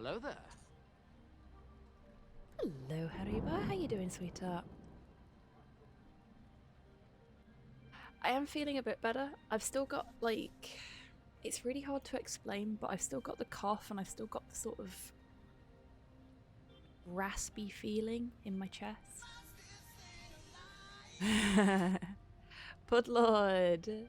Hello there. Hello, Hariba. How you doing, sweetheart? I am feeling a bit better. I've still got, like... It's really hard to explain, but I've still got the cough and I've still got the sort of raspy feeling in my chest. Pudlord!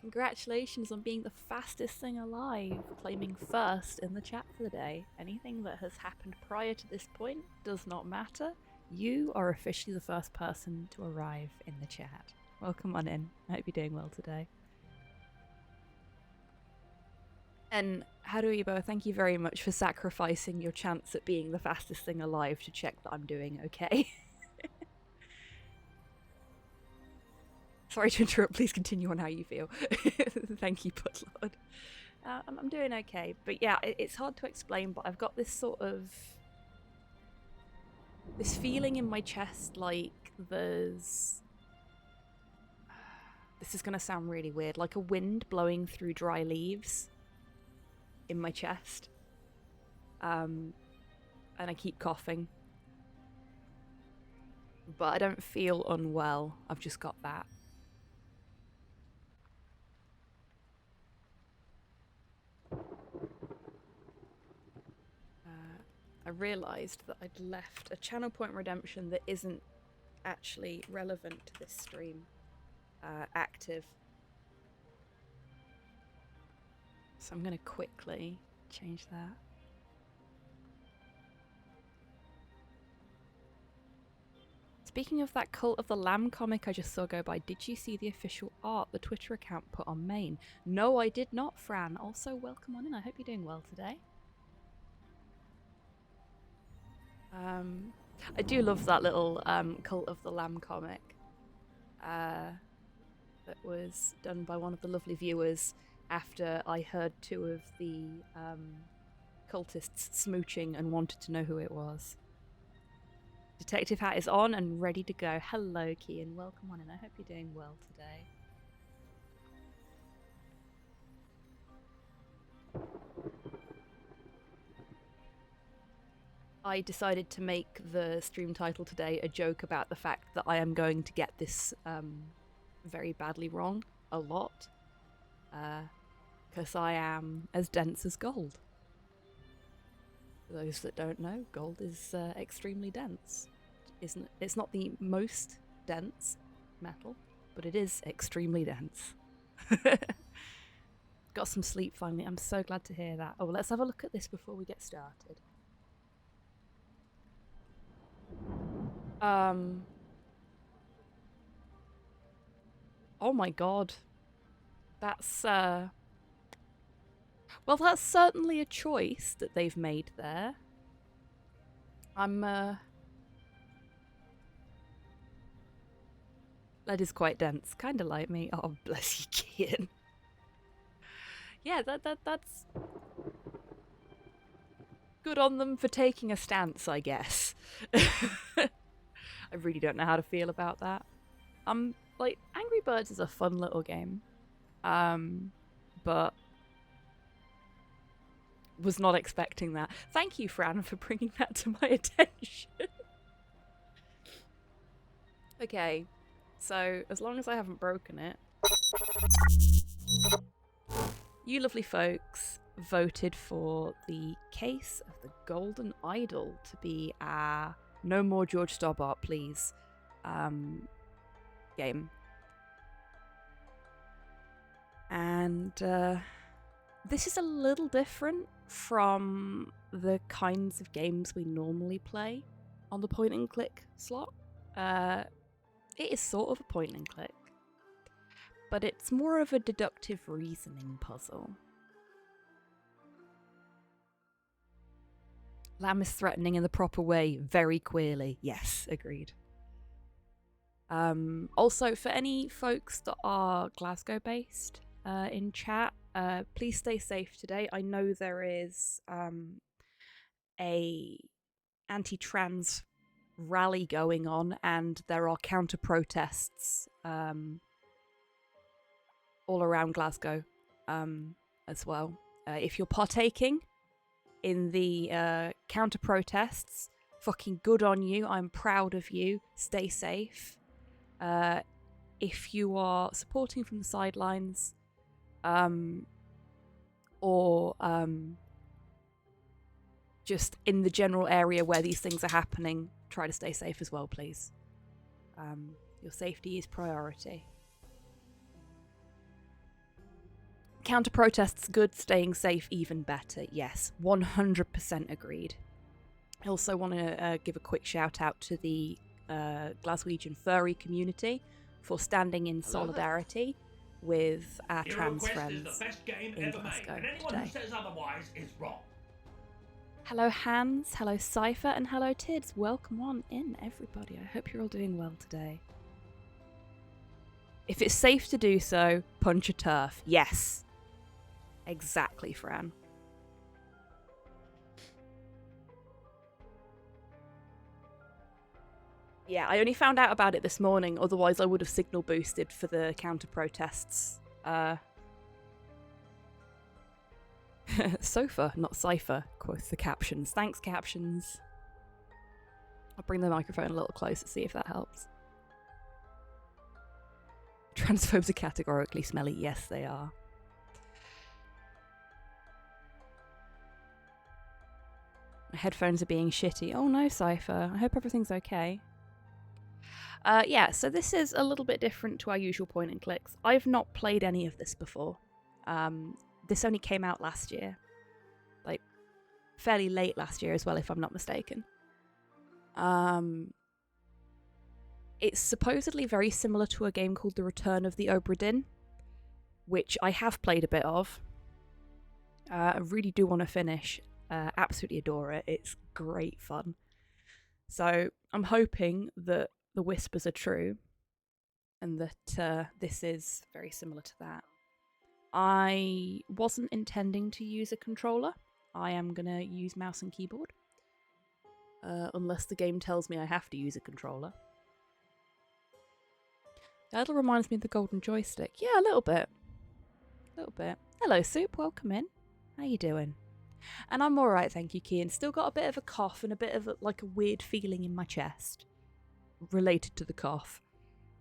Congratulations on being the fastest thing alive, claiming first in the chat for the day. Anything that has happened prior to this point does not matter. You are officially the first person to arrive in the chat. Welcome on in. I hope you're doing well today. And Haruibo, thank you very much for sacrificing your chance at being the fastest thing alive to check that I'm doing okay. Sorry to interrupt, please continue on how you feel. Thank you, Pudlord. I'm doing okay, but yeah, it's hard to explain, but I've got this sort of... this feeling in my chest like there's... This is going to sound really weird, like a wind blowing through dry leaves in my chest. And I keep coughing. But I don't feel unwell, I've just got that. I realised that I'd left a channel point redemption that isn't actually relevant to this stream active. So I'm going to quickly change that. Speaking of that Cult of the Lamb comic I just saw go by, did you see the official art the Twitter account put on main? No, I did not, Fran. Also, welcome on in. I hope you're doing well today. I do love that little Cult of the Lamb comic that was done by one of the lovely viewers after I heard two of the cultists smooching and wanted to know who it was. Detective hat is on and ready to go. Hello, Kian. Welcome on in. I hope you're doing well today. I decided to make the stream title today a joke about the fact that I am going to get this very badly wrong a lot. Because I am as dense as gold. For those that don't know, gold is extremely dense. It's not the most dense metal, but it is extremely dense. Got some sleep finally. I'm so glad to hear that. Oh, let's have a look at this before we get started. Oh my god. That's well, that's certainly a choice that they've made there. That is quite dense, kind of like me. Oh, bless you, Kian. Yeah, that's good on them for taking a stance, I guess. I really don't know how to feel about that. Like, Angry Birds is a fun little game. But was not expecting that. Thank you, Fran, for bringing that to my attention. Okay, so as long as I haven't broken it. You lovely folks voted for the Case of the Golden Idol to be our No More George Stobbart, please game. And this is a little different from the kinds of games we normally play on the point and click slot. It is sort of a point and click, but it's more of a deductive reasoning puzzle. Lamb is threatening in the proper way, very queerly. Yes, agreed. Also, for any folks that are Glasgow-based in chat, please stay safe today. I know there is a anti-trans rally going on, and there are counter-protests all around Glasgow as well. If you're partaking, in the counter protests. Fucking good on you. I'm proud of you. Stay safe. If you are supporting from the sidelines, or just in the general area where these things are happening, try to stay safe as well, please. Your safety is priority. Counter protests good, staying safe even better. Yes, 100% agreed. I also want to give a quick shout out to the Glaswegian furry community for standing in solidarity with our trans friends in Glasgow today. Who says otherwise is wrong. Hello Hans, hello Cypher, and hello Tids. Welcome on in, everybody. I hope you're all doing well today. If it's safe to do so, punch a turf. Yes. Exactly, Fran. Yeah, I only found out about it this morning, otherwise I would have signal boosted for the counter protests. Sofa, not cipher, quotes the captions. Thanks, captions. I'll bring the microphone a little closer, see if that helps. Transphobes are categorically smelly. Yes, they are. My headphones are being shitty. Oh no, Cypher. I hope everything's okay. Yeah, so this is a little bit different to our usual point and clicks. I've not played any of this before. This only came out last year. Like, fairly late last year as well, if I'm not mistaken. It's supposedly very similar to a game called The Return of the Obra Dinn, which I have played a bit of. I really do want to finish. Absolutely adore it. It's great fun. So I'm hoping that the whispers are true and that this is very similar to that. I wasn't intending to use a controller. I am going to use mouse and keyboard. Unless the game tells me I have to use a controller. That reminds me of the golden joystick. Yeah, a little bit. A little bit. Hello, Soup. Welcome in. How you doing? And I'm alright, thank you, Kian. Still got a bit of a cough and a bit of a weird feeling in my chest related to the cough.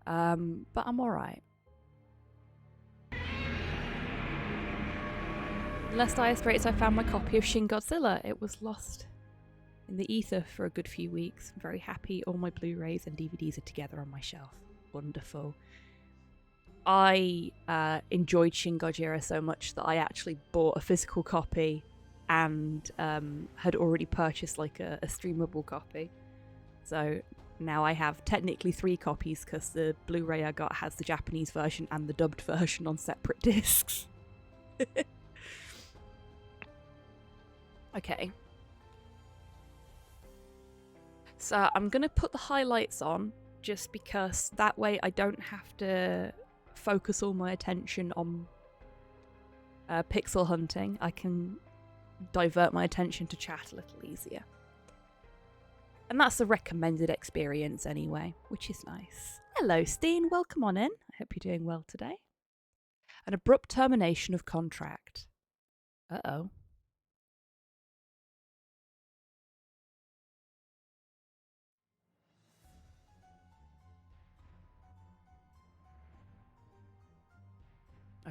But I'm alright. Last dire straits, I found my copy of Shin Godzilla. It was lost in the ether for a good few weeks. I'm very happy all my Blu-rays and DVDs are together on my shelf. Wonderful. I enjoyed Shin Godzilla so much that I actually bought a physical copy and had already purchased like a streamable copy. So now I have technically 3 copies because the Blu-ray I got has the Japanese version and the dubbed version on separate discs. Okay. So I'm going to put the highlights on just because that way I don't have to focus all my attention on pixel hunting. I can divert my attention to chat a little easier. And that's the recommended experience anyway, which is nice. Hello, Steen. Welcome on in. I hope you're doing well today. An abrupt termination of contract. Uh-oh.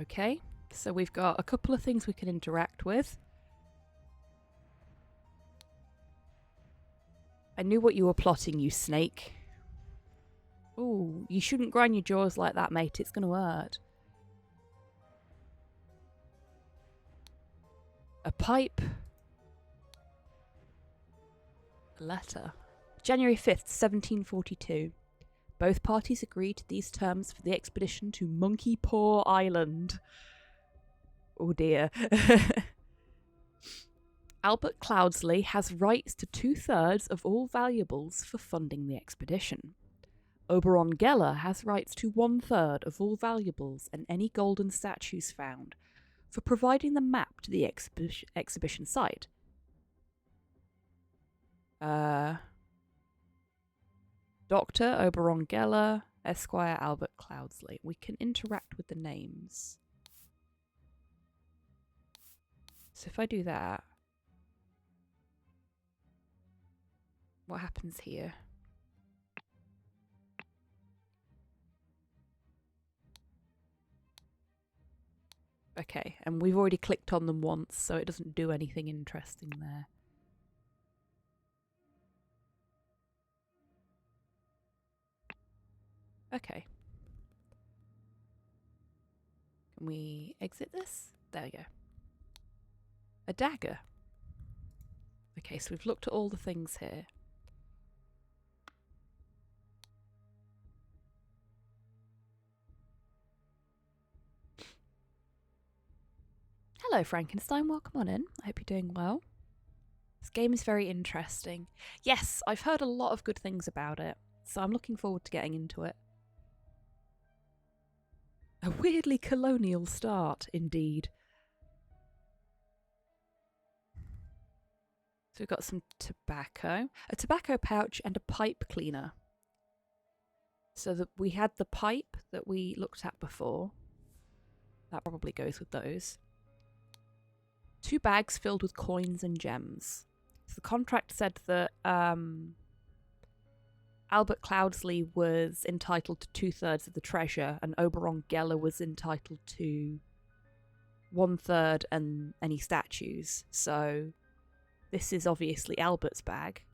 Okay, so we've got a couple of things we can interact with. I knew what you were plotting, you snake. Ooh, you shouldn't grind your jaws like that, mate. It's going to hurt. A pipe. A letter. January 5th, 1742. Both parties agreed to these terms for the expedition to Monkey Paw Island. Oh dear. Albert Cloudsley has rights to 2/3 of all valuables for funding the expedition. Oberon Geller has rights to 1/3 of all valuables and any golden statues found for providing the map to the exhibition site. Dr. Oberon Geller, Esquire Albert Cloudsley. We can interact with the names. So if I do that, What happens here? Okay, and we've already clicked on them once, so it doesn't do anything interesting there. Okay. Can we exit this? There we go. A dagger. Okay, so we've looked at all the things here. Hello, Frankenstein. Welcome on in. I hope you're doing well. This game is very interesting. Yes, I've heard a lot of good things about it, so I'm looking forward to getting into it. A weirdly colonial start, indeed. So we've got some tobacco, a tobacco pouch, and a pipe cleaner. So that we had the pipe that we looked at before. That probably goes with those. 2 bags filled with coins and gems. So the contract said that Albert Cloudsley was entitled to 2/3 of the treasure, and Oberon Geller was entitled to 1/3 and any statues. So this is obviously Albert's bag,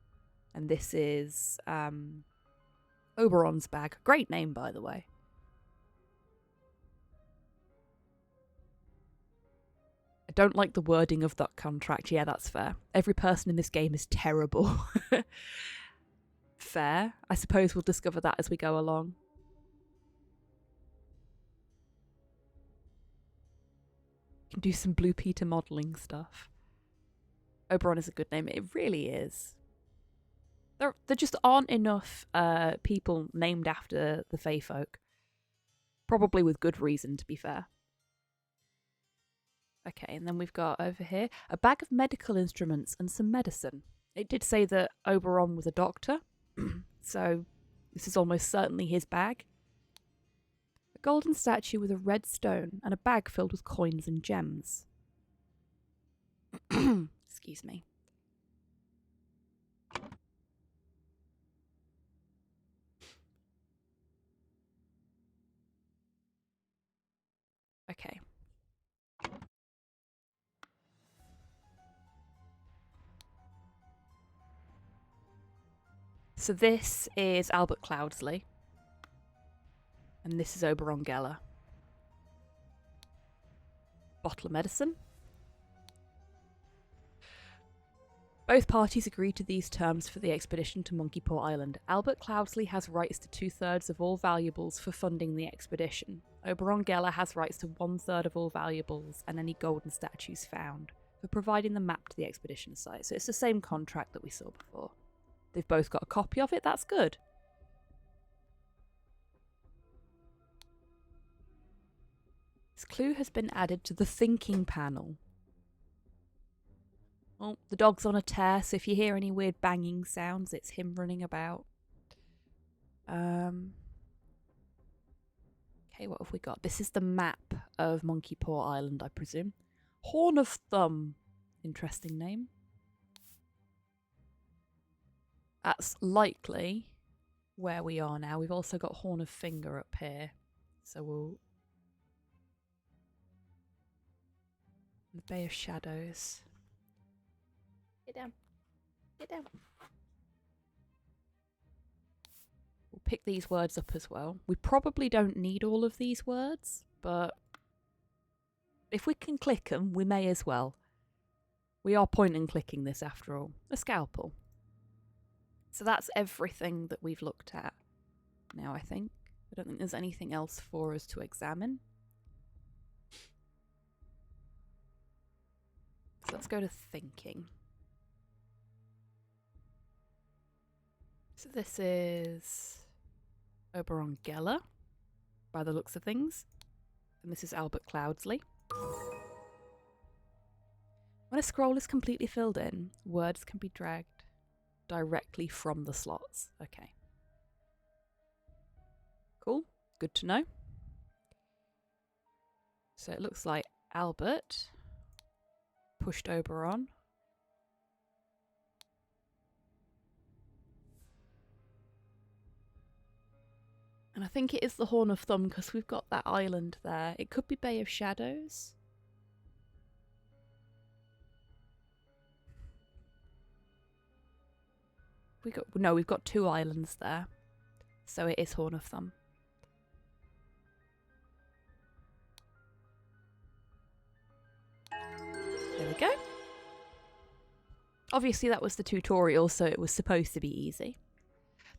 and this is Oberon's bag. Great name, by the way. I don't like the wording of that contract. Yeah, that's fair. Every person in this game is terrible. Fair. I suppose we'll discover that as we go along. Can do some Blue Peter modelling stuff. Oberon is a good name. It really is. There just aren't enough people named after the Fae folk. Probably with good reason, to be fair. Okay, and then we've got over here a bag of medical instruments and some medicine. It did say that Oberon was a doctor, so this is almost certainly his bag. A golden statue with a red stone and a bag filled with coins and gems. Excuse me. Okay. So this is Albert Cloudsley. And this is Oberon Geller. Bottle of medicine. Both parties agreed to these terms for the expedition to Monkey Paw Island. Albert Cloudsley has rights to 2/3 of all valuables for funding the expedition. Oberon Geller has rights to 1/3 of all valuables and any golden statues found for providing the map to the expedition site. So it's the same contract that we saw before. They've both got a copy of it. That's good. This clue has been added to the thinking panel. Oh, the dog's on a tear, so if you hear any weird banging sounds, it's him running about. Okay, what have we got? This is the map of Monkey Paw Island, I presume. Horn of Thumb. Interesting name. That's likely where we are now. We've also got Horn of Finger up here. So we'll... The Bay of Shadows. Get down. Get down. We'll pick these words up as well. We probably don't need all of these words, but if we can click them, we may as well. We are point and clicking this after all. A scalpel. So that's everything that we've looked at now, I think. I don't think there's anything else for us to examine. So let's go to thinking. So this is Oberon Geller, by the looks of things. And this is Albert Cloudsley. When a scroll is completely filled in, words can be dragged directly from the slots. Okay. Cool. Good to know. So it looks like Albert pushed Oberon. And I think it is the Horn of Thumb because we've got that island there. It could be Bay of Shadows. We've got 2 islands there. So it is Horn of Thumb. There we go. Obviously that was the tutorial, so it was supposed to be easy.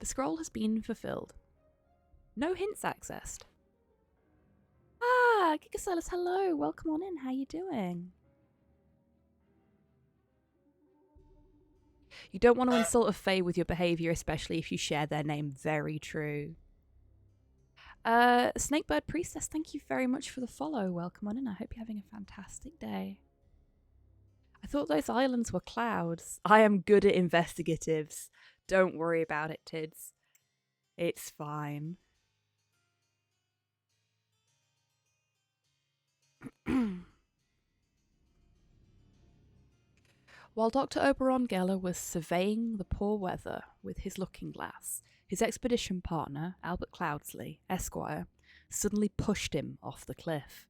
The scroll has been fulfilled. No hints accessed. Ah, Gigasaurus, hello. Welcome on in. How you doing? You don't want to insult a Fae with your behaviour, especially if you share their name. Very true. Snakebird Priestess, thank you very much for the follow. Welcome on in. I hope you're having a fantastic day. I thought those islands were clouds. I am good at investigatives. Don't worry about it, Tids. It's fine. While Dr. Oberon Geller was surveying the poor weather with his looking glass, his expedition partner, Albert Cloudsley, Esquire, suddenly pushed him off the cliff.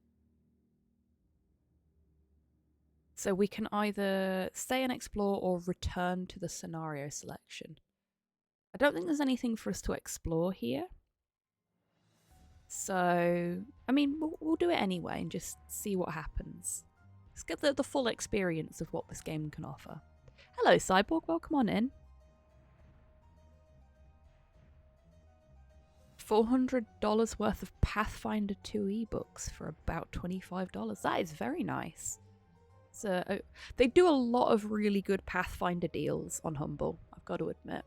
So we can either stay and explore or return to the scenario selection. I don't think there's anything for us to explore here. So, I mean, we'll do it anyway and just see what happens. Let's get the full experience of what this game can offer. Hello, Cyborg. Welcome on in. $400 worth of Pathfinder 2 ebooks for about $25. That is very nice. So they do a lot of really good Pathfinder deals on Humble, I've got to admit.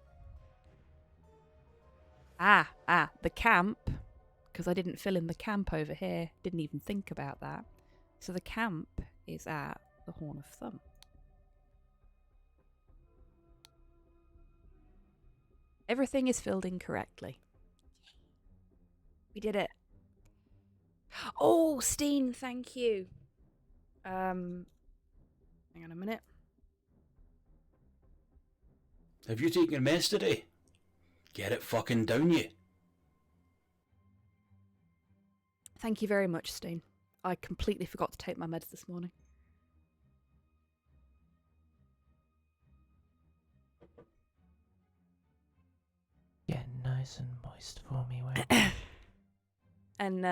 The camp. Because I didn't fill in the camp over here. Didn't even think about that. So the camp is at the Horn of Thumb. Everything is filled in correctly. We did it. Oh, Steen, thank you. Hang on a minute. Have you taken a mess today? Get it fucking down, you. Thank you very much, Steen. I completely forgot to take my meds this morning. Get nice and moist for me, won't you? And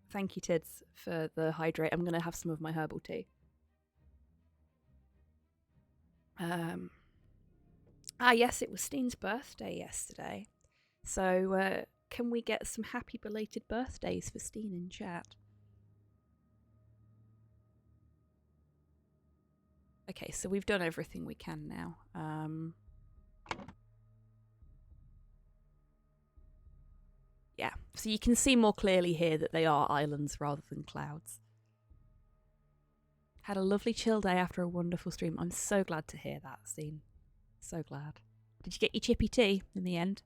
thank you, Tids, for the hydrate. I'm going to have some of my herbal tea. Yes, it was Steen's birthday yesterday. So, can we get some happy belated birthdays for Steen in chat? Okay, so we've done everything we can now. Yeah, so you can see more clearly here that they are islands rather than clouds. Had a lovely chill day after a wonderful stream. I'm so glad to hear that, Steen. So glad. Did you get your chippy tea in the end?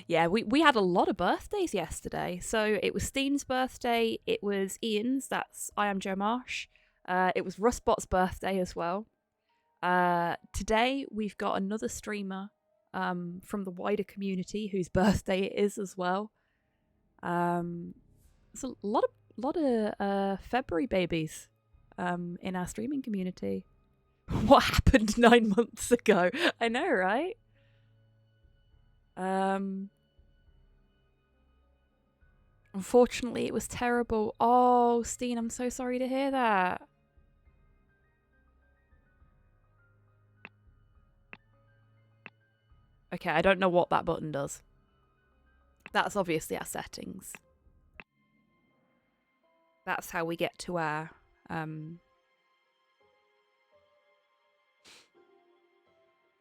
Yeah, we had a lot of birthdays yesterday. So it was Steen's birthday, it was Ian's, that's I Am Joe Marsh. It was Rustbot's birthday as well. Today we've got another streamer from the wider community whose birthday it is as well. There's a lot of February babies in our streaming community. What happened 9 months ago? I know, right? Unfortunately, it was terrible. Oh, Steen, I'm so sorry to hear that. Okay, I don't know what that button does. That's obviously our settings. That's how we get to our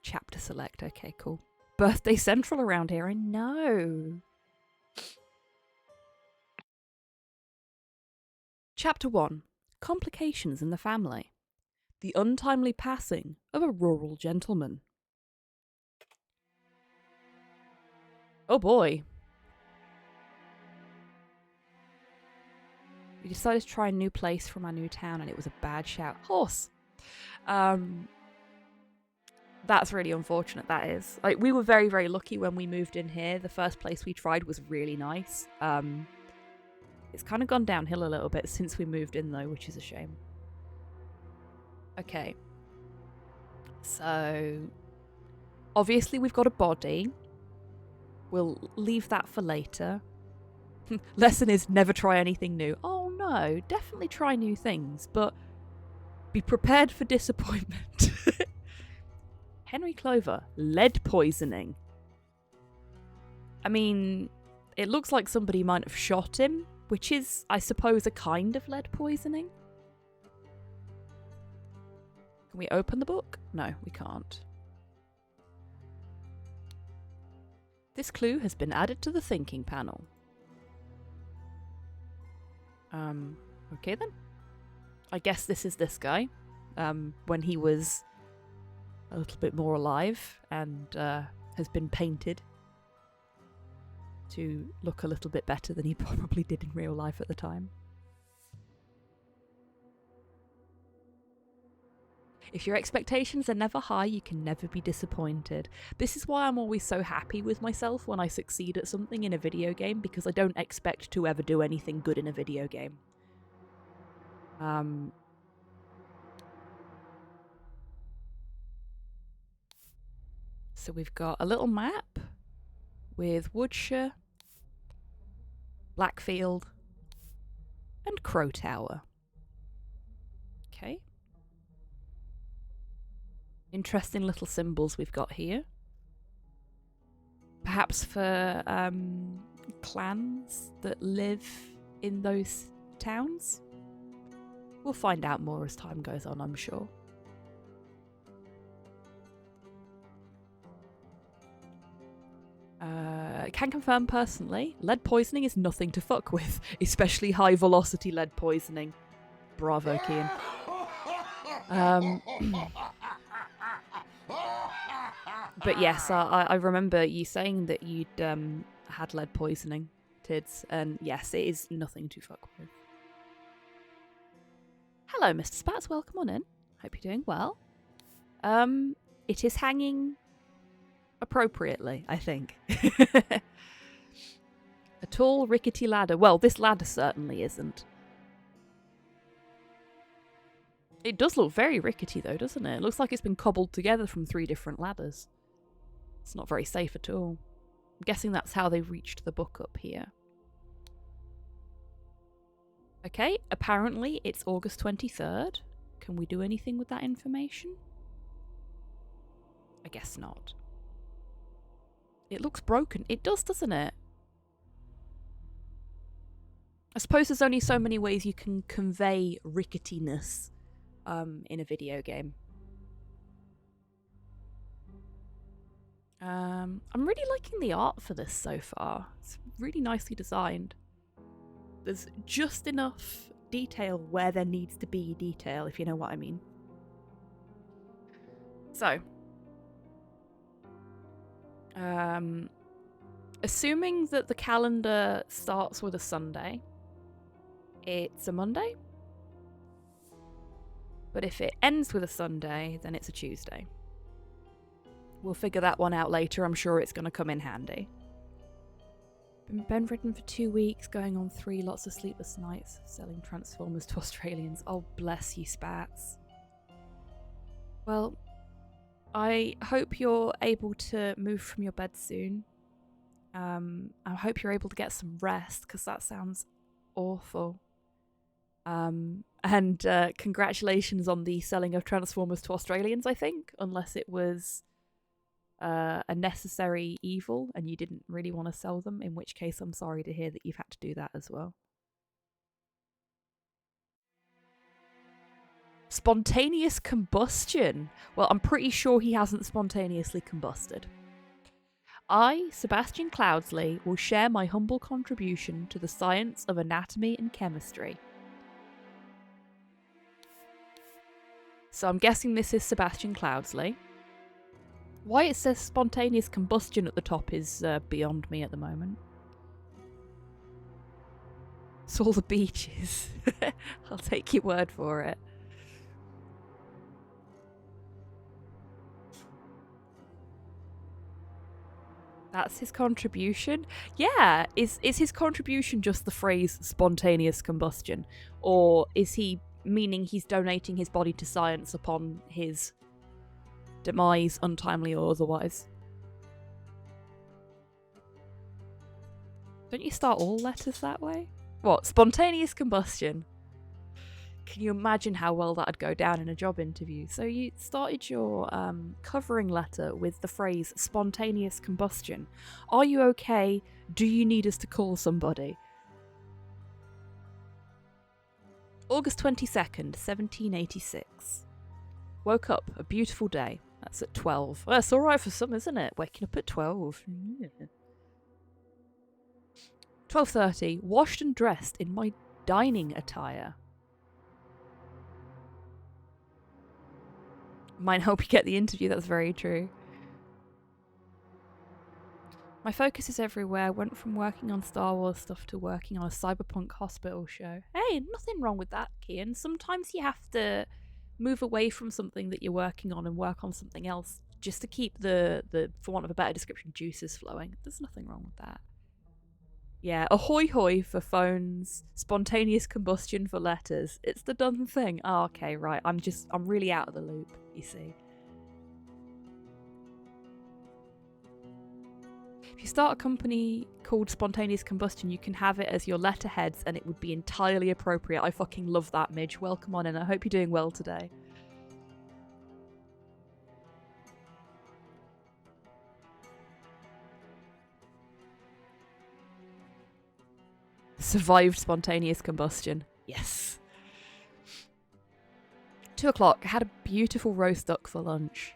chapter select. Okay, cool. Birthday Central around here, I know. Chapter 1. Complications in the family. The untimely passing of a rural gentleman. Oh boy. We decided to try a new place from our new town and it was a bad shout. Horse! That's really unfortunate, that is. Like, we were very, very lucky when we moved in here. The first place we tried was really nice. It's kind of gone downhill a little bit since we moved in, though, which is a shame. Okay. So, obviously we've got a body. We'll leave that for later. Lesson is never try anything new. Oh no, definitely try new things, but be prepared for disappointment. Henry Clover, lead poisoning. I mean, it looks like somebody might have shot him, which is, I suppose, a kind of lead poisoning. Can we open the book? No, we can't. This clue has been added to the thinking panel. Okay then. I guess this is this guy. When he was a little bit more alive and has been painted to look a little bit better than he probably did in real life at the time. If your expectations are never high, you can never be disappointed. This is why I'm always so happy with myself when I succeed at something in a video game, because I don't expect to ever do anything good in a video game. So we've got a little map with Woodshire, Blackfield, and Crow Tower. Okay. Interesting little symbols we've got here. Perhaps for clans that live in those towns? We'll find out more as time goes on, I'm sure. Can confirm personally, lead poisoning is nothing to fuck with, especially high velocity lead poisoning. Bravo, Kian. But yes, I remember you saying that you'd had lead poisoning, Tids, and yes, it is nothing to fuck with. Hello, Mr. Spats, welcome on in. Hope you're doing well. It is hanging appropriately, I think. A tall, rickety ladder. Well, this ladder certainly isn't. It does look very rickety though, doesn't it? It looks like it's been cobbled together from 3 different ladders. It's not very safe at all. I'm guessing that's how they reached the book up here. Okay, apparently it's August 23rd. Can we do anything with that information? I guess not. It looks broken. It does, doesn't it? I suppose there's only so many ways you can convey ricketiness in a video game. I'm really liking the art for this so far. It's really nicely designed. There's just enough detail where there needs to be detail, if you know what I mean. So, assuming that the calendar starts with a Sunday, it's a Monday. But if it ends with a Sunday, then it's a Tuesday. We'll figure that one out later. I'm sure it's going to come in handy. Been bedridden for 2 weeks, going on 3, lots of sleepless nights, selling Transformers to Australians. Oh, bless you, Spats. Well, I hope you're able to move from your bed soon. I hope you're able to get some rest, because that sounds awful. And congratulations on the selling of Transformers to Australians, I think, unless it was a necessary evil and you didn't really want to sell them, in which case I'm sorry to hear that you've had to do that as well. Spontaneous combustion. Well, I'm pretty sure he hasn't spontaneously combusted. I, Sebastian Cloudsley, will share my humble contribution to the science of anatomy and chemistry. So I'm guessing this is Sebastian Cloudsley. Why it says spontaneous combustion at the top is beyond me at the moment. Saw the beaches. I'll take your word for it. That's his contribution? Yeah. Is his contribution just the phrase spontaneous combustion? Or is he meaning he's donating his body to science upon his demise, untimely or otherwise? Don't you start all letters that way? What? Spontaneous combustion? Can you imagine how well that'd go down in a job interview? So you started your covering letter with the phrase spontaneous combustion. Are you okay? Do you need us to call somebody? August 22nd, 1786. Woke up, a beautiful day. That's at 12. Well, that's alright for some, isn't it? Waking up at 12. 12:30. Washed and dressed in my dining attire. Might help you get the interview, that's very true. My focus is everywhere. Went from working on Star Wars stuff to working on a cyberpunk hospital show. Hey, nothing wrong with that, Kian. Sometimes you have to move away from something that you're working on and work on something else just to keep the for want of a better description, juices flowing. There's nothing wrong with that. Yeah, ahoy hoy for phones, spontaneous combustion for letters. It's the done thing. Oh, okay, right. I'm really out of the loop, you see. If you start a company called Spontaneous Combustion, you can have it as your letterheads and it would be entirely appropriate. I fucking love that, Midge. Welcome on in. I hope you're doing well today. Survived spontaneous combustion. Yes. 2 o'clock, had a beautiful roast duck for lunch.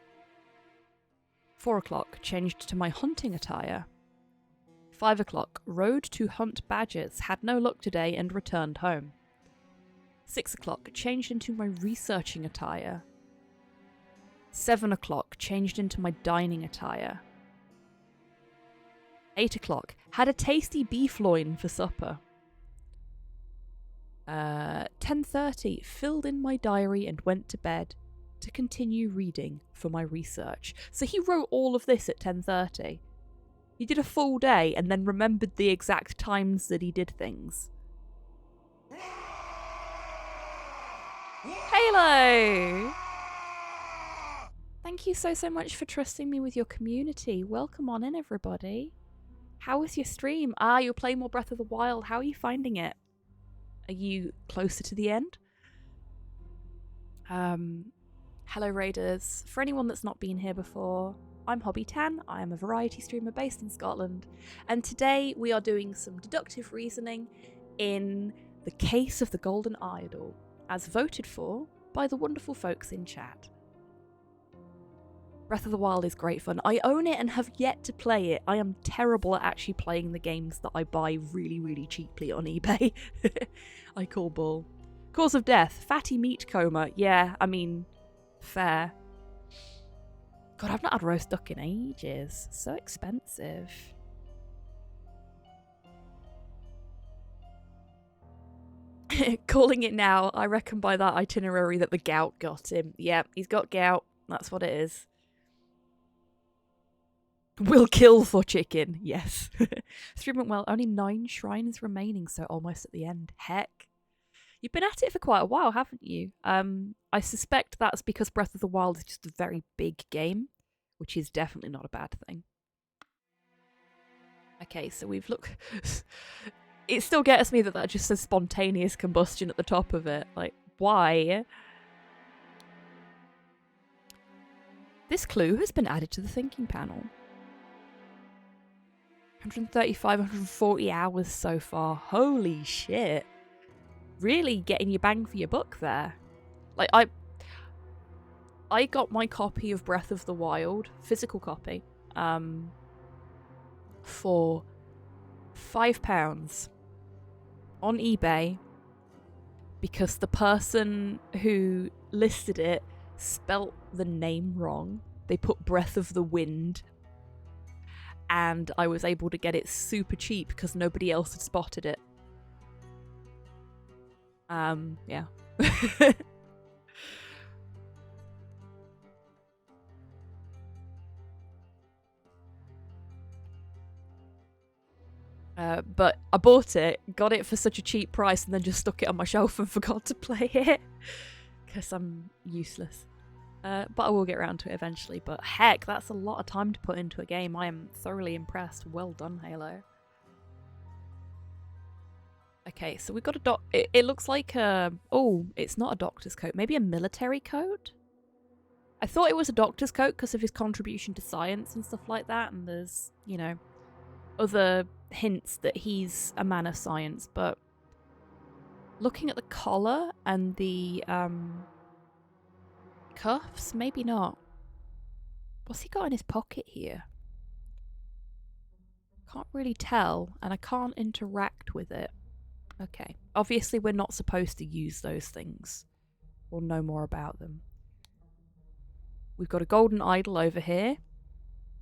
4 o'clock, changed to my hunting attire. 5 o'clock, rode to hunt badgers, had no luck today and returned home. 6 o'clock, changed into my researching attire. 7 o'clock, changed into my dining attire. 8 o'clock, had a tasty beef loin for supper. 10:30, filled in my diary and went to bed to continue reading for my research. So he wrote all of this at 10:30. He did a full day and then remembered the exact times that he did things. Halo! Thank you so much for trusting me with your community. Welcome on in, everybody. How was your stream? You're playing more Breath of the Wild. How are you finding it? Are you closer to the end? Hello Raiders. For anyone that's not been here before, I'm HobbyTan. I am a variety streamer based in Scotland, and today we are doing some deductive reasoning in the case of the Golden Idol, as voted for by the wonderful folks in chat. Breath of the Wild is great fun. I own it and have yet to play it. I am terrible at actually playing the games that I buy really cheaply on eBay. I call bull. Cause of death, fatty meat coma. Yeah, I mean, fair. God, I've not had roast duck in ages. So expensive. Calling it now, I reckon by that itinerary that the gout got him. Yeah, he's got gout. That's what it is. Will kill for chicken, yes. 3 went well, only 9 shrines remaining, so almost at the end. Heck. You've been at it for quite a while, haven't you? I suspect that's because Breath of the Wild is just a very big game, which is definitely not a bad thing. Okay, so we've looked... It still gets me that just says spontaneous combustion at the top of it. Like, why? This clue has been added to the thinking panel. 135, 140 hours so far. Holy shit. Really getting your bang for your buck there. Like, I got my copy of Breath of the Wild, physical copy, for £5 on eBay because the person who listed it spelt the name wrong. They put Breath of the Wind, and I was able to get it super cheap because nobody else had spotted it. Yeah. But I bought it, got it for such a cheap price, and then just stuck it on my shelf and forgot to play it. Because I'm useless. But I will get around to it eventually. But heck, that's a lot of time to put into a game. I am thoroughly impressed. Well done, Halo. Okay, so we've got a it looks like a... Oh, it's not a doctor's coat. Maybe a military coat? I thought it was a doctor's coat because of his contribution to science and stuff like that. And there's, you know, other hints that he's a man of science. But looking at the collar and the cuffs, maybe not. What's he got in his pocket here? Can't really tell, and I can't interact with it. Okay. Obviously, we're not supposed to use those things or know more about them. We've got a golden idol over here.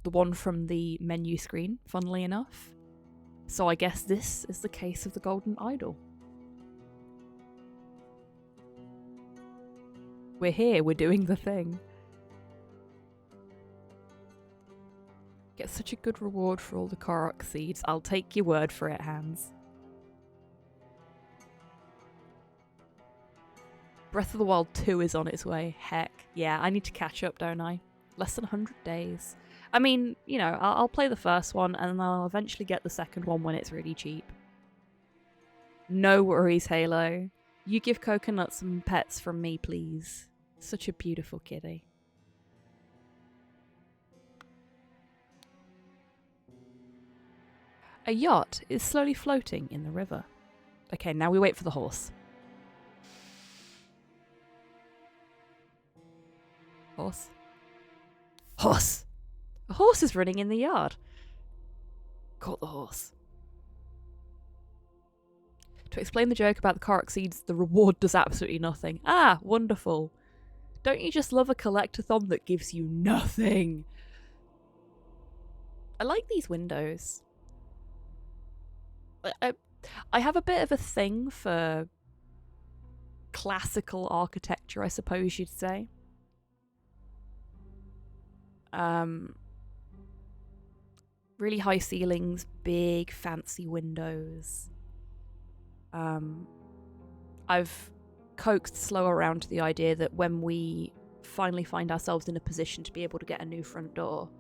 The one from the menu screen, funnily enough. So I guess this is the case of the golden idol. We're here, we're doing the thing. Get such a good reward for all the Korok seeds. I'll take your word for it, Hans. Breath of the Wild 2 is on its way. Heck, yeah, I need to catch up, don't I? Less than 100 days. I mean, you know, I'll play the first one and I'll eventually get the second one when it's really cheap. No worries, Halo. You give Coconut some pets from me, please. Such a beautiful kitty. A yacht is slowly floating in the river. Okay, now we wait for the horse. Horse. Horse! A horse is running in the yard. Caught the horse. To explain the joke about the Korok seeds, the reward does absolutely nothing. Ah, wonderful. Don't you just love a collectathon that gives you nothing? I like these windows. I have a bit of a thing for classical architecture, I suppose you'd say. Really high ceilings, big fancy windows. I've coaxed Slow around to the idea that when we finally find ourselves in a position to be able to get a new front door,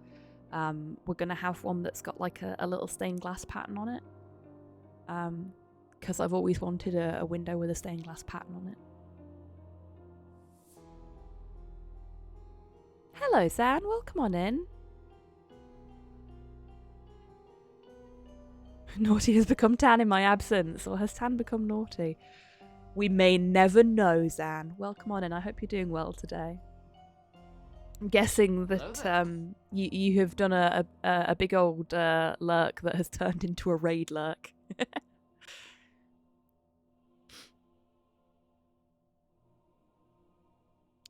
we're going to have one that's got like a little stained glass pattern on it. Because I've always wanted a window with a stained glass pattern on it. Hello, Zan. Welcome on in. Naughty has become Tan in my absence, or has Tan become naughty? We may never know, Zan. Welcome on in. I hope you're doing well today. I'm guessing that you have done a big old lurk that has turned into a raid lurk.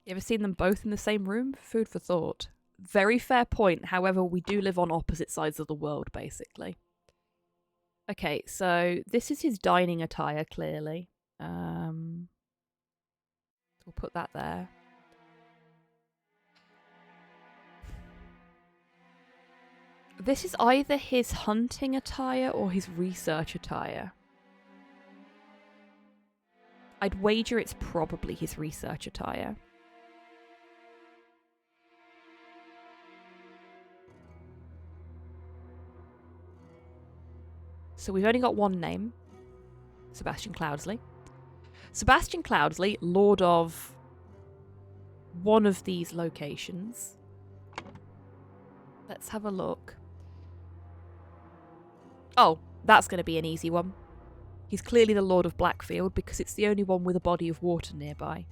You ever seen them both in the same room? Food for thought. Very fair point. However, we do live on opposite sides of the world, basically. Okay, so this is his dining attire, clearly. We'll put that there. This is either his hunting attire or his research attire. I'd wager it's probably his research attire. So we've only got one name. Sebastian Cloudsley. Sebastian Cloudsley, Lord of one of these locations. Let's have a look. Oh, that's going to be an easy one. He's clearly the Lord of Blackfield because it's the only one with a body of water nearby.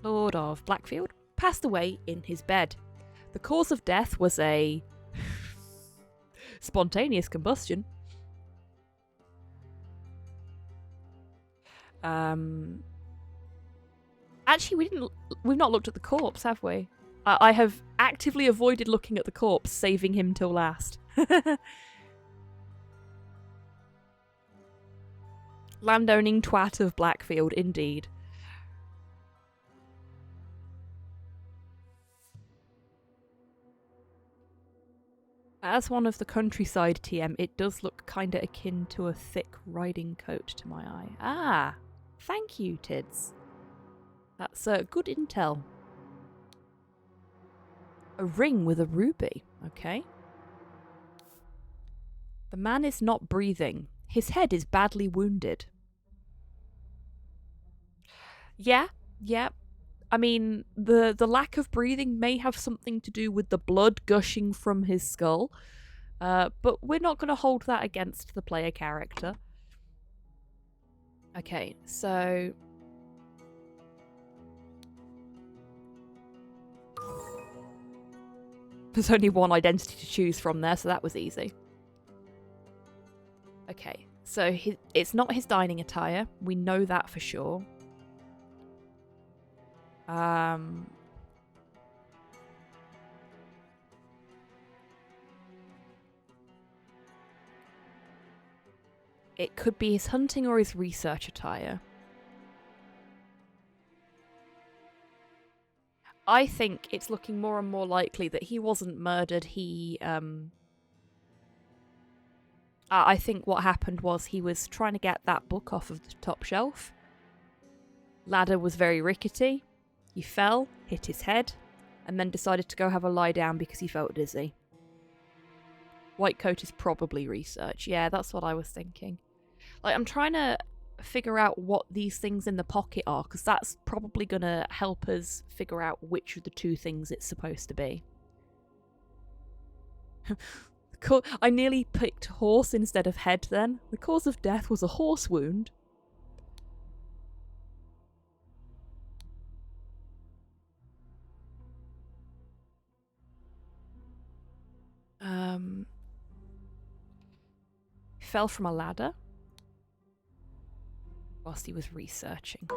Lord of Blackfield passed away in his bed. The cause of death was a spontaneous combustion. Actually, we've not looked at the corpse, have we? I have actively avoided looking at the corpse, saving him till last. Landowning twat of Blackfield, indeed. As one of the countryside TM, it does look kinda akin to a thick riding coat to my eye. Ah, thank you, Tids. That's good intel. A ring with a ruby, okay. The man is not breathing. His head is badly wounded. Yeah. I mean, the lack of breathing may have something to do with the blood gushing from his skull, but we're not going to hold that against the player character. Okay, so... there's only one identity to choose from there, so that was easy. Okay, so it's not his dining attire. We know that for sure. It could be his hunting or his research attire. I think it's looking more and more likely that he wasn't murdered. I think what happened was he was trying to get that book off of the top shelf. Ladder was very rickety. He fell, hit his head, and then decided to go have a lie down because he felt dizzy. White coat is probably research. Yeah, that's what I was thinking. Like, I'm trying to figure out what these things in the pocket are, because that's probably going to help us figure out which of the two things it's supposed to be. I nearly picked horse instead of head then. The cause of death was a horse wound. Fell from a ladder whilst he was researching.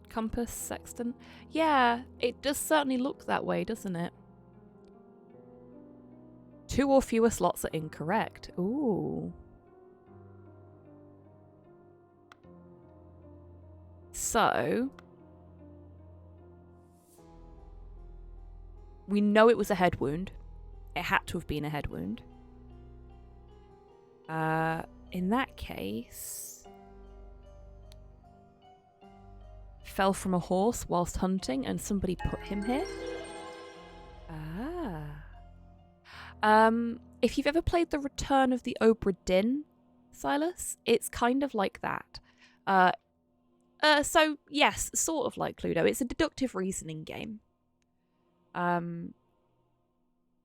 Compass, sextant. Yeah, it does certainly look that way, doesn't it? 2 or fewer slots are incorrect. Ooh. So... we know it was a head wound. It had to have been a head wound. In that case... fell from a horse whilst hunting and somebody put him here. If you've ever played The Return of the Obra Dinn, Silas, it's kind of like that. So yes, sort of like Cluedo. It's a deductive reasoning game.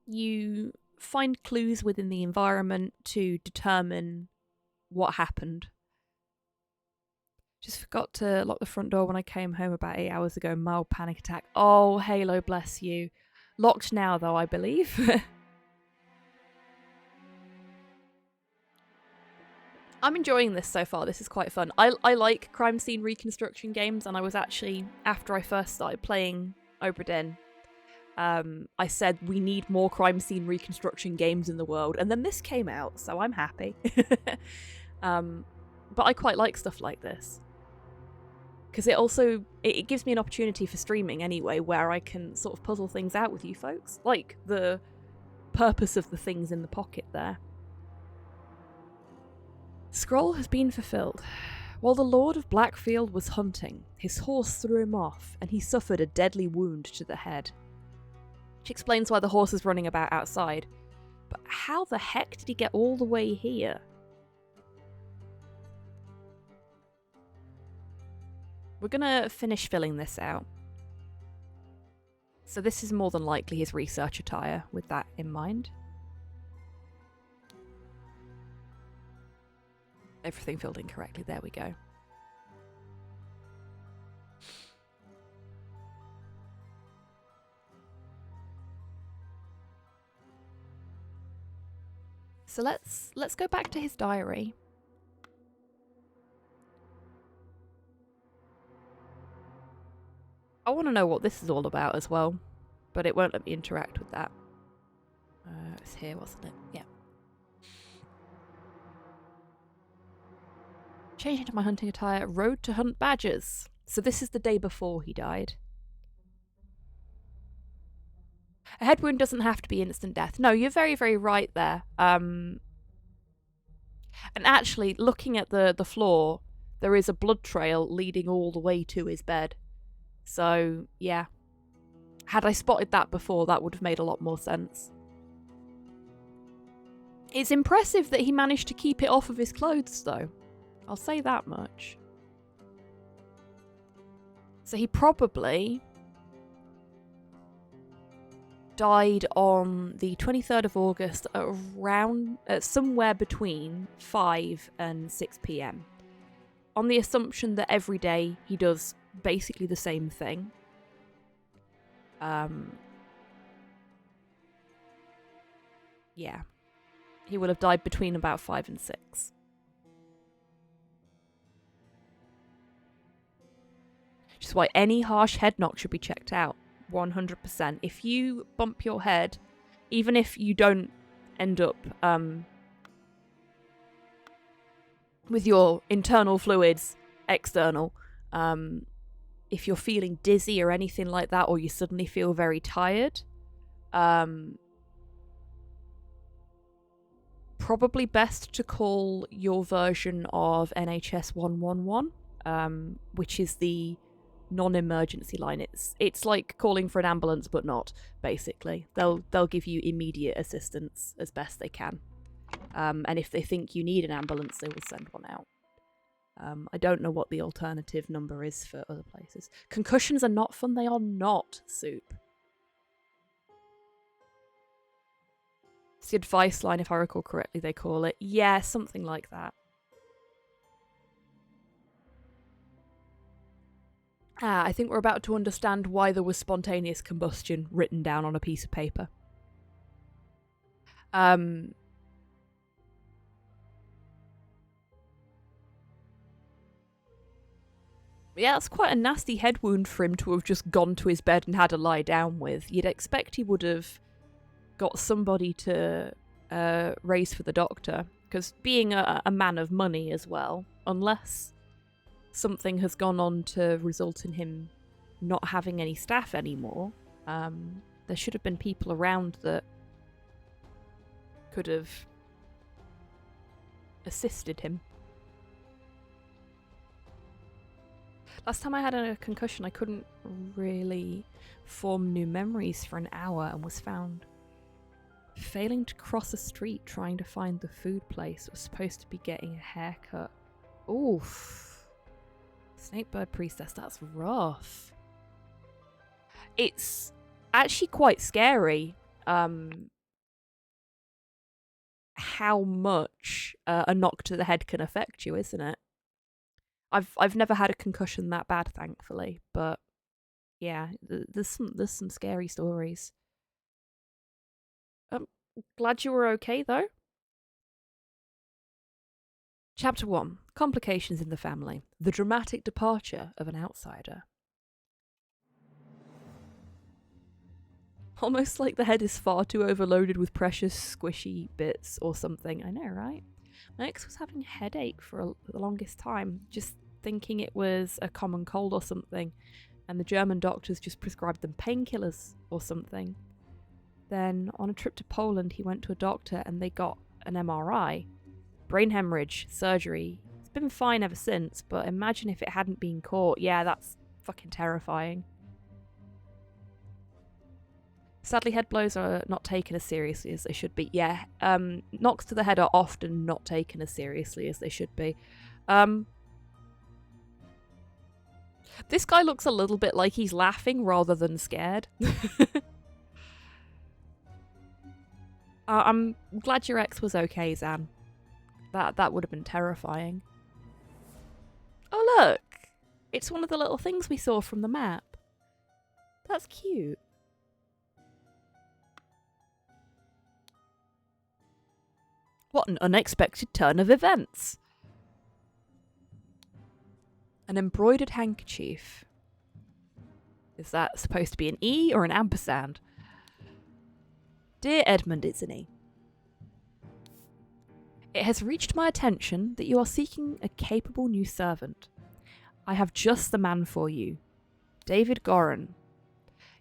You find clues within the environment to determine what happened. Just forgot to lock the front door when I came home about 8 hours ago. Mild panic attack. Oh, Halo, bless you. Locked now, though, I believe. I'm enjoying this so far. This is quite fun. I like crime scene reconstruction games, and I was actually, after I first started playing Obra Dinn, I said we need more crime scene reconstruction games in the world, and then this came out, so I'm happy. But I quite like stuff like this. Because it gives me an opportunity for streaming anyway, where I can sort of puzzle things out with you folks. Like the purpose of the things in the pocket there. Scroll has been fulfilled. While the Lord of Blackfield was hunting, his horse threw him off, and he suffered a deadly wound to the head. Which explains why the horse is running about outside. But how the heck did he get all the way here? We're gonna finish filling this out. So this is more than likely his research attire, with that in mind. Everything filled in correctly, there we go. So let's go back to his diary. I want to know what this is all about as well, but it won't let me interact with that. It's here, wasn't it? Yeah. Change into my hunting attire, rode to hunt badgers. So this is the day before he died. A head wound doesn't have to be instant death. No, you're very, very right there. And actually, looking at the floor, there is a blood trail leading all the way to his bed. So, yeah. Had I spotted that before, that would have made a lot more sense. It's impressive that he managed to keep it off of his clothes, though. I'll say that much. So he probably died on the 23rd of August at around somewhere between 5 and 6 p.m. on the assumption that every day he does basically the same thing. Yeah. He would have died between about 5 and 6. Which is why any harsh head knock should be checked out. 100%. If you bump your head, even if you don't end up with your internal fluids external, if you're feeling dizzy or anything like that, or you suddenly feel very tired, probably best to call your version of NHS 111, which is the non-emergency line. It's like calling for an ambulance, but not, basically. They'll give you immediate assistance as best they can. And if they think you need an ambulance, they will send one out. I don't know what the alternative number is for other places. Concussions are not fun. They are not, Soup. It's the advice line, if I recall correctly, they call it. Yeah, something like that. I think we're about to understand why there was spontaneous combustion written down on a piece of paper. Yeah, it's quite a nasty head wound for him to have just gone to his bed and had a lie down with. You'd expect he would have got somebody to raise for the doctor, because being a man of money as well, unless something has gone on to result in him not having any staff anymore, there should have been people around that could have assisted him. Last time I had a concussion, I couldn't really form new memories for an hour and was found failing to cross a street trying to find the food place. Was supposed to be getting a haircut. Oof. Snakebird Priestess, that's rough. It's actually quite scary how much a knock to the head can affect you, isn't it? I've never had a concussion that bad, thankfully, but yeah, there's some scary stories. Glad you were okay, though. Chapter 1. Complications in the family. The dramatic departure of an outsider. Almost like the head is far too overloaded with precious, squishy bits or something. I know, right? My ex was having a headache for the longest time, just thinking it was a common cold or something, and the German doctors just prescribed them painkillers or something. Then, on a trip to Poland, he went to a doctor and they got an MRI. Brain hemorrhage, surgery. It's been fine ever since, but imagine if it hadn't been caught. Yeah, that's fucking terrifying. Sadly, head blows are not taken as seriously as they should be. Yeah, knocks to the head are often not taken as seriously as they should be. This guy looks a little bit like he's laughing rather than scared. I'm glad your ex was okay, Zan. That would have been terrifying. Oh, look! It's one of the little things we saw from the map. That's cute. What an unexpected turn of events. An embroidered handkerchief. Is that supposed to be an E or an ampersand? Dear Edmund, it's an E. It has reached my attention that you are seeking a capable new servant. I have just the man for you. David Goran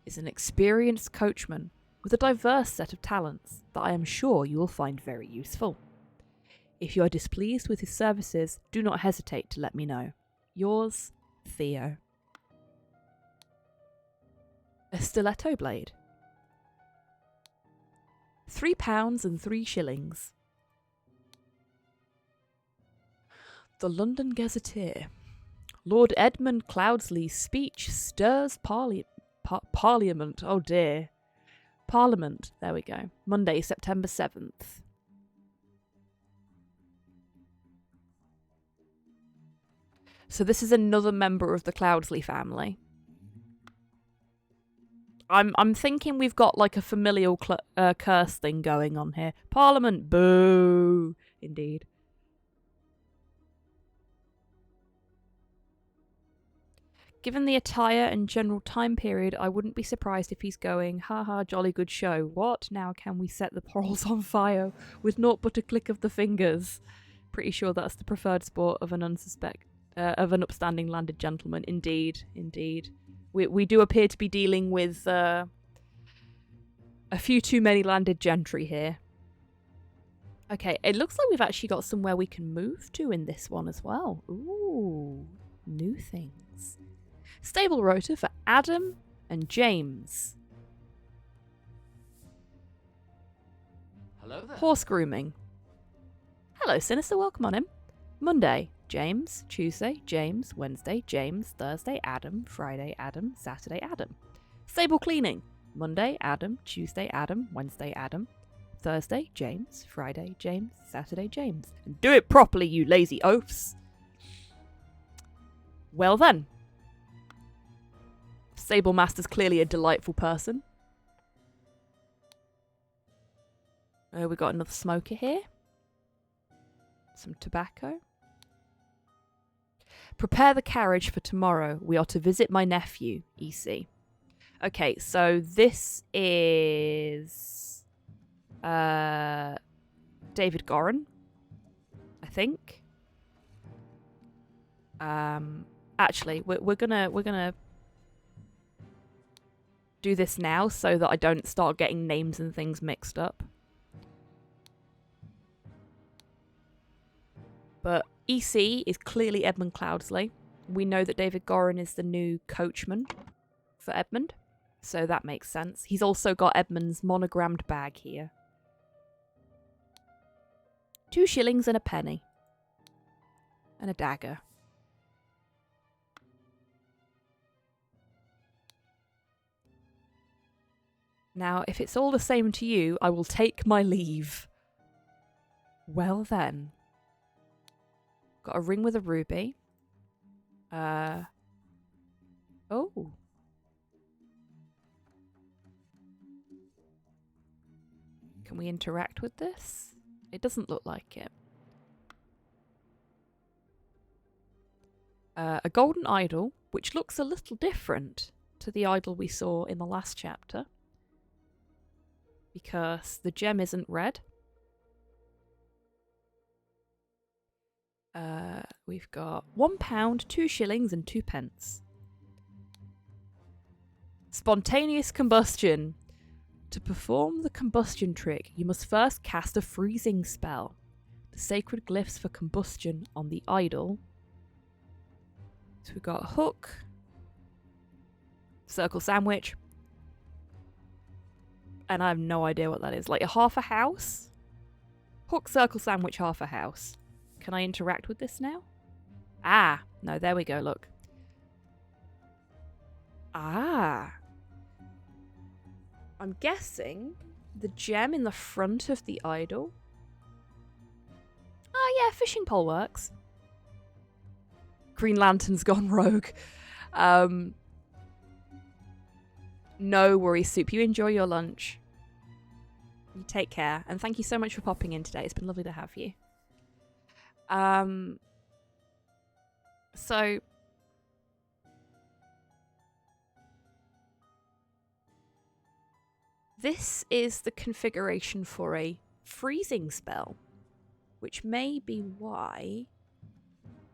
is an experienced coachman with a diverse set of talents that I am sure you will find very useful. If you are displeased with his services, do not hesitate to let me know. Yours, Theo. A stiletto blade. £3 and 3 shillings. The London Gazetteer. Lord Edmund Cloudsley's speech stirs Parliament. Oh dear. Parliament. There we go. Monday, September 7th. So this is another member of the Cloudsley family. I'm thinking we've got like a familial curse thing going on here. Parliament. Boo. Indeed. Given the attire and general time period, I wouldn't be surprised if he's going, haha, jolly good show. What? Now can we set the portals on fire with naught but a click of the fingers? Pretty sure that's the preferred sport of an upstanding landed gentleman. Indeed, indeed. We do appear to be dealing with a few too many landed gentry here. Okay, it looks like we've actually got somewhere we can move to in this one as well. Ooh, new things. Stable rota for Adam and James. Hello there. Horse grooming. Hello, Sinister. Welcome on in. Monday, James. Tuesday, James. Wednesday, James. Thursday, Adam. Friday, Adam. Saturday, Adam. Stable cleaning. Monday, Adam. Tuesday, Adam. Wednesday, Adam. Thursday, James. Friday, James. Saturday, James. And do it properly, you lazy oafs. Well then. Stable Master's clearly a delightful person. We got another smoker here. Some tobacco. Prepare the carriage for tomorrow. We are to visit my nephew, EC. Okay, so this is David Gorin, I think. Actually, we're gonna do this now so that I don't start getting names and things mixed up. But EC is clearly Edmund Cloudsley. We know that David Gorin is the new coachman for Edmund, so that makes sense. He's also got Edmund's monogrammed bag here. 2 shillings and a penny. And a dagger. Now, if it's all the same to you, I will take my leave. Well then. Got a ring with a ruby. Oh. Can we interact with this? It doesn't look like it. A golden idol, which looks a little different to the idol we saw in the last chapter. Because the gem isn't red. We've got £1, 2 shillings and 2 pence. Spontaneous combustion. To perform the combustion trick, you must first cast a freezing spell. The sacred glyphs for combustion on the idol. So we've got hook, circle sandwich, and I have no idea what that is. Like a half a house? Hook, circle sandwich, half a house. Can I interact with this now? Ah, no, there we go, look. Ah. I'm guessing the gem in the front of the idol. Oh yeah, fishing pole works. Green Lantern's gone rogue. No worries, Soup. You enjoy your lunch. You take care. And thank you so much for popping in today. It's been lovely to have you. So this is the configuration for a freezing spell, which may be why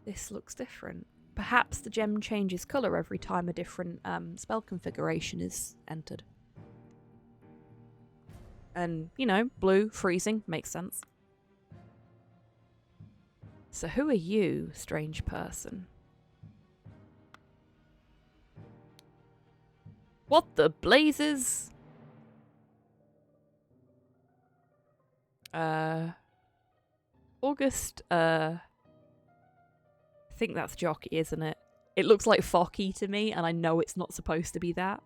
this looks different. Perhaps the gem changes colour every time a different spell configuration is entered. And, you know, blue, freezing, makes sense. So who are you, strange person? What the blazes? August, I think that's Jockey, isn't it? It looks like Focky to me, and I know it's not supposed to be that.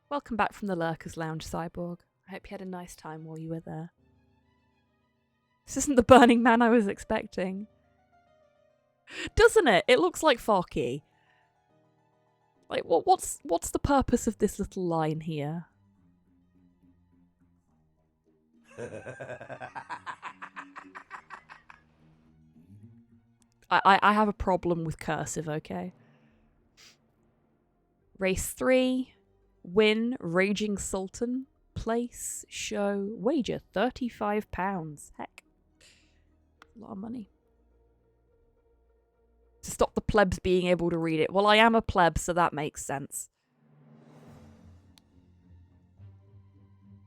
Welcome back from the Lurkers Lounge, Cyborg. I hope you had a nice time while you were there. This isn't the Burning Man I was expecting. Doesn't it? It looks like Focky. Like, what's the purpose of this little line here? I have a problem with cursive, okay? Race 3. Win, Raging Sultan. Place, show, wager, £35. Heck. A lot of money. To stop the plebs being able to read it. Well, I am a pleb, so that makes sense.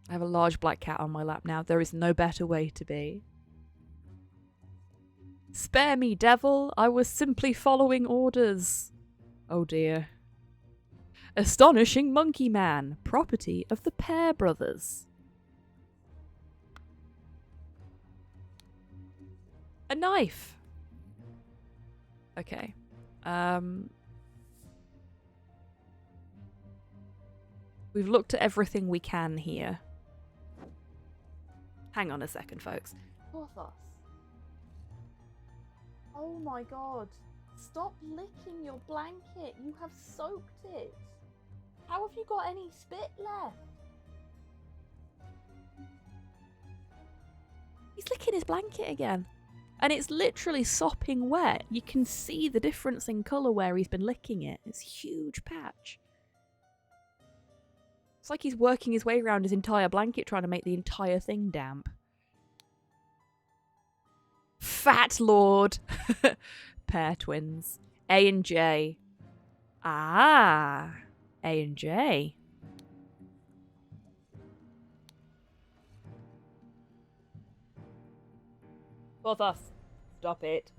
I have a large black cat on my lap now. There is no better way to be. Spare me, devil. I was simply following orders. Oh dear. Astonishing Monkey Man. Property of the Pear Brothers. A knife. Okay. We've looked at everything we can here. Hang on a second, folks. Porthos. Oh my god. Stop licking your blanket. You have soaked it. How have you got any spit left? He's licking his blanket again. And it's literally sopping wet. You can see the difference in colour where he's been licking it. It's a huge patch. It's like he's working his way around his entire blanket trying to make the entire thing damp. Fat Lord. Pair twins. A and J. Ah. A and J. Both us. Stop it.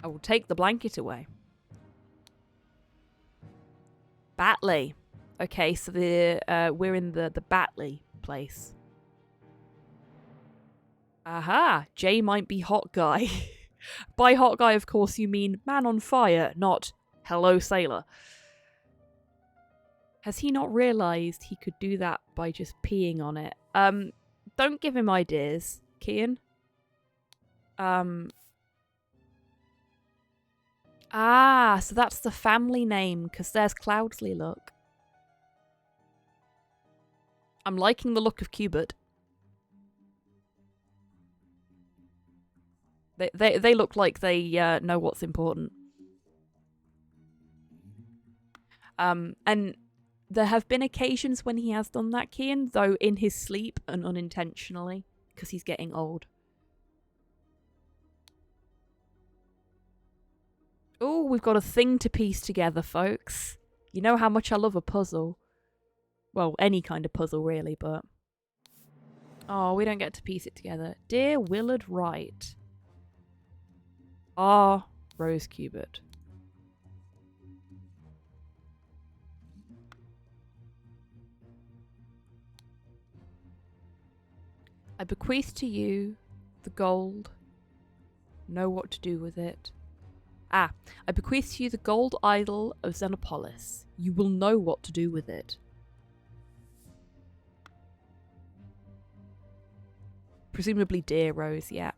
I will take the blanket away. Batley. Okay, so we're in the Batley place. Aha! Jay might be hot guy. By hot guy, of course, you mean man on fire, not hello sailor. Has he not realised he could do that by just peeing on it? Don't give him ideas, Kian. Ah, so that's the family name, because there's Cloudsley, look. I'm liking the look of Cubert. They look like they know what's important. And there have been occasions when he has done that, Kian, though in his sleep and unintentionally, because he's getting old. Oh, we've got a thing to piece together, folks. You know how much I love a puzzle. Well, any kind of puzzle, really, but... Oh, we don't get to piece it together. Dear Willard Wright. R. Rose Cubert. I bequeath to you the gold. Know what to do with it. Ah, I bequeath to you the gold idol of Xenopolis. You will know what to do with it. Presumably dear Rose, yeah.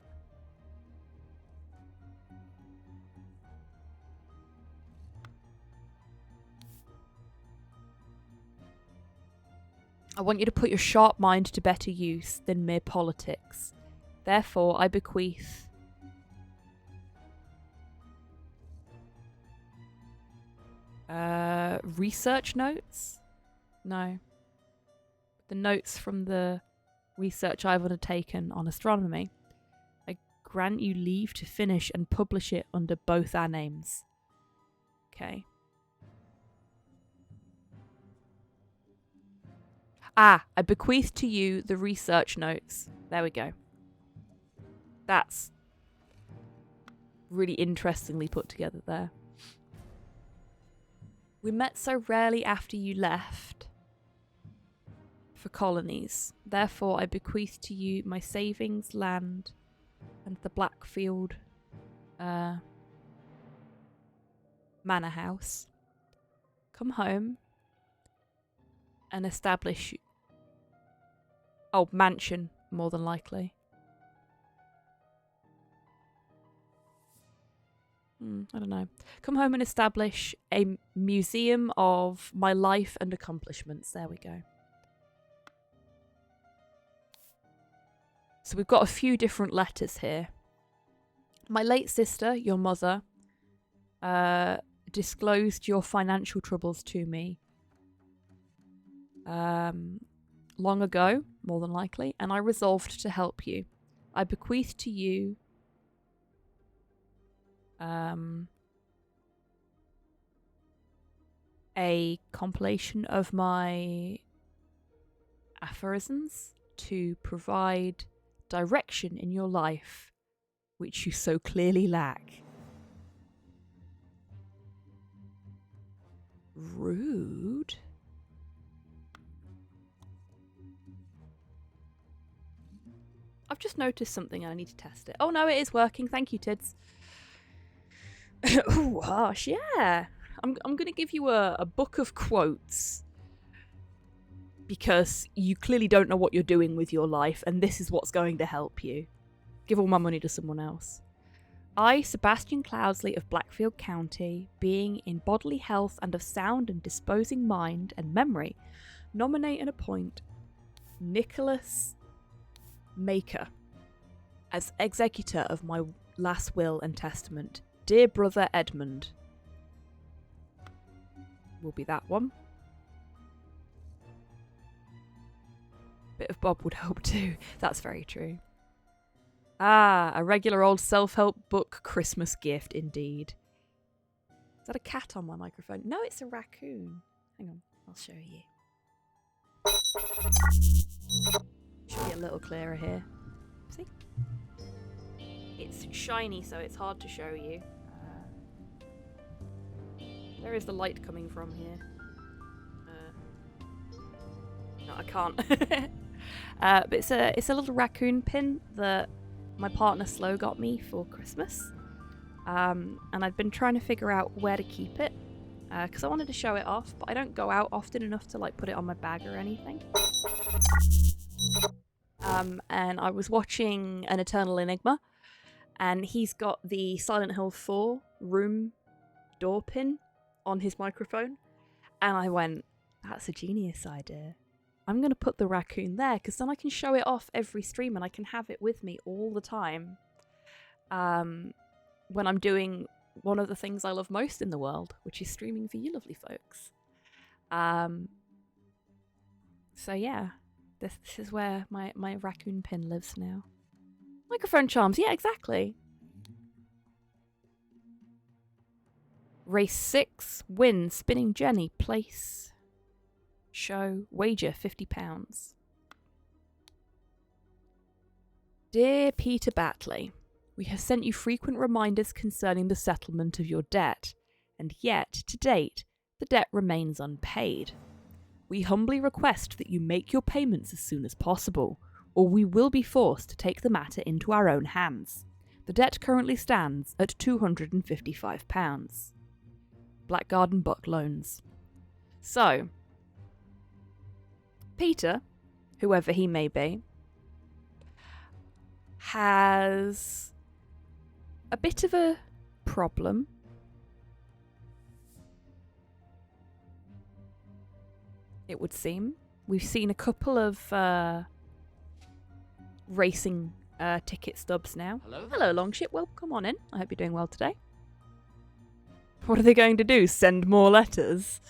I want you to put your sharp mind to better use than mere politics. Therefore, I bequeath... research notes? No. The notes from the research I've undertaken on astronomy. I grant you leave to finish and publish it under both our names. Okay. I bequeath to you the research notes. There we go. That's really interestingly put together there. We met so rarely after you left for colonies. Therefore, I bequeath to you my savings, land, and the Blackfield manor house. Come home and establish... Oh, mansion, more than likely. I don't know. Come home and establish a museum of my life and accomplishments. There we go. So we've got a few different letters here. My late sister, your mother, disclosed your financial troubles to me long ago, more than likely, and I resolved to help you. I bequeath to you a compilation of my aphorisms to provide direction in your life, which you so clearly lack. Rude. I've just noticed something and I need to test it. Oh no, it is working. Thank you, Tids. Oh, harsh. Yeah. I'm going to give you a book of quotes because you clearly don't know what you're doing with your life and this is what's going to help you. Give all my money to someone else. I, Sebastian Cloudsley of Blackfield County, being in bodily health and of sound and disposing mind and memory, nominate and appoint Nicholas Maker as executor of my last will and testament. Dear brother Edmund. Will be that one. Bit of Bob would help too. That's very true. Ah, a regular old self-help book Christmas gift indeed. Is that a cat on my microphone? No, it's a raccoon. Hang on, I'll show you. Should be a little clearer here. See? It's shiny, so it's hard to show you. Where is the light coming from here? No, I can't. But it's a little raccoon pin that my partner Slow got me for Christmas. And I'd been trying to figure out where to keep it. Because I wanted to show it off, but I don't go out often enough to like put it on my bag or anything. And I was watching An Eternal Enigma, and he's got the Silent Hill 4 room door pin on his microphone, and I went, that's a genius idea. I'm going to put the raccoon there, because then I can show it off every stream and I can have it with me all the time when I'm doing one of the things I love most in the world, which is streaming for you lovely folks. So yeah, this is where my raccoon pin lives now. Microphone charms, yeah, exactly. Race 6, win, spinning Jenny, place, show, wager, £50. Dear Peter Batley, we have sent you frequent reminders concerning the settlement of your debt, and yet, to date, the debt remains unpaid. We humbly request that you make your payments as soon as possible, or we will be forced to take the matter into our own hands. The debt currently stands at £255. Blackgarden Buck Loans. So, Peter, whoever he may be, has a bit of a problem. It would seem. We've seen a couple of racing ticket stubs now. Hello, Longship. Well, come on in. I hope you're doing well today. What are they going to do? Send more letters?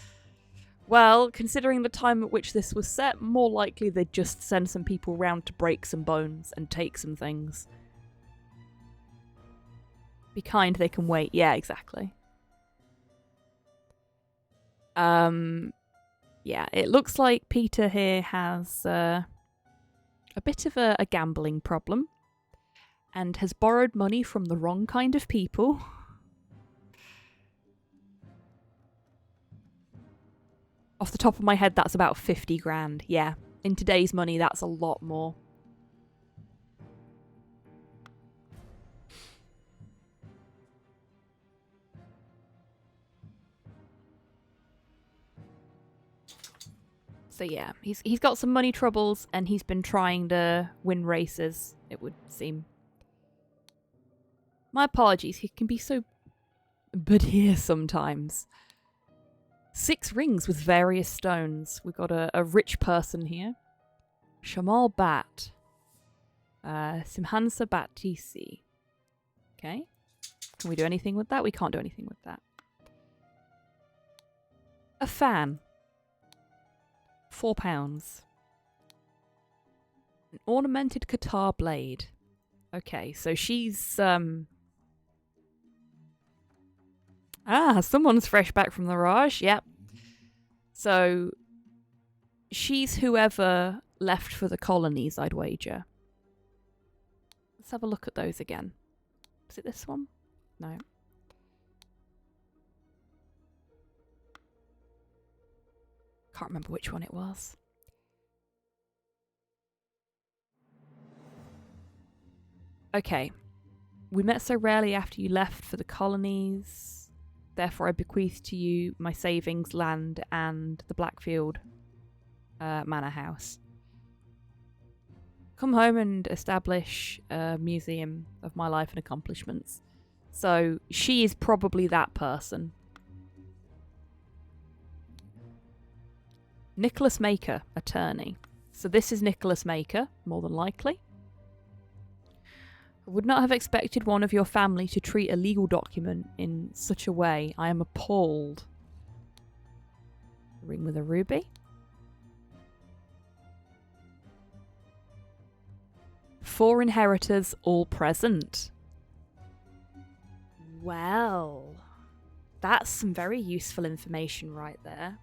Well, considering the time at which this was set, more likely they'd just send some people round to break some bones and take some things. Be kind, they can wait. Yeah, exactly. Yeah, it looks like Peter here has a bit of a gambling problem and has borrowed money from the wrong kind of people. Off the top of my head, that's about 50 grand. Yeah, in today's money, that's a lot more. So yeah, he's got some money troubles and he's been trying to win races, it would seem. My apologies, he can be so but here sometimes. 6 rings with various stones. We've got a rich person here. Shamal Bat. Simhansa Batisi. Okay. Can we do anything with that? We can't do anything with that. A fan. £4. An ornamented Qatar blade. Okay, so she's someone's fresh back from the Raj, yep. So she's whoever left for the colonies, I'd wager. Let's have a look at those again. Is it this one? No. Can't remember which one it was. Okay. We met so rarely after you left for the colonies. Therefore, I bequeath to you my savings, land, and the Blackfield Manor House. Come home and establish a museum of my life and accomplishments. So, she is probably that person. Nicholas Maker, attorney. So this is Nicholas Maker, more than likely. I would not have expected one of your family to treat a legal document in such a way. I am appalled. Ring with a ruby. Four inheritors, all present. Well, that's some very useful information right there.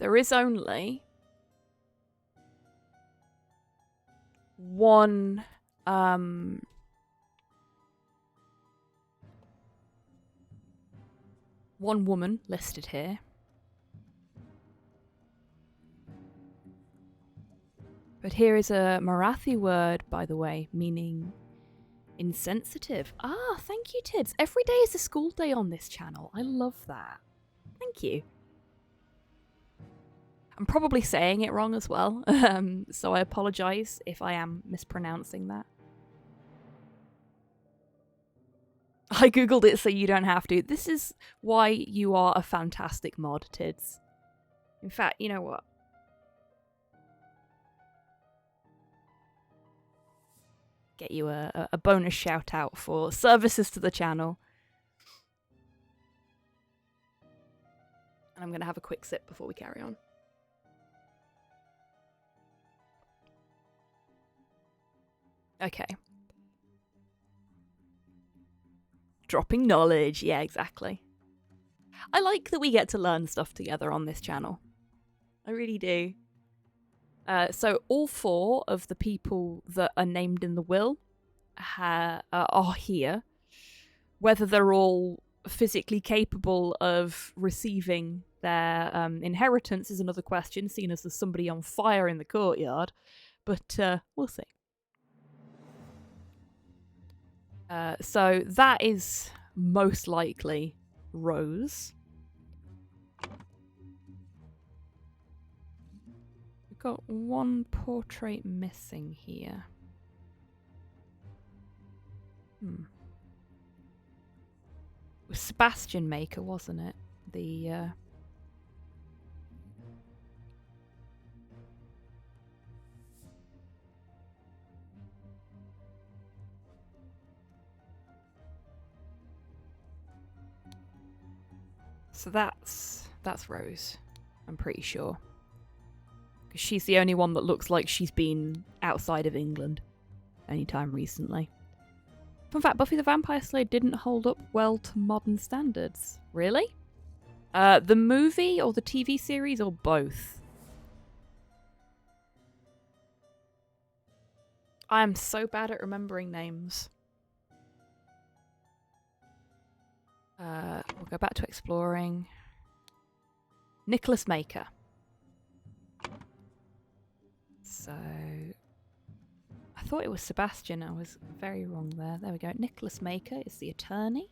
There is only one woman listed here. But here is a Marathi word, by the way, meaning insensitive. Ah, thank you, Tids. Every day is a school day on this channel. I love that. Thank you. I'm probably saying it wrong as well, so I apologise if I am mispronouncing that. I googled it so you don't have to. This is why you are a fantastic mod, Tids. In fact, you know what? Get you a bonus shout out for services to the channel. And I'm going to have a quick sip before we carry on. Okay. Dropping knowledge. Yeah, exactly. I like that we get to learn stuff together on this channel. I really do. So all 4 of the people that are named in the will are here. Whether they're all physically capable of receiving their inheritance is another question, seeing as there's somebody on fire in the courtyard. But we'll see. So that is most likely Rose. We've got one portrait missing here. It was Sebastian Maker, wasn't it? The So that's Rose, I'm pretty sure. Because she's the only one that looks like she's been outside of England anytime recently. Fun fact, Buffy the Vampire Slayer didn't hold up well to modern standards. Really? The movie or the TV series or both? I am so bad at remembering names. We'll go back to exploring. Nicholas Maker. So, I thought it was Sebastian. I was very wrong there. There we go. Nicholas Maker is the attorney.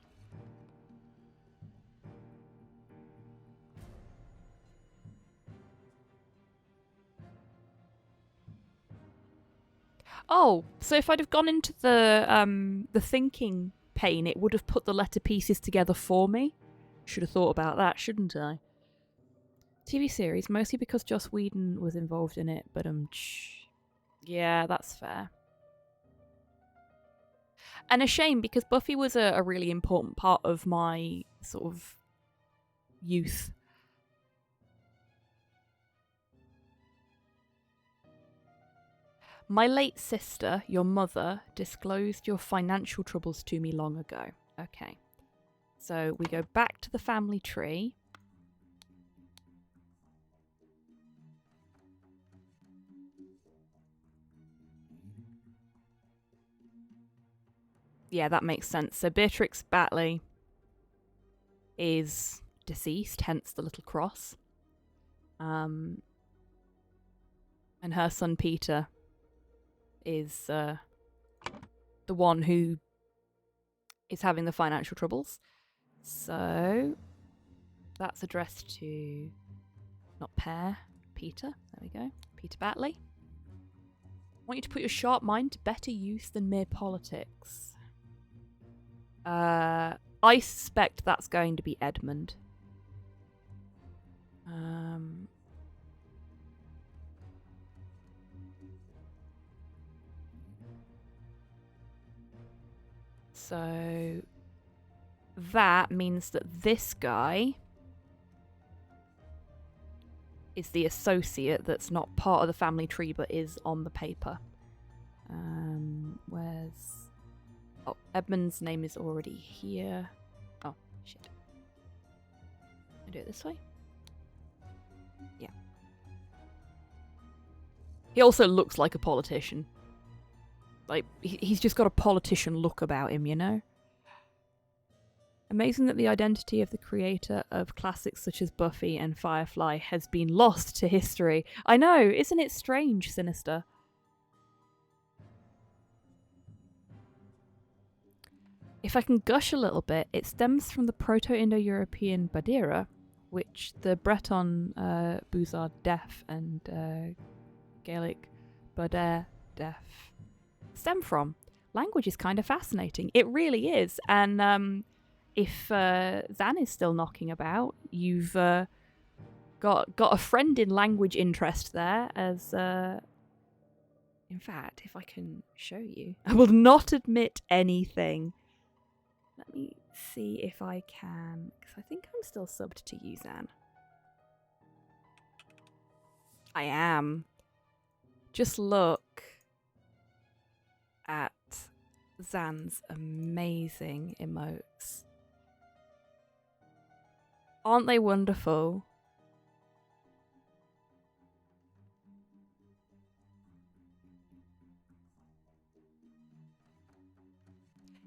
Oh, so if I'd have gone into the thinking pane, it would have put the letter pieces together for me. Should have thought about that, shouldn't I? TV series, mostly because Joss Whedon was involved in it, but yeah, that's fair. And a shame, because Buffy was a really important part of my sort of youth. My late sister, your mother, disclosed your financial troubles to me long ago. Okay. So we go back to the family tree. Yeah, that makes sense. So Beatrix Batley is deceased, hence the little cross. And her son Peter is the one who is having the financial troubles. So that's addressed to not Pear, Peter. There we go. Peter Batley. I want you to put your sharp mind to better use than mere politics. I suspect that's going to be Edmund. So that means that this guy is the associate that's not part of the family tree but is on the paper. Where's... Oh, Edmund's name is already here. Oh, shit. Can I do it this way? Yeah. He also looks like a politician. Like, he's just got a politician look about him, you know? Amazing that the identity of the creator of classics such as Buffy and Firefly has been lost to history. I know, isn't it strange, Sinister? If I can gush a little bit, it stems from the Proto-Indo-European Badira, which the Breton Bouzard Def and Gaelic Bader Def stem from. Language is kind of fascinating. It really is. And if Zan is still knocking about, you've got a friend in language interest there. As in fact, if I can show you, I will not admit anything. Let me see if I can, because I think I'm still subbed to you, Zan. I am. Just look at Zan's amazing emotes. Aren't they wonderful?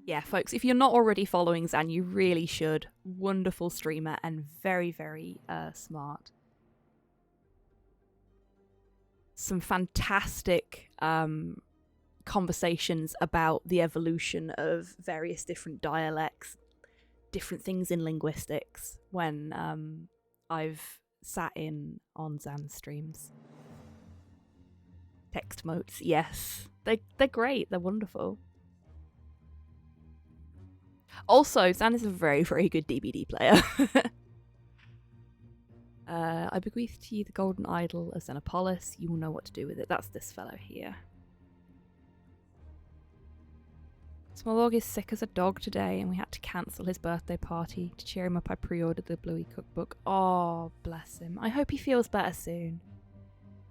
Yeah, folks, if you're not already following Zan, you really should. Wonderful streamer and very, very smart. Some fantastic conversations about the evolution of various different dialects, different things in linguistics when I've sat in on Zan's streams. Text motes, yes. They're great, they're wonderful. Also, Zan is a very, very good DBD player. I bequeath to you the golden idol of Xenopolis. You will know what to do with it. That's this fellow here. Smallog is sick as a dog today, and we had to cancel his birthday party. To cheer him up, I pre-ordered the Bluey cookbook. Oh, bless him. I hope he feels better soon.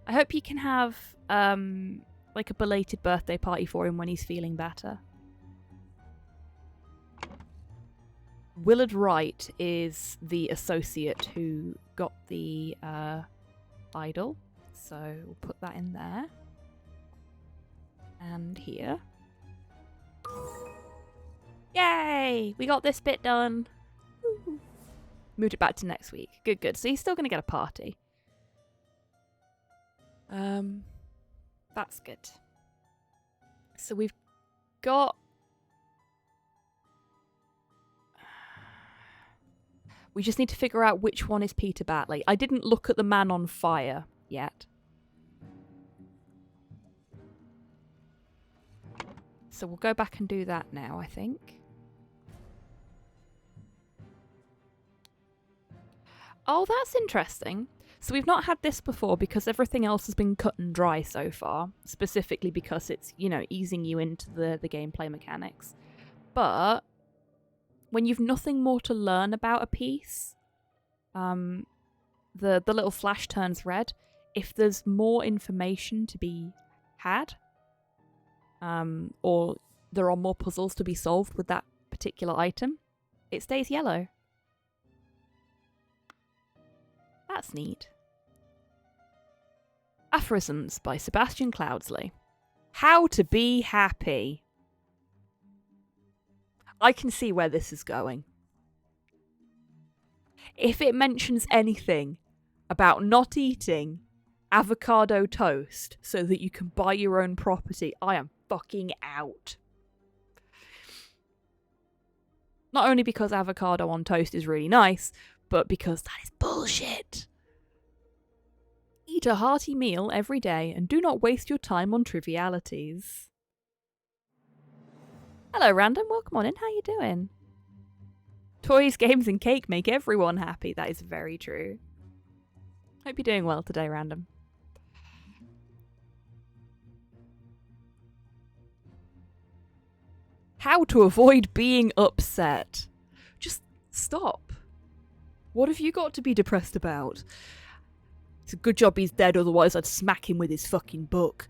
I hope you can have, like, a belated birthday party for him when he's feeling better. Willard Wright is the associate who got the idol. So we'll put that in there. And here. Yay! We got this bit done. Woo. Moved it back to next week. Good, good. So he's still going to get a party. That's good. So we've got... We just need to figure out which one is Peter Batley. I didn't look at the man on fire yet. So we'll go back and do that now, I think. Oh, that's interesting. So we've not had this before because everything else has been cut and dry so far. Specifically because it's, you know, easing you into the gameplay mechanics. But when you've nothing more to learn about a piece, the little flash turns red. If there's more information to be had, or there are more puzzles to be solved with that particular item, it stays yellow. That's neat. Aphorisms by Sebastian Cloudsley. How to be happy. I can see where this is going. If it mentions anything about not eating avocado toast so that you can buy your own property, I am fucking out. Not only because avocado on toast is really nice, but because that is bullshit. Eat a hearty meal every day and do not waste your time on trivialities. Hello, Random. Welcome on in. How you doing? Toys, games, and cake make everyone happy. That is very true. Hope you're doing well today, Random. How to avoid being upset. Just stop. What have you got to be depressed about? It's a good job he's dead, otherwise I'd smack him with his fucking book.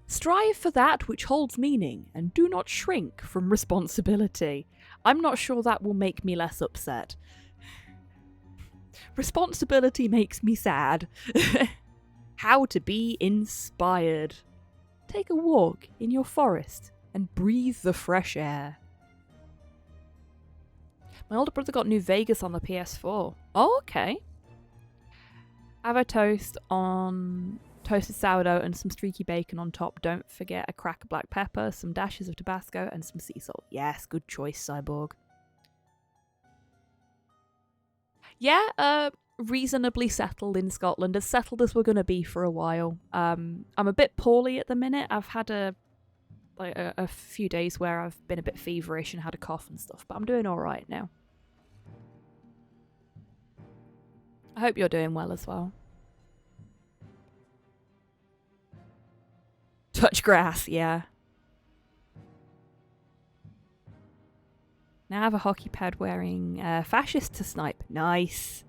Strive for that which holds meaning, and do not shrink from responsibility. I'm not sure that will make me less upset. Responsibility makes me sad. How to be inspired. Take a walk in your forest and breathe the fresh air. My older brother got New Vegas on the PS4. Oh, okay. Have a toast on toasted sourdough and some streaky bacon on top. Don't forget a crack of black pepper, some dashes of Tabasco, and some sea salt. Yes, good choice, Cyborg. Yeah, reasonably settled in Scotland. As settled as we're going to be for a while. I'm a bit poorly at the minute. I've had a few days where I've been a bit feverish and had a cough and stuff, but I'm doing alright now. I hope you're doing well as well. Touch grass, yeah. Now I have a hockey pad wearing fascist to snipe. Nice.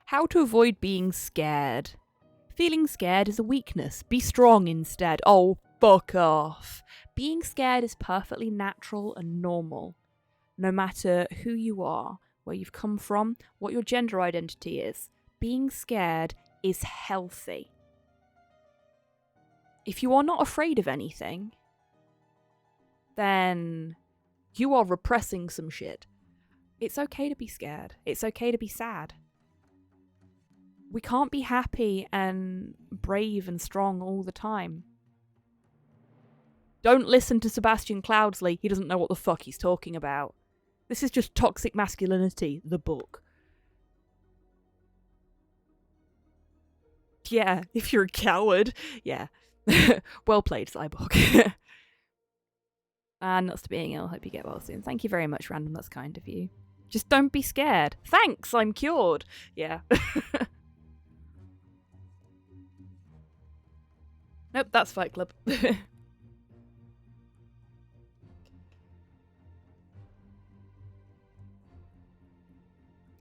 How to avoid being scared. Feeling scared is a weakness. Be strong instead. Oh, fuck off. Being scared is perfectly natural and normal. No matter who you are, where you've come from, what your gender identity is, being scared is healthy. If you are not afraid of anything, then you are repressing some shit. It's okay to be scared. It's okay to be sad. We can't be happy and brave and strong all the time. Don't listen to Sebastian Cloudsley. He doesn't know what the fuck he's talking about. This is just Toxic Masculinity, the book. Yeah, if you're a coward. Yeah. Well played, Cyborg. And nuts to being ill. Hope you get well soon. Thank you very much, Random. That's kind of you. Just don't be scared. Thanks, I'm cured. Yeah. Nope, that's Fight Club.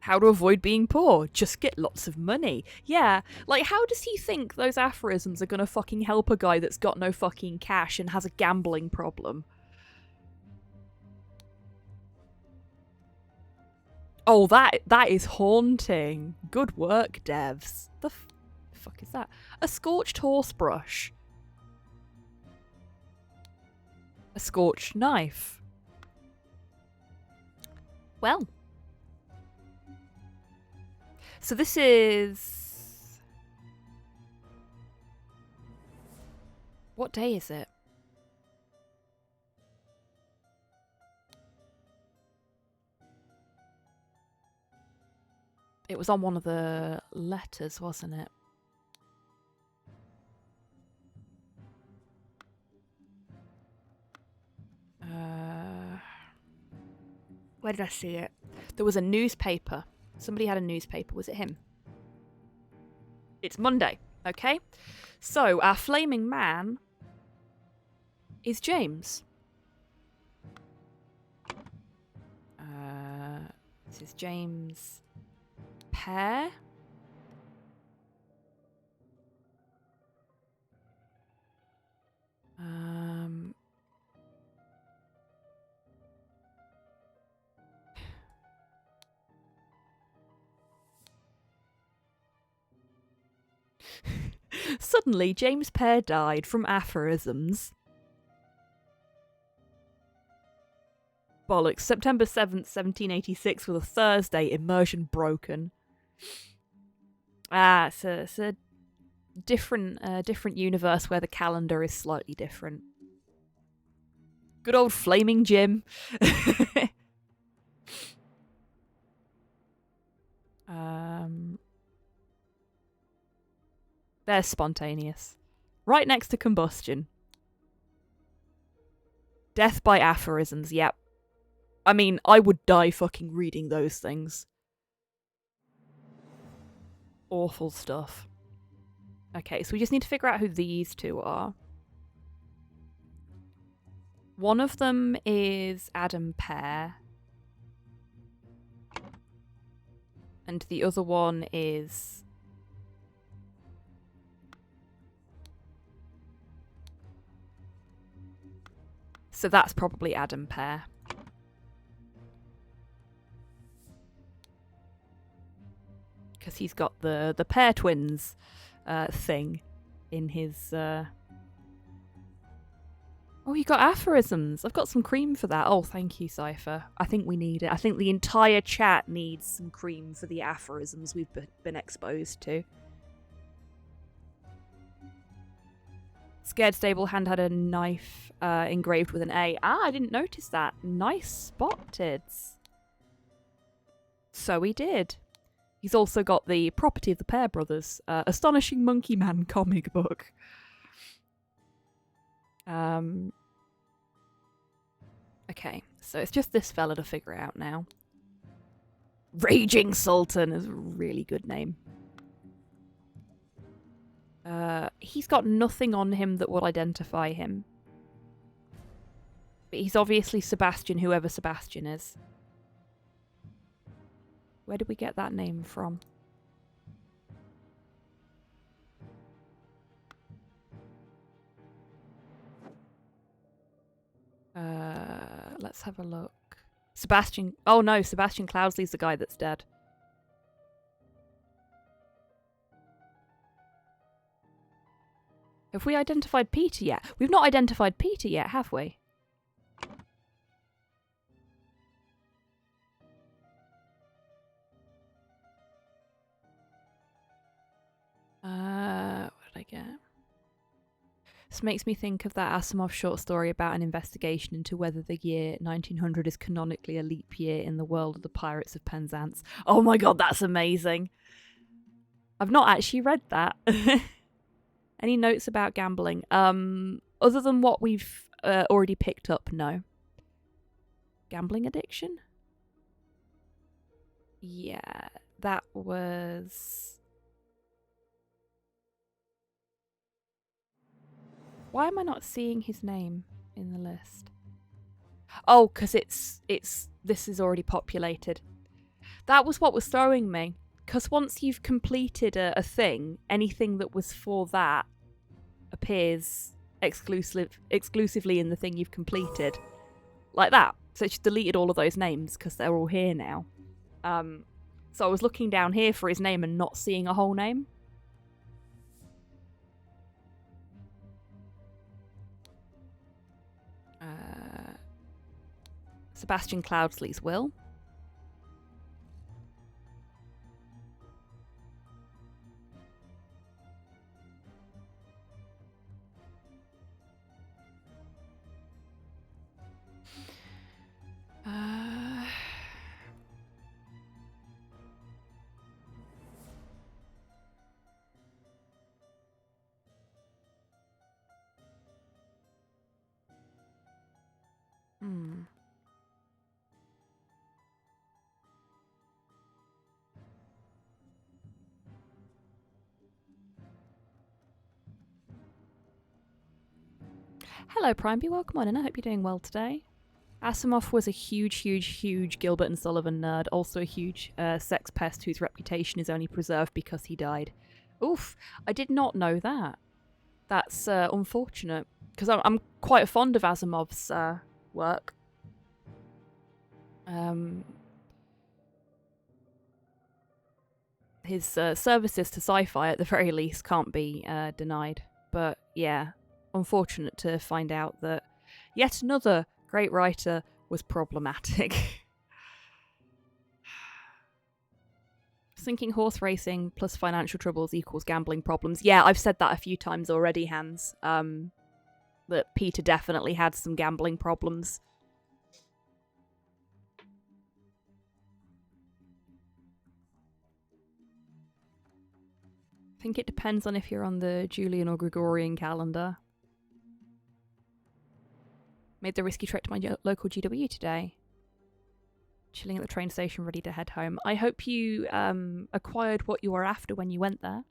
How to avoid being poor? Just get lots of money. Yeah, like how does he think those aphorisms are gonna fucking help a guy that's got no fucking cash and has a gambling problem? Oh, that is haunting. Good work, devs. The fuck is that? A scorched horse brush. A scorched knife. Well. So this is... What day is it? It was on one of the letters, wasn't it? Where did I see it? There was a newspaper. Somebody had a newspaper. Was it him? It's Monday, okay? So, our flaming man is James. This is James Pear. Suddenly, James Pear died from aphorisms. Bollocks. September 7th, 1786 was a Thursday. Immersion broken. Ah, it's a different universe where the calendar is slightly different. Good old Flaming Jim. There's spontaneous. Right next to combustion. Death by aphorisms, yep. I mean, I would die fucking reading those things. Awful stuff. Okay, so we just need to figure out who these two are. One of them is Adam Pear. And the other one is... So that's probably Adam Pear. Because he's got the Pear Twins thing in his... Oh, you got aphorisms. I've got some cream for that. Oh, thank you, Cypher. I think we need it. I think the entire chat needs some cream for the aphorisms we've been exposed to. Scared Stable Hand had a knife engraved with an A. Ah, I didn't notice that. Nice spotted. So he did. He's also got the Property of the Pear Brothers, Astonishing Monkey Man comic book. Okay, so it's just this fella to figure out now. Raging Sultan is a really good name. He's got nothing on him that will identify him. But he's obviously Sebastian, whoever Sebastian is. Where did we get that name from? Let's have a look. Sebastian... Oh no, Sebastian Cloudsley's the guy that's dead. Have we identified Peter yet? We've not identified Peter yet, have we? What did I get? This makes me think of that Asimov short story about an investigation into whether the year 1900 is canonically a leap year in the world of the Pirates of Penzance. Oh my god, that's amazing! I've not actually read that. Any notes about gambling? Other than what we've already picked up, no. Gambling addiction? Yeah, that was... Why am I not seeing his name in the list? Oh, because this is already populated. That was what was throwing me. Because once you've completed a thing, anything that was for that appears exclusively in the thing you've completed. Like that. So it just deleted all of those names because they're all here now. So I was looking down here for his name and not seeing a whole name. Sebastian Cloudsley's will. Hello, Primeby. Welcome on in. I hope you're doing well today. Asimov was a huge Gilbert and Sullivan nerd, also a huge sex pest whose reputation is only preserved because he died. Oof, I did not know that. That's unfortunate, because I'm quite fond of Asimov's work. His services to sci-fi, at the very least, can't be denied. But yeah, unfortunate to find out that yet another great writer was problematic. Thinking horse racing plus financial troubles equals gambling problems. Yeah, I've said that a few times already, Hans. That Peter definitely had some gambling problems. I think it depends on if you're on the Julian or Gregorian calendar. Made the risky trek to my local GW today. Chilling at the train station, ready to head home. I hope you acquired what you were after when you went there.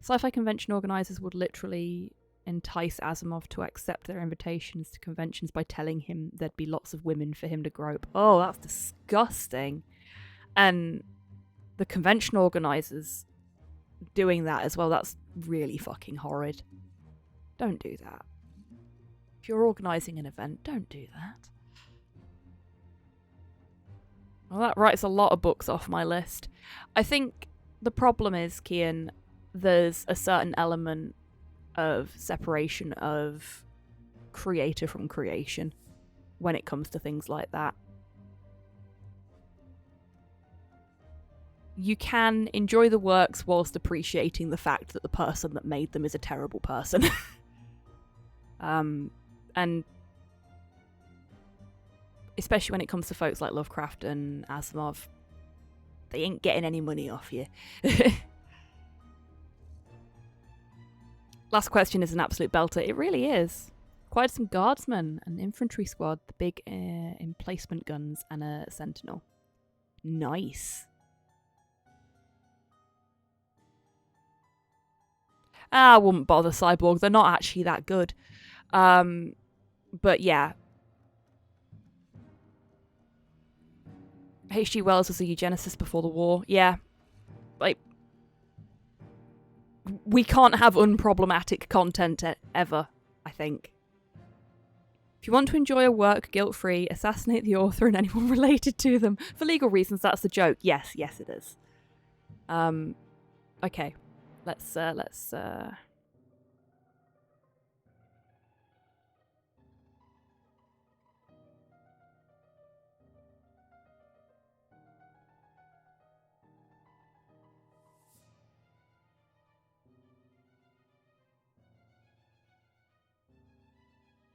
Sci-fi convention organisers would literally entice Asimov to accept their invitations to conventions by telling him there'd be lots of women for him to grope. Oh, that's disgusting. And the convention organisers doing that as well, that's really fucking horrid. Don't do that. If you're organising an event, don't do that. Well, that writes a lot of books off my list. I think the problem is, Kian, there's a certain element of separation of creator from creation when it comes to things like that. You can enjoy the works whilst appreciating the fact that the person that made them is a terrible person. And especially when it comes to folks like Lovecraft and Asimov, they ain't getting any money off you. Last question is an absolute belter. It really is. Quite some guardsmen, an infantry squad, the big emplacement guns, and a sentinel. Nice. I wouldn't bother Cyborg. They're not actually that good. But yeah. H.G. Wells was a eugenicist before the war. Yeah. Like, we can't have unproblematic content ever, I think. If you want to enjoy a work guilt-free, assassinate the author and anyone related to them. For legal reasons, that's the joke. Yes, it is. Okay. Let's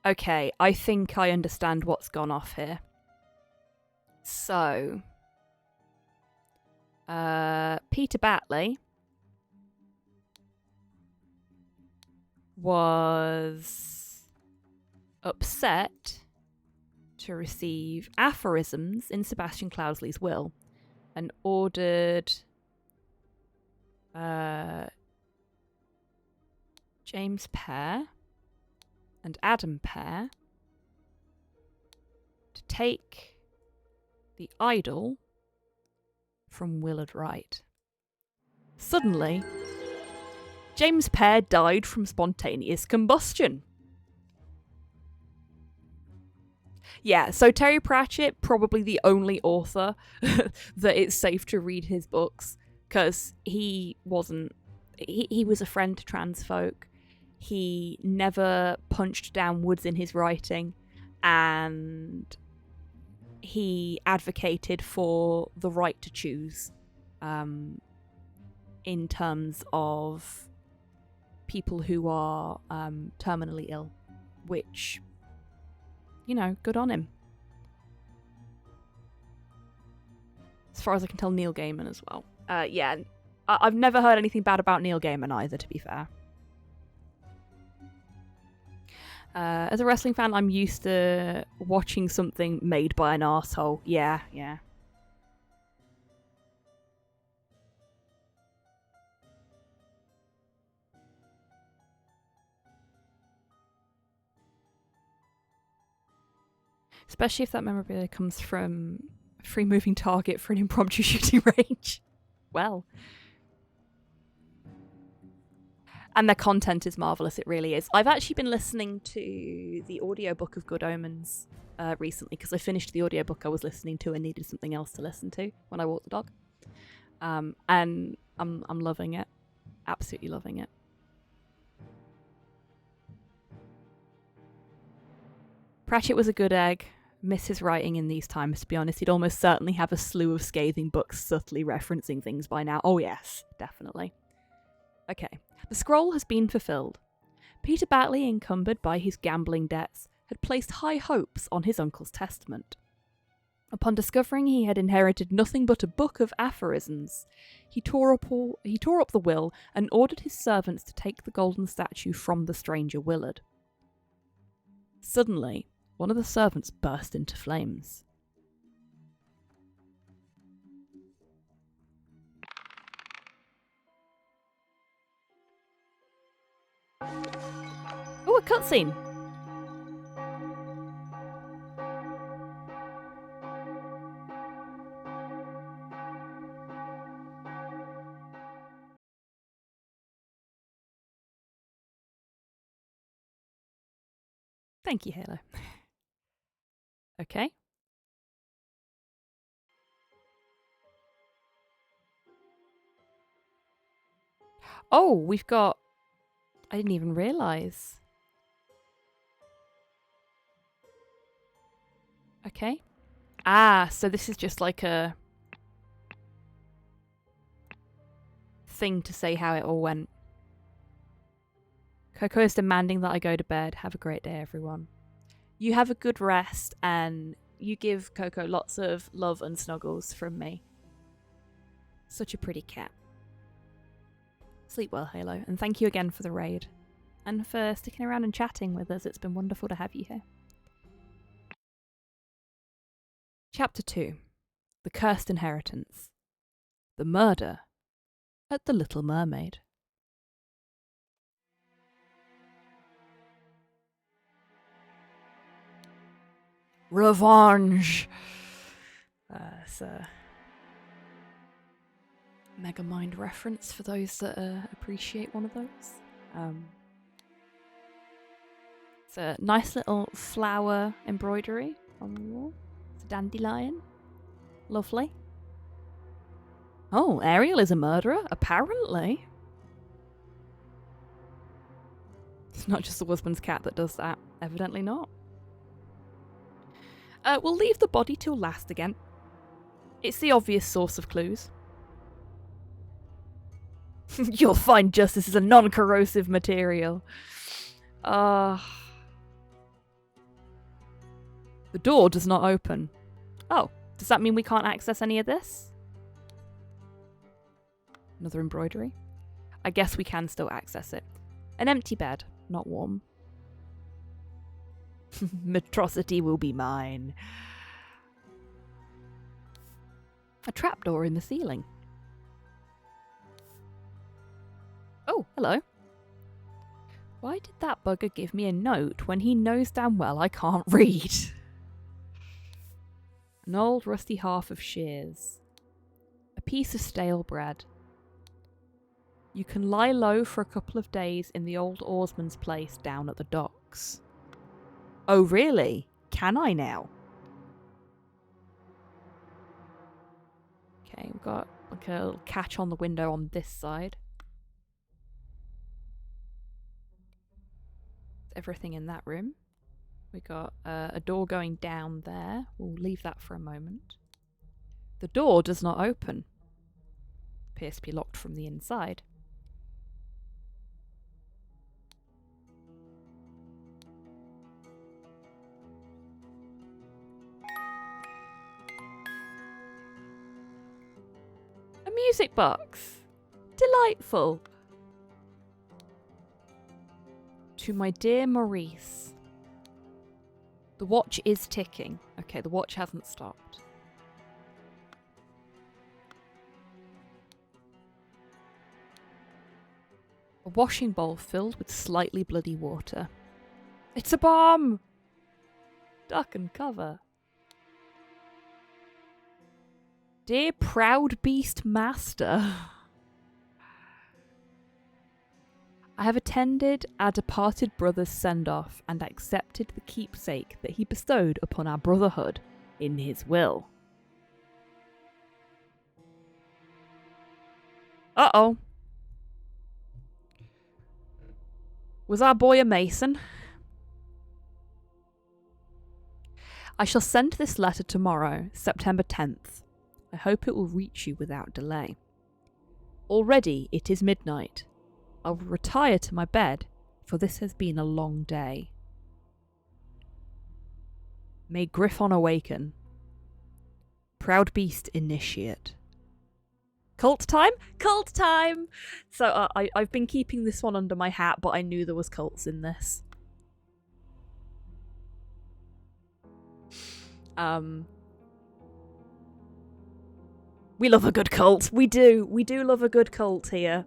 Okay, I think I understand what's gone off here. So, Peter Batley was upset to receive aphorisms in Sebastian Cloudsley's will and ordered James Pear and Adam Pear to take the idol from Willard Wright. Suddenly, James Pear died from spontaneous combustion. Yeah, so Terry Pratchett, probably the only author that it's safe to read his books, because he was a friend to trans folk. He never punched down Woods in his writing, and he advocated for the right to choose in terms of people who are terminally ill, which, you know, good on him. As far as I can tell, Neil Gaiman as well. Yeah, I've never heard anything bad about Neil Gaiman either, to be fair. As a wrestling fan, I'm used to watching something made by an arsehole. Yeah. Especially if that memorabilia comes from a free moving target for an impromptu shooting range. Well. And their content is marvellous, it really is. I've actually been listening to the audiobook of Good Omens recently, because I finished the audiobook I was listening to and needed something else to listen to when I walked the dog. And I'm loving it. Absolutely loving it. Pratchett was a good egg. Miss his writing in these times, to be honest. He'd almost certainly have a slew of scathing books subtly referencing things by now. Oh yes, definitely. Okay, the scroll has been fulfilled. Peter Batley, encumbered by his gambling debts, had placed high hopes on his uncle's testament. Upon discovering he had inherited nothing but a book of aphorisms, he tore up the will and ordered his servants to take the golden statue from the stranger Willard. Suddenly, one of the servants burst into flames. Oh, a cutscene! Thank you, Halo. Okay. Oh, we've got... I didn't even realise. Okay. Ah, so this is just like a thing to say how it all went. Coco is demanding that I go to bed. Have a great day, everyone. You have a good rest, and you give Coco lots of love and snuggles from me. Such a pretty cat. Sleep well, Halo, and thank you again for the raid. And for sticking around and chatting with us. It's been wonderful to have you here. Chapter 2. The Cursed Inheritance. The Murder at the Little Mermaid. Revenge! It's a Megamind reference for those that appreciate one of those. It's a nice little flower embroidery on the wall. It's a dandelion. Lovely. Oh, Ariel is a murderer, apparently. It's not just the husband's cat that does that. Evidently not. We'll leave the body till last again. It's the obvious source of clues. You'll find justice is a non-corrosive material. The door does not open. Oh, does that mean we can't access any of this? Another embroidery. I guess we can still access it. An empty bed, not warm. Metrocity will be mine. A trapdoor in the ceiling. Oh, hello. Why did that bugger give me a note when he knows damn well I can't read? An old rusty half of shears. A piece of stale bread. You can lie low for a couple of days in the old oarsman's place down at the docks. Oh, really? Can I now? Okay, we've got like a little catch on the window on this side. Everything in that room. We got a door going down there. We'll leave that for a moment. The door does not open. Appears to be locked from the inside. A music box. Delightful. To my dear Maurice. The watch is ticking. Okay, the watch hasn't stopped. A washing bowl filled with slightly bloody water. It's a bomb! Duck and cover. Dear proud beast master. I have attended our departed brother's send-off and accepted the keepsake that he bestowed upon our brotherhood in his will. Uh-oh. Was our boy a mason? I shall send this letter tomorrow, September 10th. I hope it will reach you without delay. Already it is midnight. I will retire to my bed, for this has been a long day. May Griffon awaken. Proud beast initiate. Cult time? Cult time! So I've been keeping this one under my hat, but I knew there was cults in this. We love a good cult. We do. We do love a good cult here.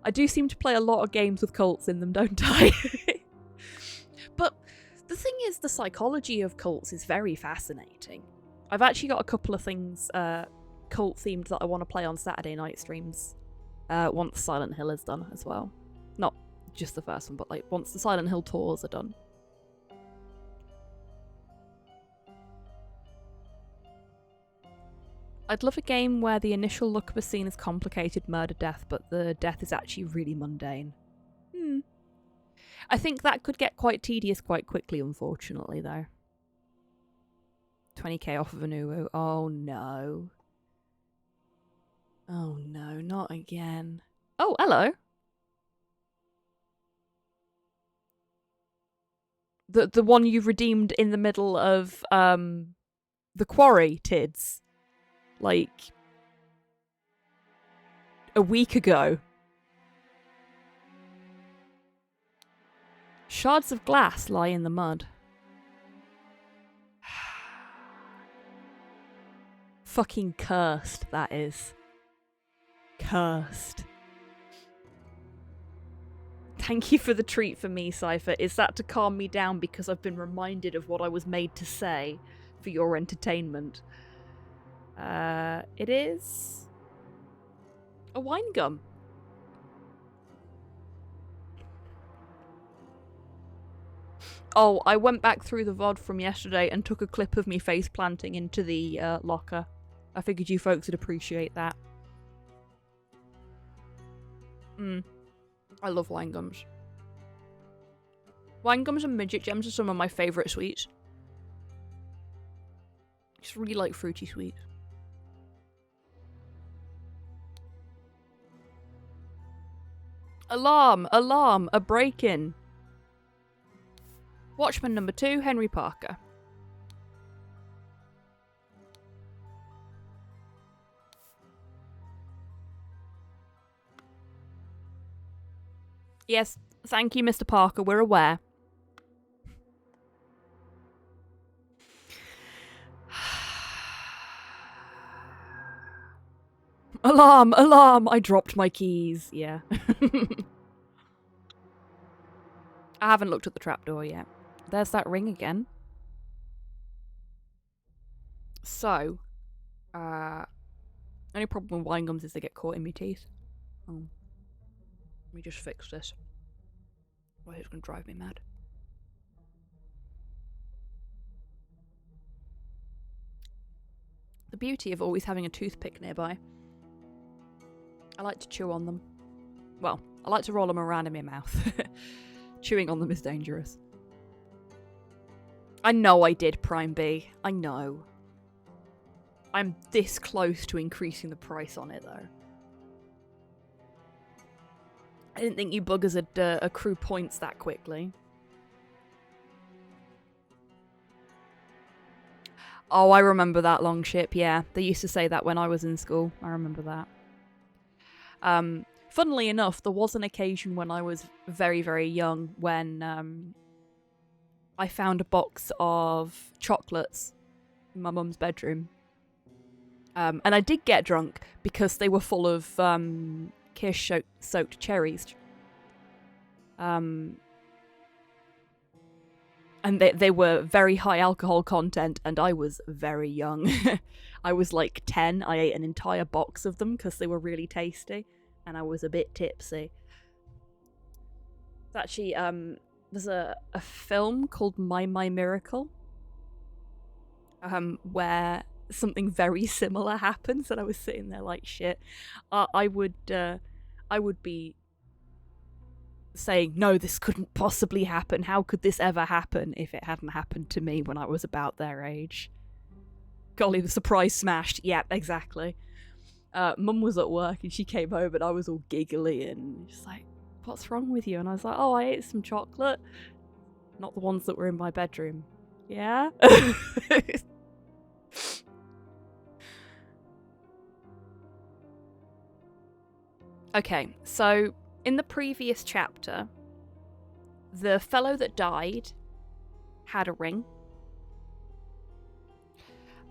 I do seem to play a lot of games with cults in them, don't I? But the thing is, the psychology of cults is very fascinating. I've actually got a couple of things cult-themed that I want to play on Saturday night streams once Silent Hill is done as well. Not just the first one, but like once the Silent Hill tours are done. I'd love a game where the initial look of a scene is complicated murder-death, but the death is actually really mundane. I think that could get quite tedious quite quickly, unfortunately, though. 20k off of an Uwu. Oh, no. Oh, no, not again. Oh, hello. The one you redeemed in the middle of the quarry, Tids. Like a week ago. Shards of glass lie in the mud. Fucking cursed, that is. Cursed. Thank you for the treat for me, Cypher. Is that to calm me down because I've been reminded of what I was made to say for your entertainment? It is a wine gum. Oh, I went back through the VOD from yesterday and took a clip of me face planting into the locker. I figured you folks would appreciate that. I love wine gums. Wine gums and midget gems are some of my favourite sweets. I just really like fruity sweets. Alarm! Alarm! A break-in! Watchman number 2, Henry Parker. Yes, thank you, Mr. Parker. We're aware. Alarm! Alarm! I dropped my keys. Yeah. I haven't looked at the trapdoor yet. There's that ring again. So, Only problem with wine gums is they get caught in my teeth. Oh. Let me just fix this. Well, it's gonna drive me mad. The beauty of always having a toothpick nearby. I like to chew on them. Well, I like to roll them around in my mouth. Chewing on them is dangerous. I know I did Prime B. I know. I'm this close to increasing the price on it, though. I didn't think you buggers would accrue points that quickly. Oh, I remember that long ship, yeah. They used to say that when I was in school. I remember that. Funnily enough, there was an occasion when I was very, very young when I found a box of chocolates in my mum's bedroom. And I did get drunk because they were full of kirsch-soaked cherries. And they were very high alcohol content, and I was very young. I was like 10. I ate an entire box of them because they were really tasty, and I was a bit tipsy. Actually, there's a film called My Miracle, where something very similar happens, and I was sitting there like shit. I would be saying, no, this couldn't possibly happen. How could this ever happen if it hadn't happened to me when I was about their age? Golly, the surprise smashed. Yeah, exactly. Mum was at work and she came home and I was all giggly and just like, what's wrong with you? And I was like, oh, I ate some chocolate. Not the ones that were in my bedroom. Yeah? Okay, so in the previous chapter, the fellow that died had a ring.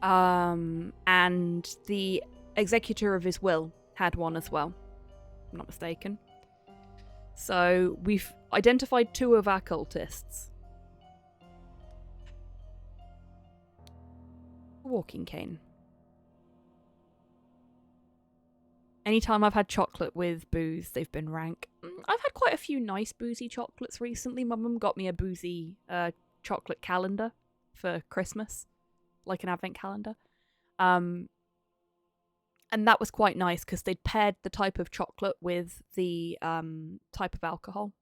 And the executor of his will had one as well, if I'm not mistaken. So we've identified 2 of our cultists. A walking cane. Anytime I've had chocolate with booze, they've been rank. I've had quite a few nice boozy chocolates recently. My mum got me a boozy chocolate calendar for Christmas, like an advent calendar. And that was quite nice because they'd paired the type of chocolate with the type of alcohol.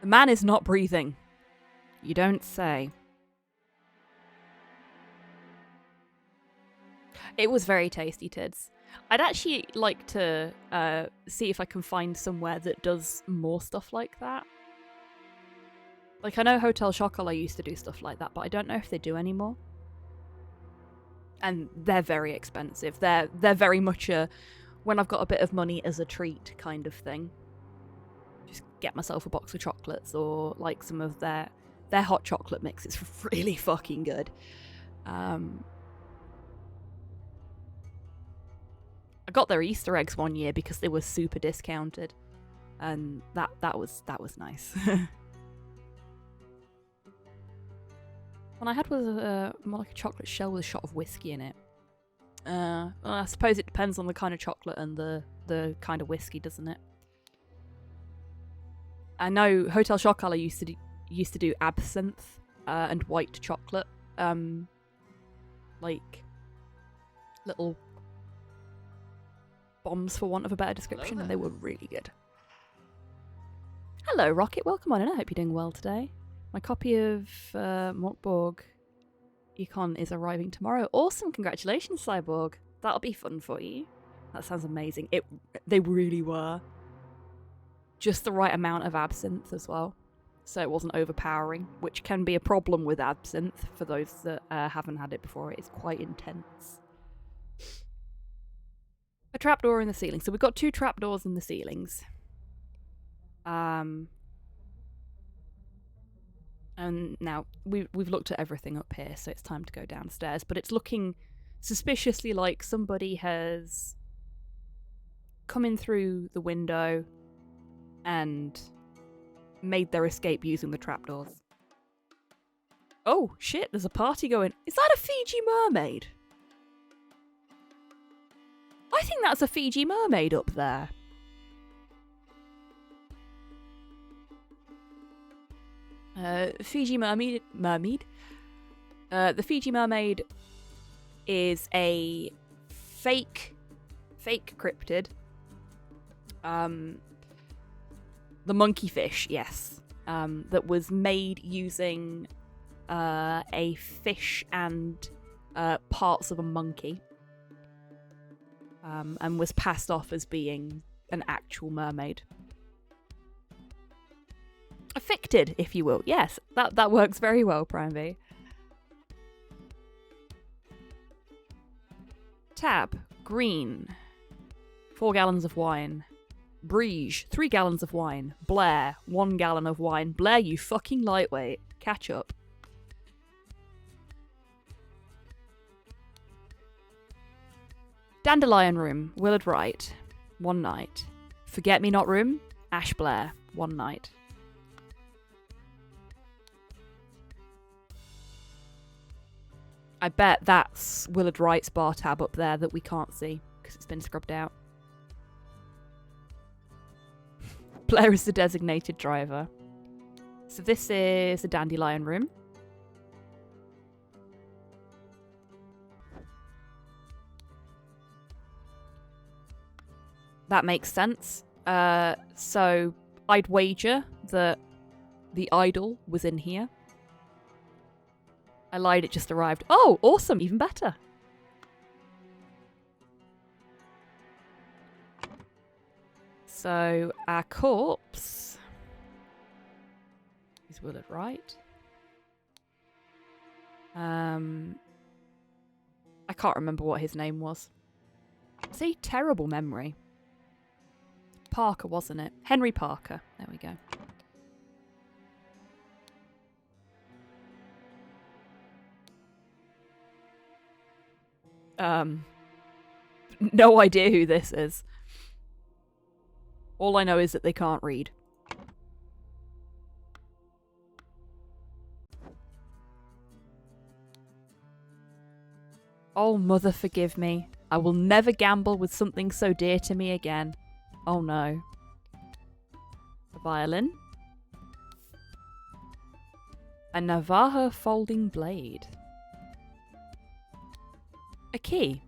The man is not breathing. You don't say. It was very tasty, Tids. I'd actually like to see if I can find somewhere that does more stuff like that. Like, I know Hotel Chocolat used to do stuff like that, but I don't know if they do anymore. And they're very expensive. They're very much a, when I've got a bit of money as a treat kind of thing. Just get myself a box of chocolates or like some of their hot chocolate mix. It's really fucking good. I got their Easter eggs one year because they were super discounted, and that was nice. One I had was more like a chocolate shell with a shot of whiskey in it. Well, I suppose it depends on the kind of chocolate and the kind of whiskey, doesn't it? I know Hotel Chocolat used to do absinthe and white chocolate, like little bombs, for want of a better description, and they were really good. Hello, Rocket. Welcome on in. I hope you're doing well today. My copy of Morkborg Econ is arriving tomorrow. Awesome. Congratulations, Cyborg. That'll be fun for you. That sounds amazing. They really were. Just the right amount of absinthe as well, so it wasn't overpowering, which can be a problem with absinthe for those that haven't had it before. It is quite intense. A trapdoor in the ceiling. So we've got 2 trapdoors in the ceilings. And now we've looked at everything up here, so it's time to go downstairs. But it's looking suspiciously like somebody has come in through the window and made their escape using the trapdoors. Oh, shit, there's a party going. Is that a Fiji mermaid? I think that's a Fiji mermaid up there. Fiji mermaid. The Fiji mermaid is a fake cryptid. The monkey fish, yes. That was made using a fish and parts of a monkey. And was passed off as being an actual mermaid. A fictid, if you will. Yes, that works very well, Prime V. Tab, green, 4 gallons of wine. Briege, 3 gallons of wine. Blair, 1 gallon of wine. Blair, you fucking lightweight. Catch up. Dandelion Room, Willard Wright, 1 night. Forget Me Not Room, Ash Blair, 1 night. I bet that's Willard Wright's bar tab up there that we can't see because it's been scrubbed out. Blair is the designated driver. So this is the Dandelion Room. That makes sense. So I'd wager that the idol was in here. I lied, it just arrived. Oh, awesome, even better. So our corpse is Willard Wright. I can't remember what his name was. See, terrible memory. Parker, wasn't it? Henry Parker. There we go. No idea who this is. All I know is that they can't read. Oh, mother forgive me. I will never gamble with something so dear to me again. Oh no. A violin. A Navajo folding blade. A key.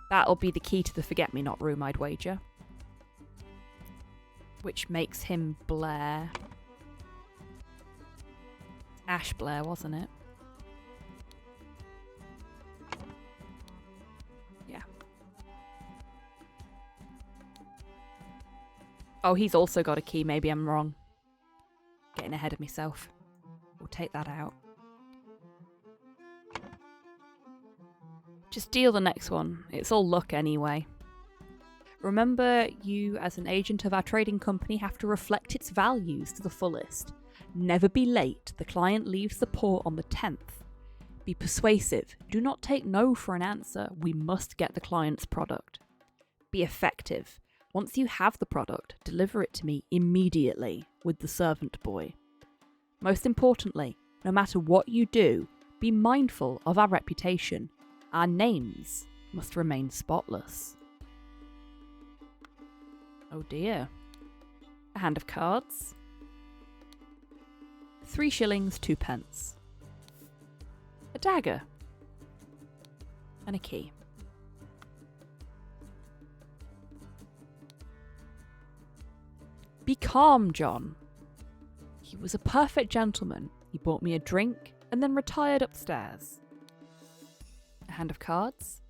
That'll be the key to the Forget-Me-Not room, I'd wager. Which makes him Blair. Ash Blair, wasn't it? Yeah. Oh, he's also got a key. Maybe I'm wrong. Getting ahead of myself. We'll take that out. Just deal the next one. It's all luck anyway. Remember, you as an agent of our trading company have to reflect its values to the fullest. Never be late. The client leaves the port on the 10th. Be persuasive. Do not take no for an answer. We must get the client's product. Be effective. Once you have the product, deliver it to me immediately with the servant boy. Most importantly, no matter what you do, be mindful of our reputation. Our names must remain spotless. Oh dear. A hand of cards. 3 shillings, 2 pence. A dagger. And a key. Be calm, John. He was a perfect gentleman. He bought me a drink and then retired upstairs. A hand of cards.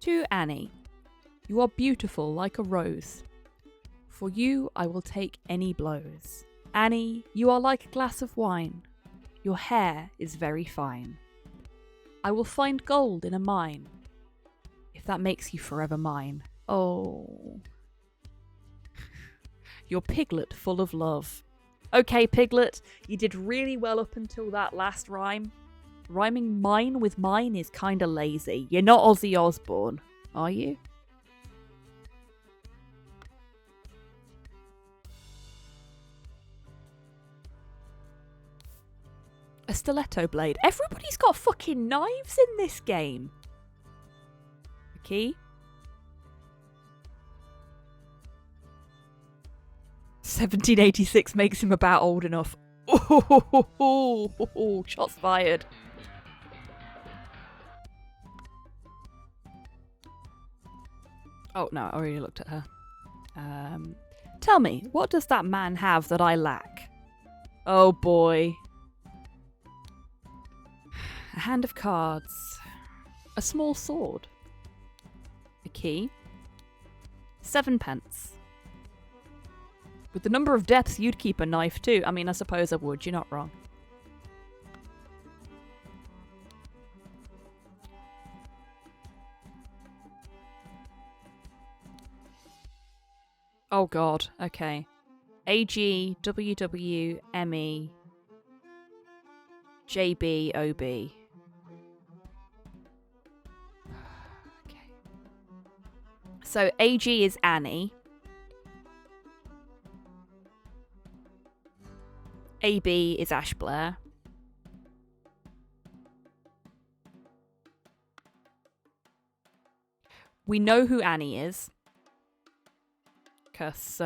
To Annie. You are beautiful like a rose. For you I will take any blows. Annie, you are like a glass of wine. Your hair is very fine. I will find gold in a mine. If that makes you forever mine. Oh. Your Piglet full of love. Okay, Piglet, you did really well up until that last rhyme. Rhyming mine with mine is kinda lazy. You're not Ozzy Osbourne, are you? A stiletto blade. Everybody's got fucking knives in this game. A key. 1786 makes him about old enough. Oh, shots fired. Oh, no, I already looked at her. Tell me, what does that man have that I lack? Oh, boy. A hand of cards. A small sword. A key. 7 pence. With the number of deaths, you'd keep a knife too. I mean, I suppose I would. You're not wrong. Oh god, okay. AG, WW, ME, JB, OB. Okay. So AG is Annie. AB is Ash Blair. We know who Annie is. Because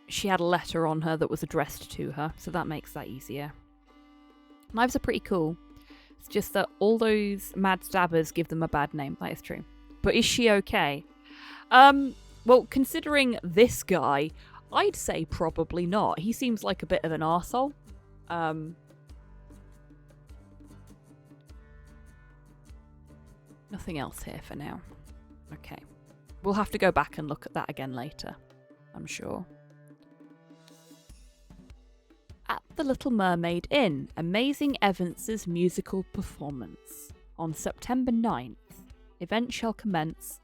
she had a letter on her that was addressed to her, so that makes that easier. Knives are pretty cool. It's just that all those mad stabbers give them a bad name. That is true. But is she okay? Well, considering this guy, I'd say probably not. He seems like a bit of an arsehole. Nothing else here for now. Okay. We'll have to go back and look at that again later, I'm sure. At the Little Mermaid Inn, Amazing Evans's musical performance. On September 9th. Event shall commence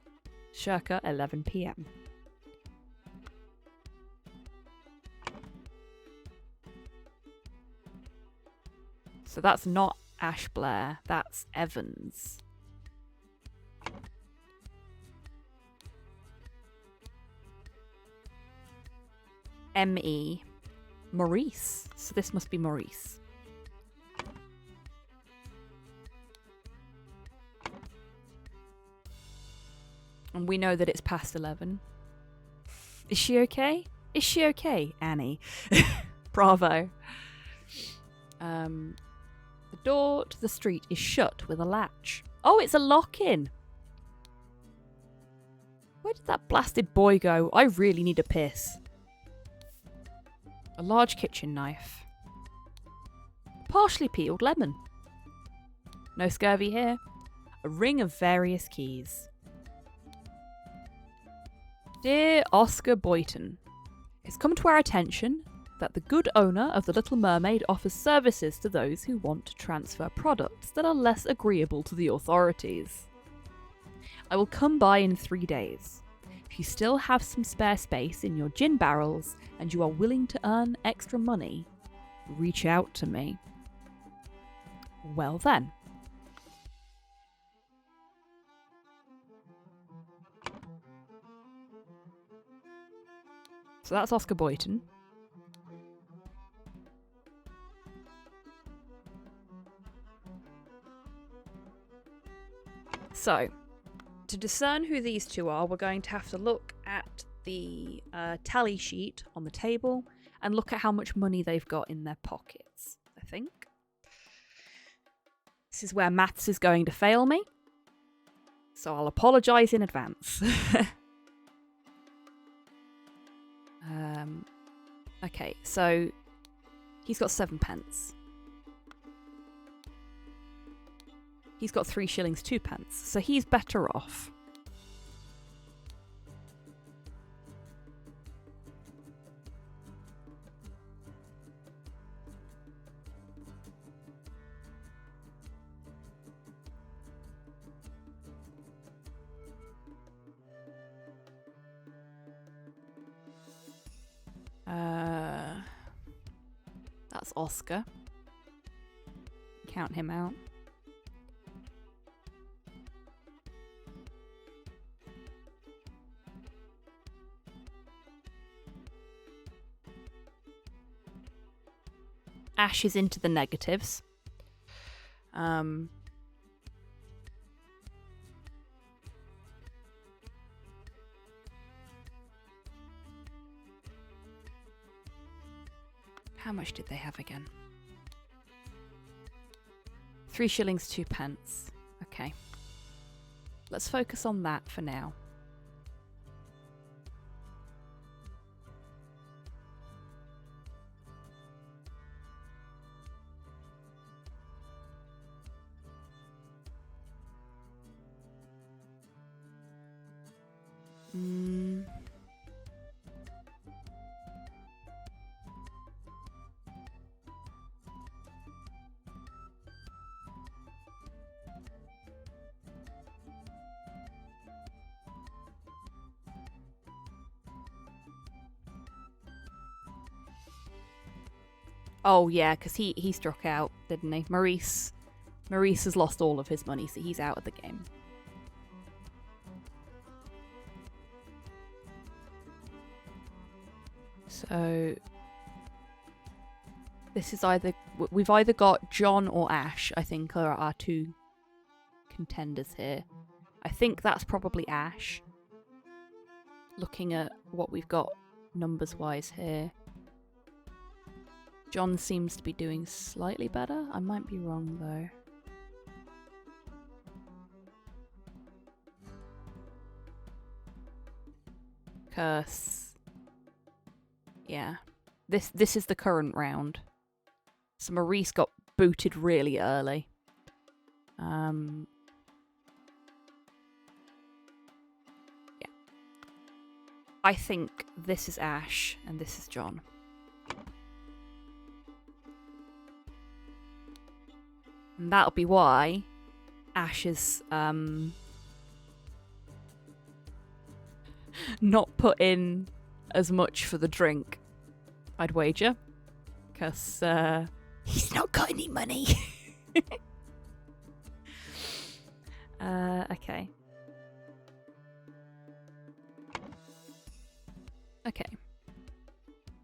circa 11 p.m. So that's not Ash Blair, that's Evans. M.E. Maurice. So this must be Maurice. And we know that it's past 11. Is she okay? Is she okay, Annie? Bravo. The door to the street is shut with a latch. Oh, it's a lock-in. Where did that blasted boy go? I really need a piss. A large kitchen knife. Partially peeled lemon. No scurvy here. A ring of various keys. Dear Oscar Boyton, it's come to our attention that the good owner of the Little Mermaid offers services to those who want to transfer products that are less agreeable to the authorities. I will come by in 3 days. If you still have some spare space in your gin barrels and you are willing to earn extra money, reach out to me. Well then. So that's Oscar Boyton. So, to discern who these two are, we're going to have to look at the tally sheet on the table and look at how much money they've got in their pockets, I think. This is where maths is going to fail me, so I'll apologise in advance. Okay, so he's got 7 pence. He's got 3 shillings 2 pence, so he's better off. That's Oscar. Count him out. Ash is into the negatives. How much did they have again? 3 shillings, 2 pence. Okay. Let's focus on that for now. Oh yeah, because he struck out, didn't he? Maurice has lost all of his money, so he's out of the game. So this is we've either got John or Ash, I think, are our 2 contenders here. I think that's probably Ash. Looking at what we've got numbers wise here. John seems to be doing slightly better. I might be wrong though. Curse. Yeah. This is the current round. So Maurice got booted really early. Yeah. I think this is Ash and this is John. And that'll be why Ash is not put in as much for the drink, I'd wager. Because he's not got any money. Okay. Okay.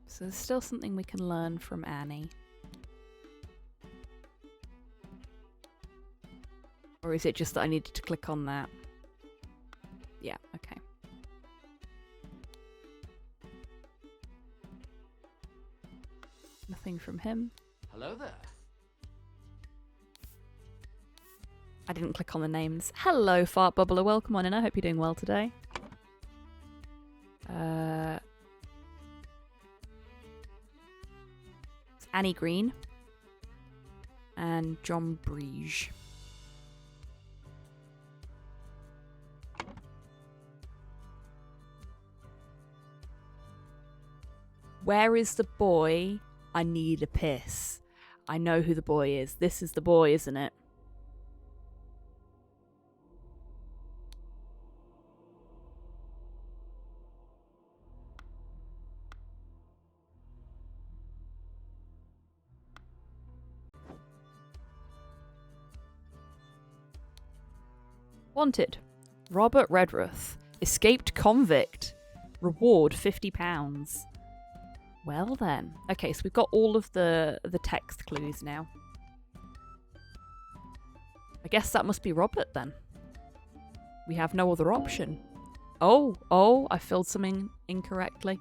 So there's still something we can learn from Annie. Or is it just that I needed to click on that? Yeah, okay. Nothing from him. Hello there. I didn't click on the names. Hello, Fart Bubbler. Welcome on in. I hope you're doing well today. It's Annie Green. And John Breege. Where is the boy? I need a piss. I know who the boy is. This is the boy, isn't it? Wanted. Robert Redruth. Escaped convict. Reward £50. Well then. Okay, so we've got all of the text clues now. I guess that must be Robert then. We have no other option. Oh, I filled something incorrectly.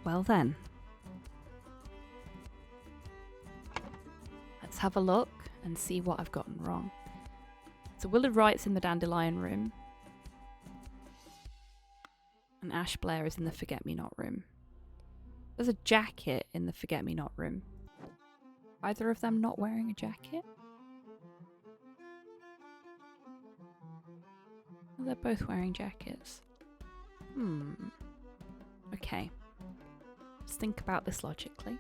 Well then. Let's have a look and see what I've gotten wrong. So Willard Wright's in the Dandelion room. And Ash Blair is in the Forget-Me-Not room. There's a jacket in the Forget-Me-Not room. Either of them not wearing a jacket? Well, they're both wearing jackets. Okay. Let's think about this logically.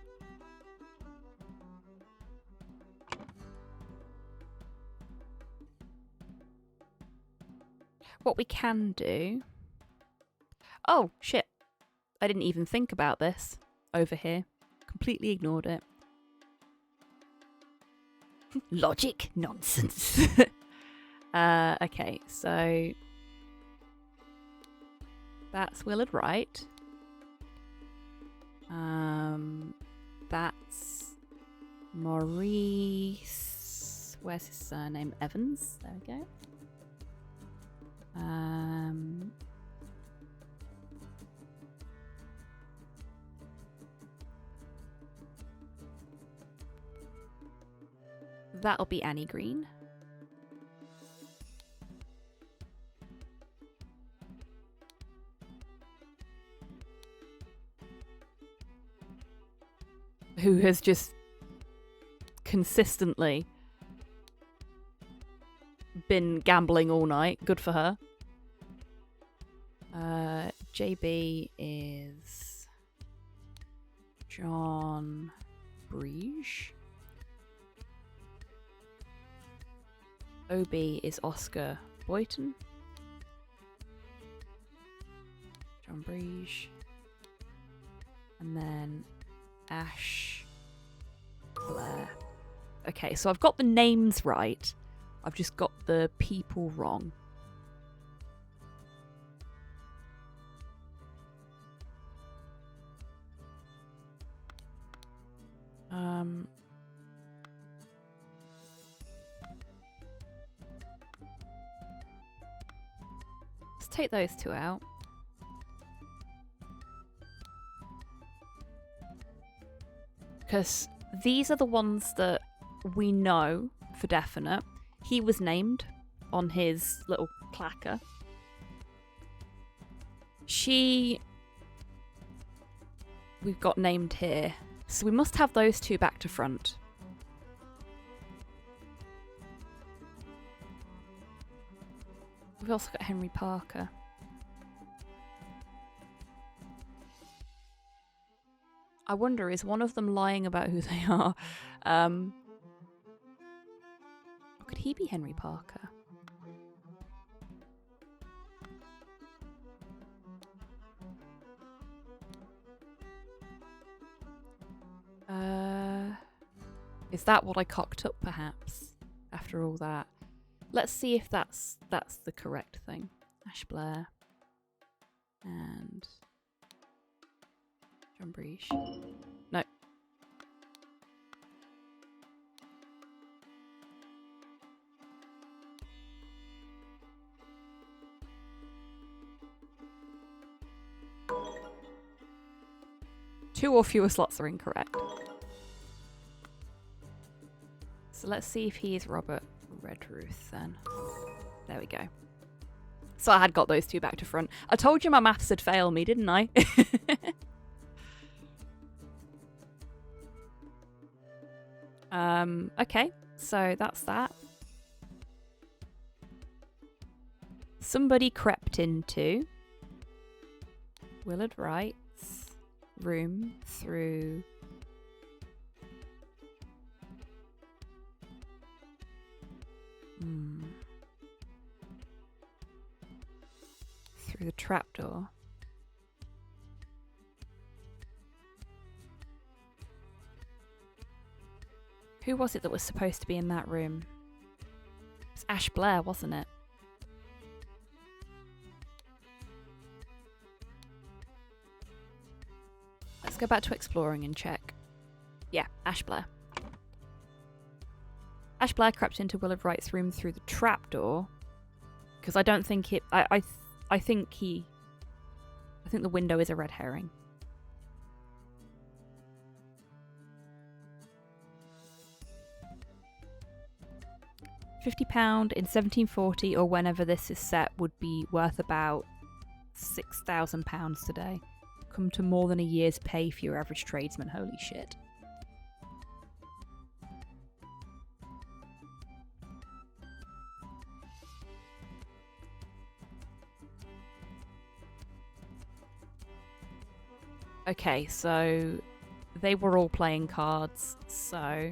What we can do... Oh, shit. I didn't even think about this over here. Completely ignored it. Logic nonsense. Okay, so that's Willard Wright. That's Maurice. Where's his surname? Evans. There we go. That'll be Annie Green. Who has just consistently been gambling all night. Good for her. JB is John Brige. OB is Oscar Boyton. John Brige. And then Ash Blair. Okay, so I've got the names right. I've just got the people wrong. Let's take those two out. Because these are the ones that we know for definite. He was named on his little clacker. We've got named here. So we must have those two back to front. We've also got Henry Parker. I wonder, is one of them lying about who they are? Or could he be Henry Parker? Is that what I cocked up, perhaps? After all that, let's see if that's the correct thing. Ash Blair and John Brige. No. Two or fewer slots are incorrect. So let's see if he is Robert Redruth then. There we go. So I had got those two back to front. I told you my maths had failed me, didn't I? Okay, so that's that. Somebody crept into Willard Wright's room through through the trapdoor. Who was it that was supposed to be in that room? It was Ash Blair, wasn't it? Let's go back to exploring and check. Yeah, Ash Blair. Ash Blair crept into Willard Wright's room through the trapdoor. Because I don't think it... I think the window is a red herring. £50 in 1740 or whenever this is set would be worth about £6,000 today. Come to more than a year's pay for your average tradesman. Holy shit. Okay, so they were all playing cards, so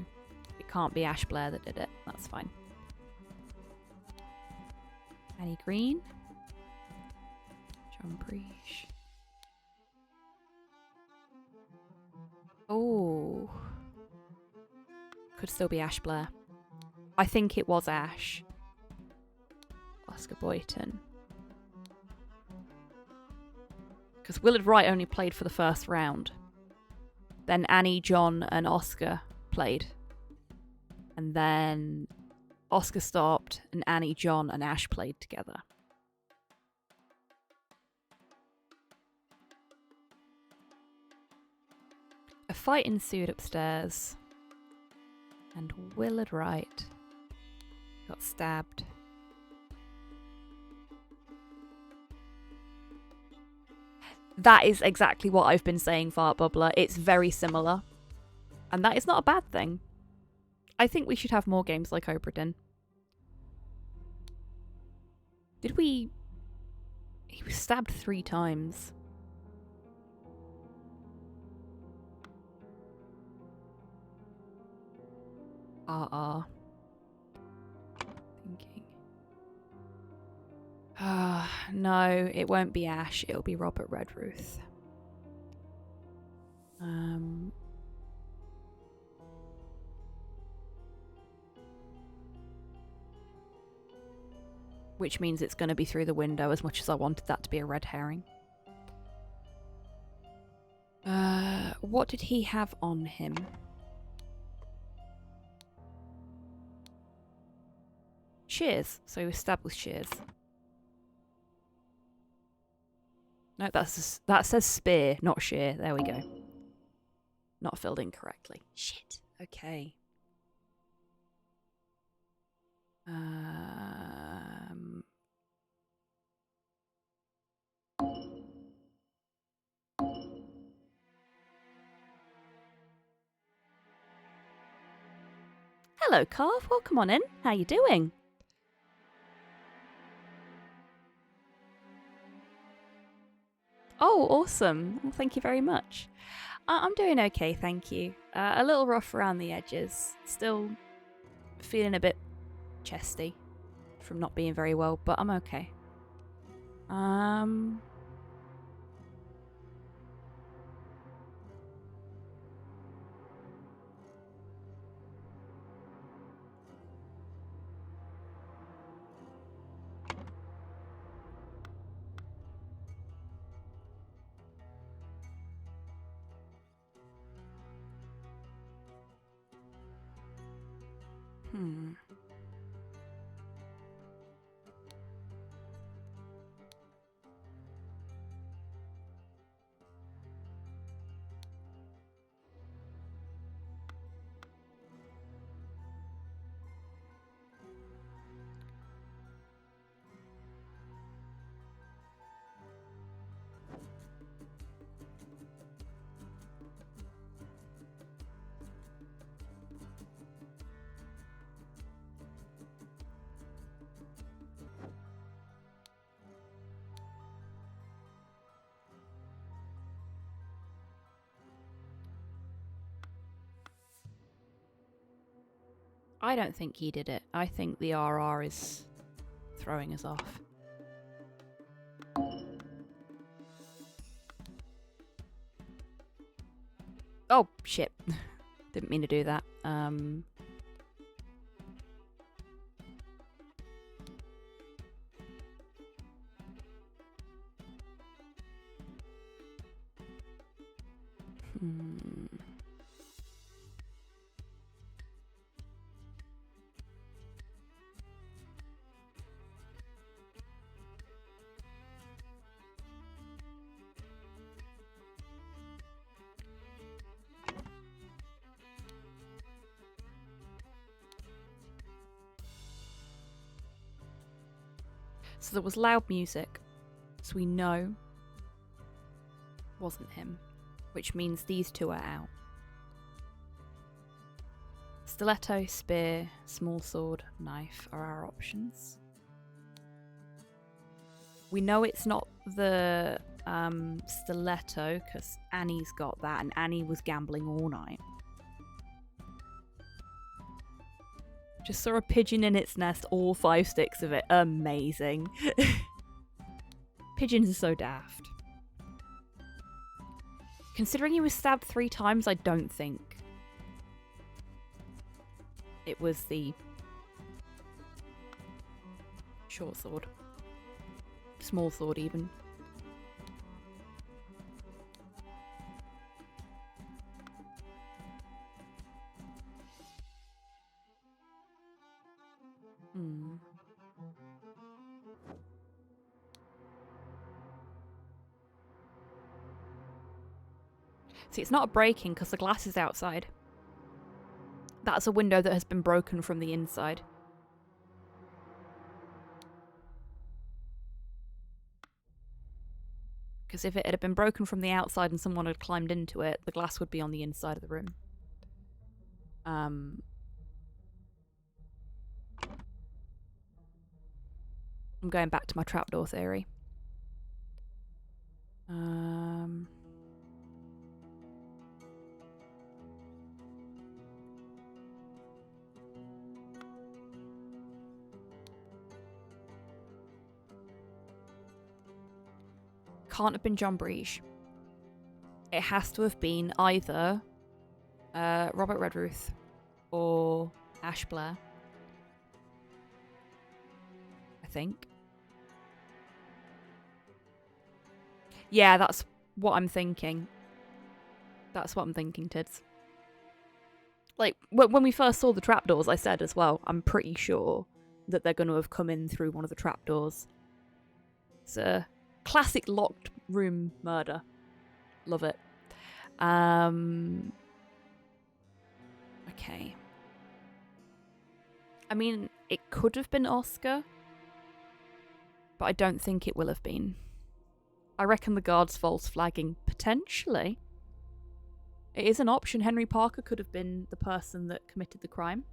it can't be Ash Blair that did it. That's fine. Annie Green. John Brige. Oh. Could still be Ash Blair. I think it was Ash. Oscar Boyton. Because Willard Wright only played for the first round. Then Annie, John, and Oscar played. And then Oscar stopped, and Annie, John, and Ash played together. A fight ensued upstairs, and Willard Wright got stabbed. That is exactly what I've been saying, Fart Bubbler. It's very similar. And that is not a bad thing. I think we should have more games like Obra Dinn. Did we... He was stabbed 3 times. Thinking. No, it won't be Ash. It'll be Robert Redruth. Which means it's going to be through the window, as much as I wanted that to be a red herring. What did he have on him? Shears. So he was stabbed with shears. No, that says spear, not shear. There we go. Not filled in correctly. Shit. Okay. Hello, Carve. Welcome on in. How you doing? Oh, awesome. Well, thank you very much. I'm doing okay, thank you. A little rough around the edges. Still feeling a bit chesty from not being very well, but I'm okay. I don't think he did it. I think the RR is throwing us off. Oh, shit. Didn't mean to do that. So there was loud music, so we know wasn't him, which means these two are out. Stiletto, spear, small sword, knife are our options. We know it's not the stiletto because Annie's got that, and Annie was gambling all night. Just saw a pigeon in its nest, all 5 sticks of it. Amazing. Pigeons are so daft. Considering he was stabbed 3 times, I don't think it was the Short sword. Small sword, even. Hmm. See, it's not a breaking because the glass is outside. That's a window that has been broken from the inside. Because if it had been broken from the outside and someone had climbed into it, the glass would be on the inside of the room. I'm going back to my trapdoor theory. Can't have been John Breege. It has to have been either Robert Redruth or Ash Blair. I think. Yeah, that's what I'm thinking. That's what I'm thinking, Tids. Like, when we first saw the trapdoors, I said as well, I'm pretty sure that they're going to have come in through one of the trapdoors. It's a classic locked room murder. Love it. Okay. I mean, it could have been Oscar, but I don't think it will have been. I reckon the guard's false flagging, potentially. It is an option. Henry Parker could have been the person that committed the crime.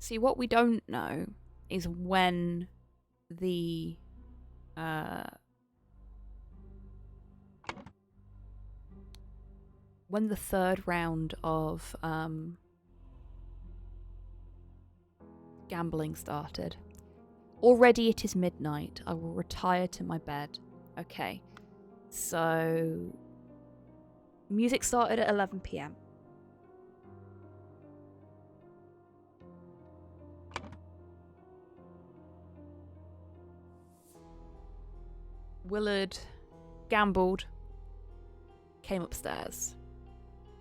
See, what we don't know is when the third round of gambling started. Already it is midnight. I will retire to my bed. Okay. So music started at 11 p.m. Willard gambled, came upstairs.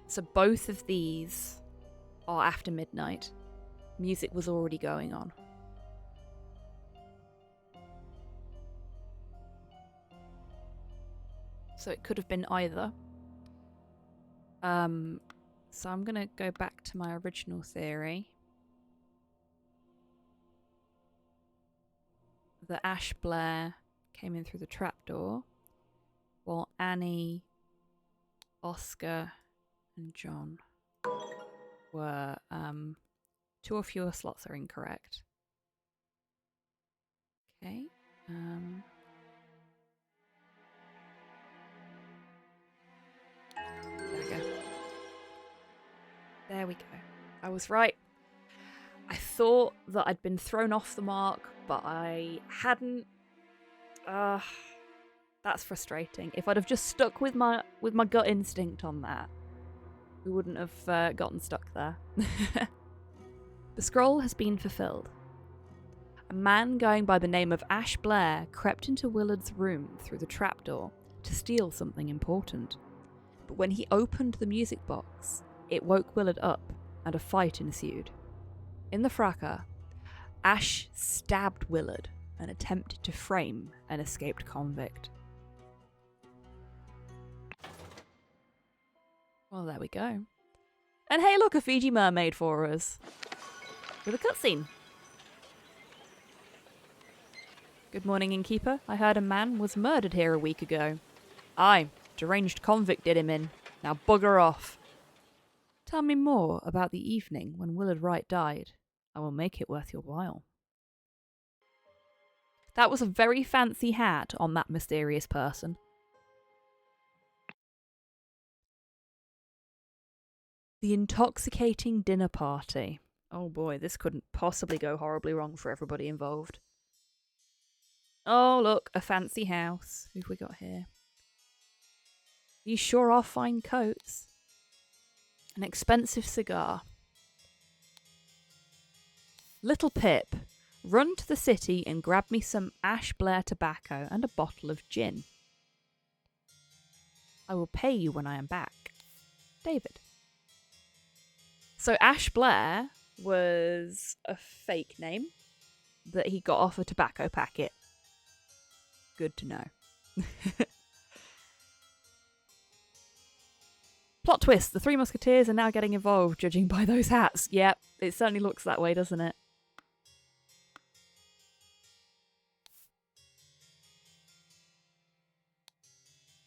So both of these are after midnight. Music was already going on. So it could have been either. So I'm gonna go back to my original theory. That Ash Blair came in through the trapdoor, while Annie, Oscar, and John were two or fewer slots are incorrect. Okay. There we go. There we go. I was right. I thought that I'd been thrown off the mark, but I hadn't. That's frustrating. If I'd have just stuck with my gut instinct on that, we wouldn't have gotten stuck there. The scroll has been fulfilled. A man going by the name of Ash Blair crept into Willard's room through the trapdoor to steal something important. But when he opened the music box, it woke Willard up and a fight ensued. In the fracas, Ash stabbed Willard and attempted to frame an escaped convict. Well, there we go. And hey, look, a Fiji mermaid for us. With a cutscene. Good morning, innkeeper. I heard a man was murdered here a week ago. Aye, deranged convict did him in. Now bugger off. Tell me more about the evening when Willard Wright died. I will make it worth your while. That was a very fancy hat on that mysterious person. The intoxicating dinner party. Oh boy, this couldn't possibly go horribly wrong for everybody involved. Oh, look, a fancy house. Who've we got here? These sure are fine coats. An expensive cigar. Little Pip, run to the city and grab me some Ash Blair tobacco and a bottle of gin. I will pay you when I am back. David. So Ash Blair was a fake name that he got off a tobacco packet. Good to know. Plot twist, the Three Musketeers are now getting involved, judging by those hats. Yep, it certainly looks that way, doesn't it?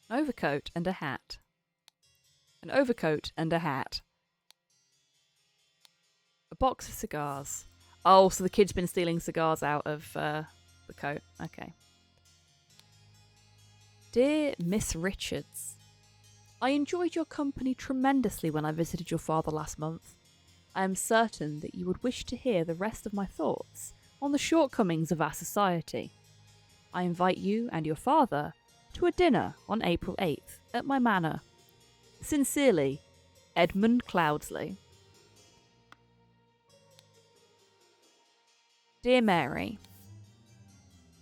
An overcoat and a hat. An overcoat and a hat. A box of cigars. Oh, so the kid's been stealing cigars out of the coat. Okay. Dear Miss Richards, I enjoyed your company tremendously when I visited your father last month. I am certain that you would wish to hear the rest of my thoughts on the shortcomings of our society. I invite you and your father to a dinner on April 8th at my manor. Sincerely, Edmund Cloudsley. Dear Mary,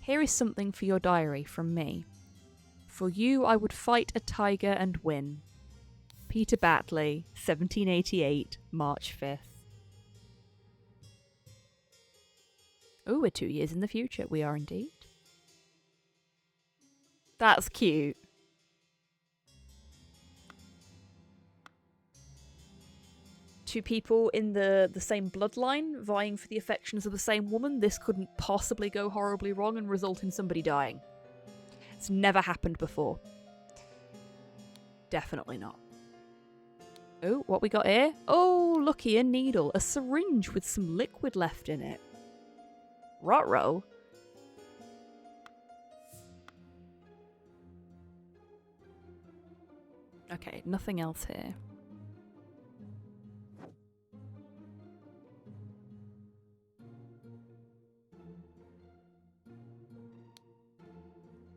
here is something for your diary from me. For you I would fight a tiger and win. Peter Batley, 1788, March 5th. Oh, we're 2 years in the future. We are indeed. That's cute. Two people in the same bloodline vying for the affections of the same woman. This couldn't possibly go horribly wrong and result in somebody dying. It's never happened before. Definitely not. Oh, what we got here? Oh, looky, a needle. A syringe with some liquid left in it. Ruh-roh. Okay, nothing else here.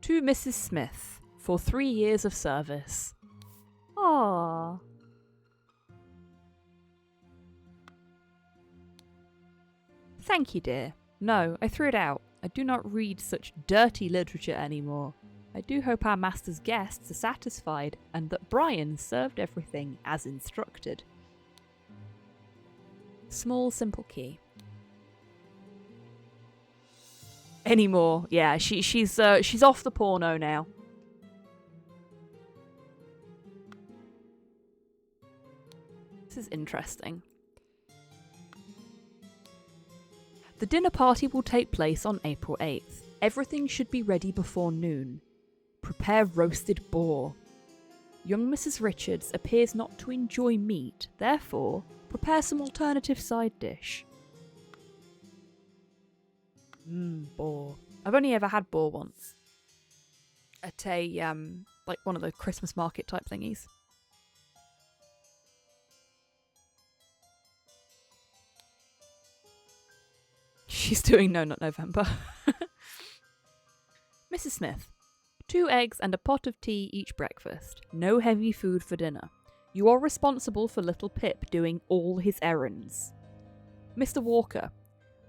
To Mrs. Smith, for 3 years of service. Aww. Thank you, dear. No, I threw it out. I do not read such dirty literature anymore. I do hope our master's guests are satisfied and that Brian served everything as instructed. Small, simple key. Anymore. Yeah, she's off the porno now. This is interesting. The dinner party will take place on April 8th. Everything should be ready before noon. Prepare roasted boar. Young Mrs. Richards appears not to enjoy meat, therefore prepare some alternative side dish. Boar. I've only ever had boar once. At a, like one of the Christmas market type thingies. She's doing No Nut November. Mrs. Smith. 2 eggs and a pot of tea each breakfast. No heavy food for dinner. You are responsible for little Pip doing all his errands. Mr. Walker.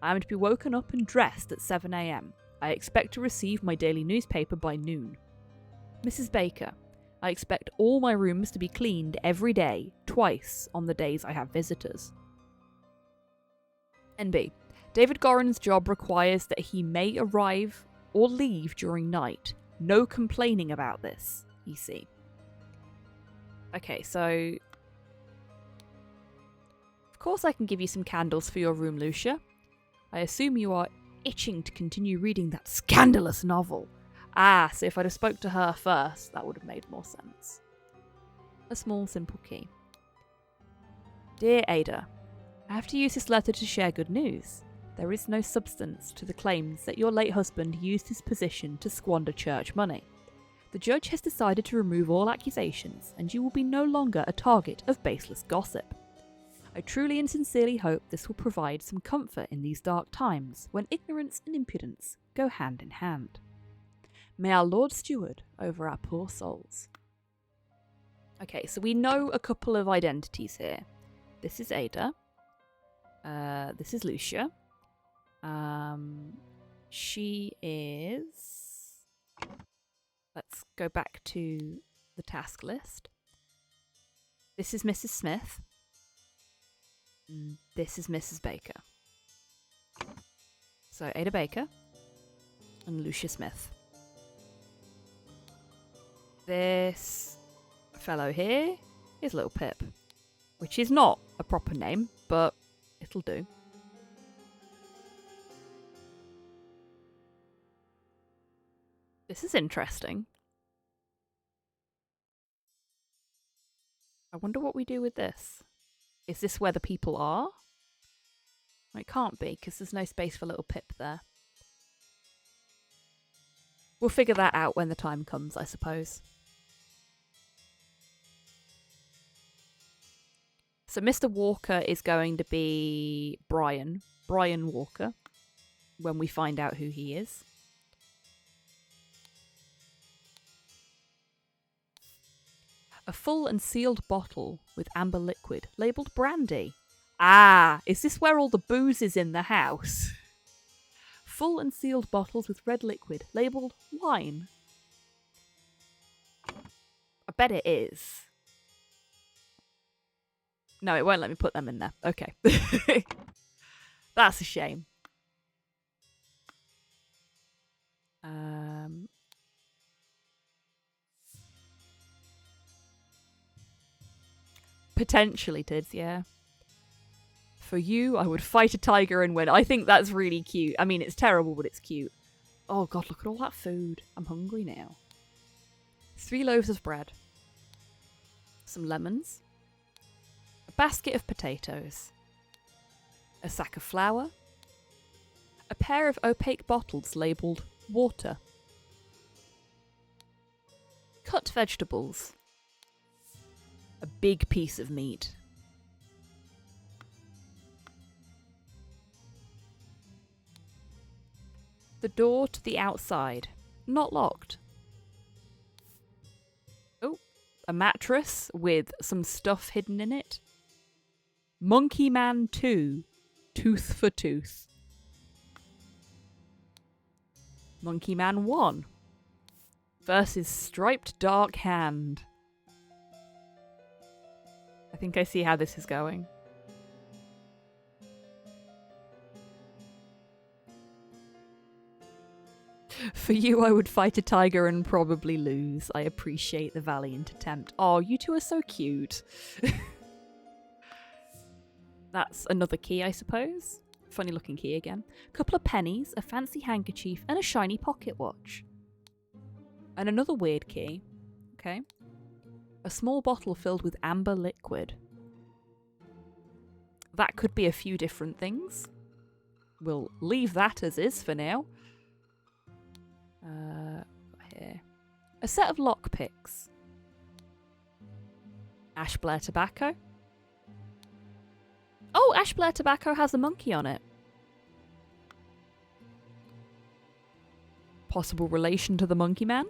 I am to be woken up and dressed at 7 a.m. I expect to receive my daily newspaper by noon. Mrs. Baker. I expect all my rooms to be cleaned every day, twice on the days I have visitors. NB. David Goran's job requires that he may arrive or leave during night. No complaining about this, EC. Okay, so... Of course I can give you some candles for your room, Lucia. I assume you are itching to continue reading that scandalous novel. Ah, so if I'd have spoke to her first, that would have made more sense. A small, simple key. Dear Ada, I have to use this letter to share good news. There is no substance to the claims that your late husband used his position to squander church money. The judge has decided to remove all accusations, and you will be no longer a target of baseless gossip. I truly and sincerely hope this will provide some comfort in these dark times when ignorance and impudence go hand in hand. May our Lord steward over our poor souls. Okay, so we know a couple of identities here. This is Ada. This is Lucia. She is... Let's go back to the task list. This is Mrs. Smith. This is Mrs. Baker. So Ada Baker and Lucia Smith. This fellow here is Little Pip, which is not a proper name, but it'll do. This is interesting. I wonder what we do with this. Is this where the people are? It can't be, because there's no space for Little Pip there. We'll figure that out when the time comes, I suppose. So Mr. Walker is going to be Brian Walker, when we find out who he is. A full and sealed bottle with amber liquid, labelled brandy. Ah, is this where all the booze is in the house? Full and sealed bottles with red liquid, labelled wine. I bet it is. No, it won't let me put them in there. Okay. That's a shame. Potentially did, yeah. For you, I would fight a tiger and win. I think that's really cute. I mean, it's terrible, but it's cute. Oh god, look at all that food. I'm hungry now. 3 loaves of bread. Some lemons. A basket of potatoes. A sack of flour. A pair of opaque bottles labelled water. Cut vegetables. A big piece of meat. The door to the outside. Not locked. Oh, a mattress with some stuff hidden in it. Monkey Man 2. Tooth for tooth. Monkey Man 1. Versus Striped Dark Hand. I think I see how this is going. For you, I would fight a tiger and probably lose. I appreciate the valiant attempt. Oh, you two are so cute. That's another key, I suppose. Funny looking key again. Couple of pennies, a fancy handkerchief, and a shiny pocket watch. And another weird key. Okay. A small bottle filled with amber liquid. That could be a few different things. We'll leave that as is for now. Here. A set of lockpicks. Ash Blair tobacco. Oh, Ash Blair tobacco has a monkey on it. Possible relation to the Monkey Man.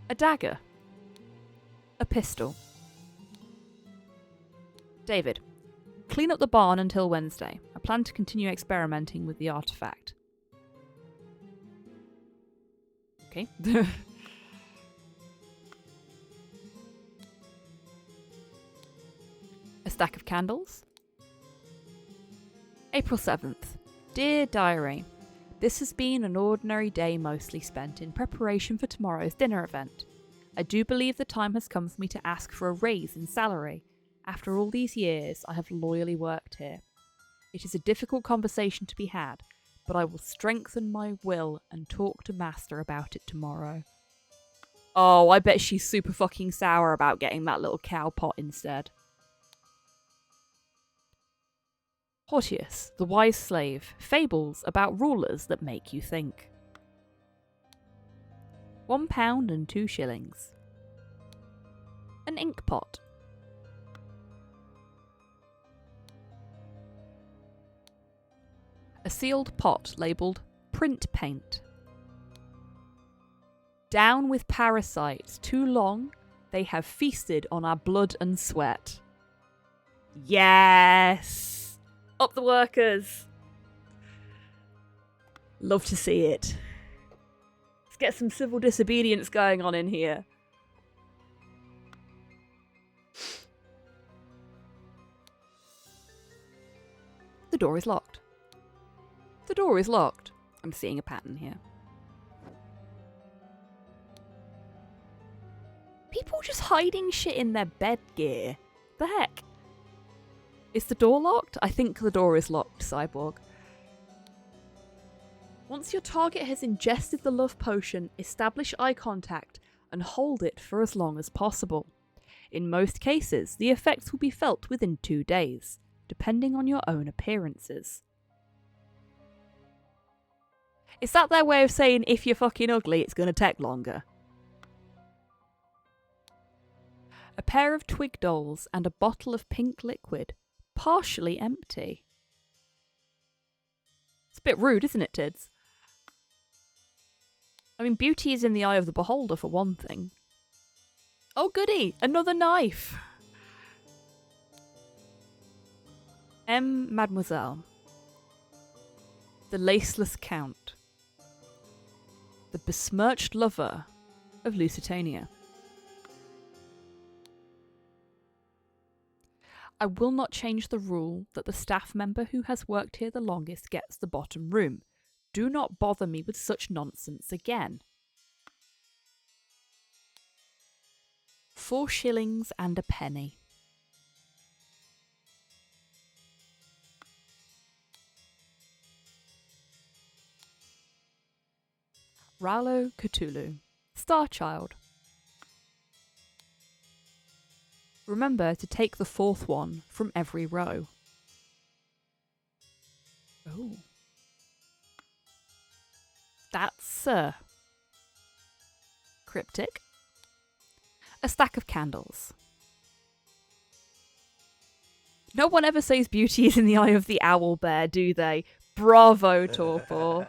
A dagger. A pistol. David, clean up the barn until Wednesday. I plan to continue experimenting with the artifact. Okay. A stack of candles. April 7th. Dear Diary, this has been an ordinary day mostly spent in preparation for tomorrow's dinner event. I do believe the time has come for me to ask for a raise in salary. After all these years, I have loyally worked here. It is a difficult conversation to be had, but I will strengthen my will and talk to Master about it tomorrow. Oh, I bet she's super fucking sour about getting that little cow pot instead. Hortius, the wise slave. Fables about rulers that make you think. £1 and 2 shillings. An ink pot. A sealed pot labelled print paint. Down with parasites. Too long, they have feasted on our blood and sweat. Yes! Up the workers! Love to see it. Let's get some civil disobedience going on in here. The door is locked. The door is locked. I'm seeing a pattern here. People just hiding shit in their bed gear. The heck? Is the door locked? I think the door is locked, Cyborg. Once your target has ingested the love potion, establish eye contact and hold it for as long as possible. In most cases, the effects will be felt within 2 days, depending on your own appearances. Is that their way of saying if you're fucking ugly, it's going to take longer? A pair of twig dolls and a bottle of pink liquid, partially empty. It's a bit rude, isn't it, Tids? I mean, beauty is in the eye of the beholder, for one thing. Oh goody, another knife! Mademoiselle. The laceless count. The besmirched lover of Lusitania. I will not change the rule that the staff member who has worked here the longest gets the bottom room. Do not bother me with such nonsense again. 4 shillings and a penny. Ralo Cthulhu. Star Child. Remember to take the 4th one from every row. Oh. That's cryptic. A stack of candles. No one ever says beauty is in the eye of the owl bear, do they? Bravo, Torpor.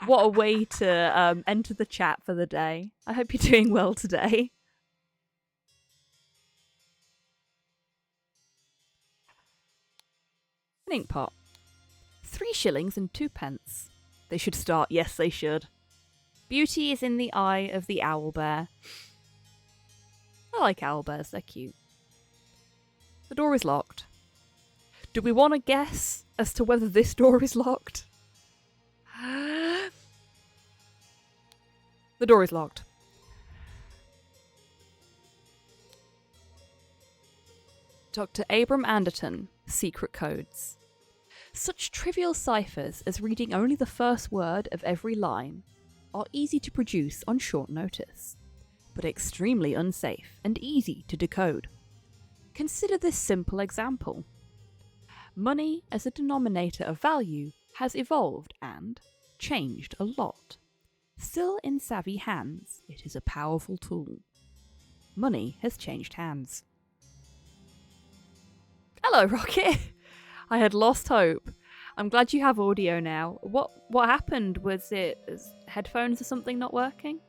What a way to enter the chat for the day. I hope you're doing well today. An ink pot. 3 shillings and 2 pence. They should start. Yes, they should. Beauty is in the eye of the owl bear. I like owl bears. They're cute. The door is locked. Do we want to guess as to whether this door is locked? The door is locked. Dr. Abram Anderton, Secret Codes. Such trivial ciphers as reading only the first word of every line are easy to produce on short notice, but extremely unsafe and easy to decode. Consider this simple example. Money as a denominator of value has evolved and changed a lot. Still in savvy hands, it is a powerful tool. Money has changed hands. Hello, Rocket! I had lost hope. I'm glad you have audio now. What happened? Was it headphones or something not working?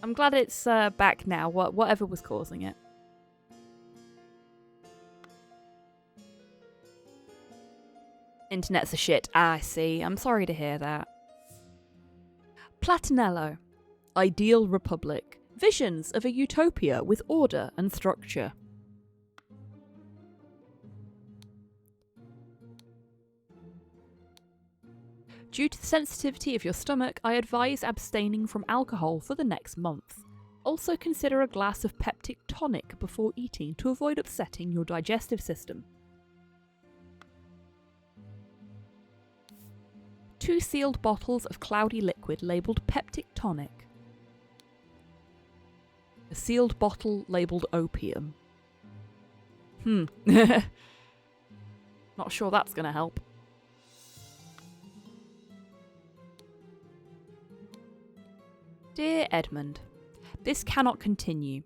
I'm glad it's back now, whatever was causing it. Internet's a shit. I see. I'm sorry to hear that. Platinello. Ideal Republic. Visions of a utopia with order and structure. Due to the sensitivity of your stomach, I advise abstaining from alcohol for the next month. Also consider a glass of peptic tonic before eating to avoid upsetting your digestive system. 2 sealed bottles of cloudy liquid labelled peptic tonic. A sealed bottle labelled opium. Not sure that's going to help. Dear Edmund, this cannot continue.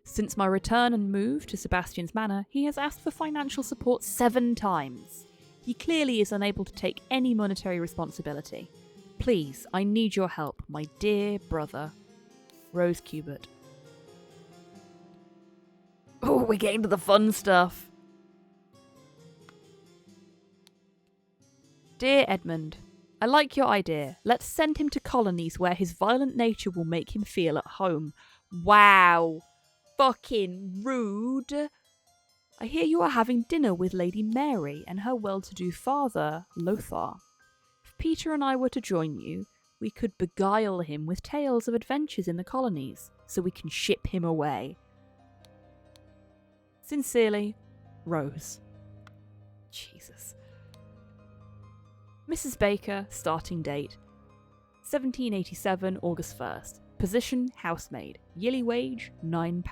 Since my return and move to Sebastian's Manor, he has asked for financial support 7 times. He clearly is unable to take any monetary responsibility. Please, I need your help, my dear brother. Rose Cubert. Oh, we're getting to the fun stuff. Dear Edmund, I like your idea. Let's send him to colonies where his violent nature will make him feel at home. Wow. Fucking rude. I hear you are having dinner with Lady Mary and her well-to-do father, Lothar. If Peter and I were to join you, we could beguile him with tales of adventures in the colonies, so we can ship him away. Sincerely, Rose. Jesus. Mrs. Baker, starting date 1787, August 1st. Position, housemaid. Yearly wage, £9.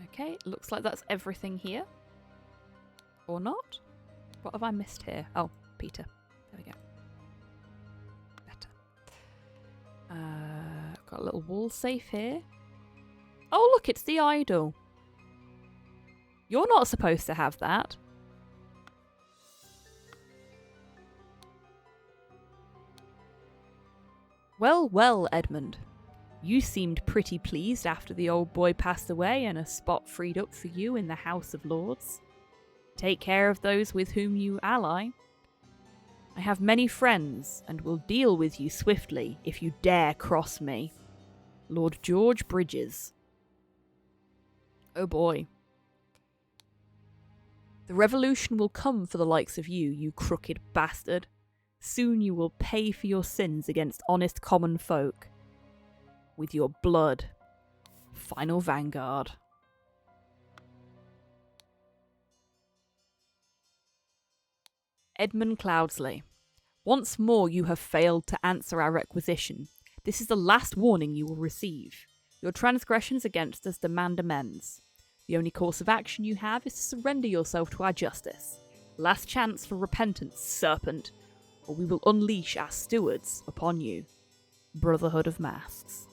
Okay, looks like that's everything here. Or not? What have I missed here? Oh, Peter. There we go. Better. Got a little wall safe here. Oh, look, it's the idol. You're not supposed to have that. Well, well, Edmund. You seemed pretty pleased after the old boy passed away and a spot freed up for you in the House of Lords. Take care of those with whom you ally. I have many friends and will deal with you swiftly if you dare cross me. Lord George Bridges. Oh boy. The revolution will come for the likes of you, you crooked bastard. Soon you will pay for your sins against honest common folk. With your blood. Final Vanguard. Edmund Cloudsley. Once more you have failed to answer our requisition. This is the last warning you will receive. Your transgressions against us demand amends. The only course of action you have is to surrender yourself to our justice. Last chance for repentance, serpent, or we will unleash our stewards upon you. Brotherhood of Masks.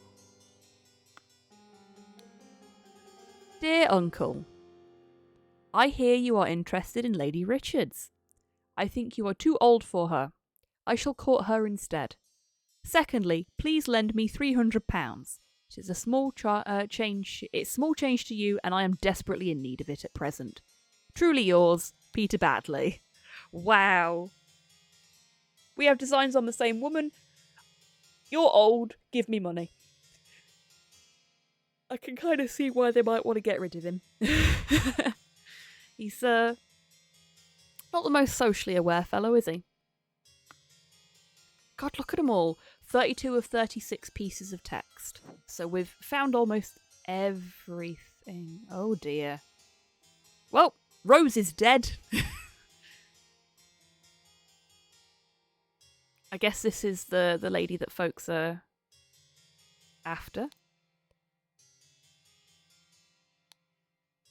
Dear Uncle, I hear you are interested in Lady Richards. I think you are too old for her. I shall court her instead. Secondly, please lend me £300. It is a small change. It's small change to you, and I am desperately in need of it at present. Truly yours, Peter Badley. Wow. We have designs on the same woman. You're old. Give me money. I can kind of see why they might want to get rid of him. He's not the most socially aware fellow, is he? God, look at them all. 32 of 36 pieces of text. So we've found almost everything. Oh dear. Well, Rose is dead. I guess this is the lady that folks are after.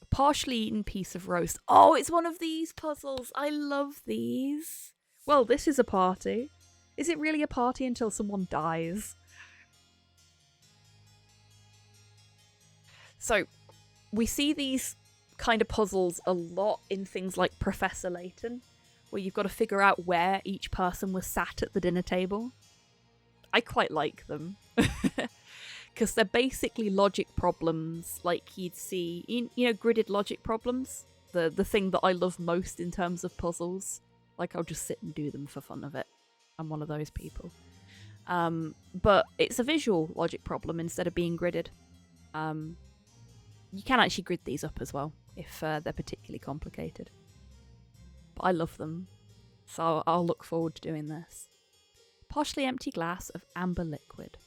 A partially eaten piece of roast. Oh, it's one of these puzzles. I love these. Well, this is a party. Is it really a party until someone dies? So, we see these kind of puzzles a lot in things like Professor Layton, where you've got to figure out where each person was sat at the dinner table. I quite like them. Because they're basically logic problems like you'd see in, gridded logic problems. The thing that I love most in terms of puzzles. Like, I'll just sit and do them for fun of it. I'm one of those people. But it's a visual logic problem instead of being gridded. You can actually grid these up as well if they're particularly complicated. But I love them, so I'll look forward to doing this. Partially empty glass of amber liquid.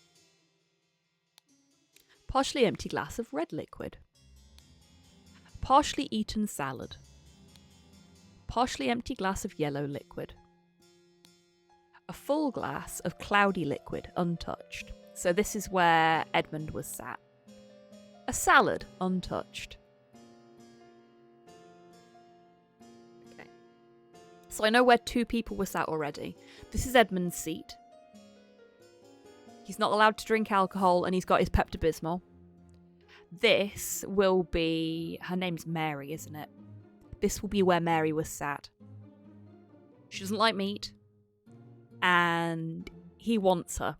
Partially empty glass of red liquid. Partially eaten salad. Partially empty glass of yellow liquid. A full glass of cloudy liquid, untouched. So this is where Edmund was sat. A salad, untouched. Okay. So I know where two people were sat already. This is Edmund's seat. He's not allowed to drink alcohol and he's got his Pepto-Bismol. This will be... Her name's Mary, isn't it? this will be where Mary was sat. She doesn't like meat, and he wants her.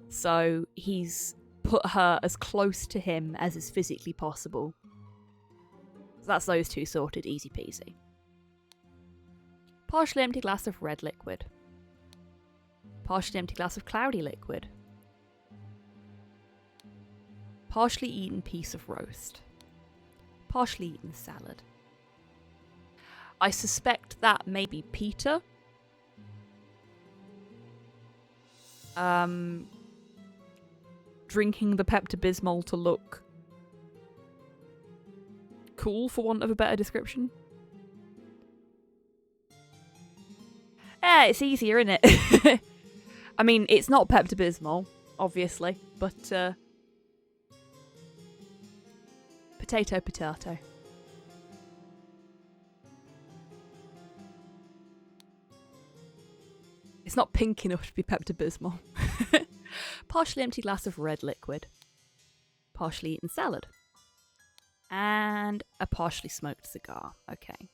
So he's put her as close to him as is physically possible. So that's those two sorted, easy peasy. Partially empty glass of red liquid. Partially empty glass of cloudy liquid. Partially eaten piece of roast. Partially eaten salad. I suspect that may be Peter. Drinking the Pepto-Bismol to look cool, for want of a better description. It's easier, isn't it? I mean, it's not Pepto-Bismol, obviously, but potato, potato. It's not pink enough to be Pepto-Bismol. Partially empty glass of red liquid. Partially eaten salad. And a partially smoked cigar. Okay.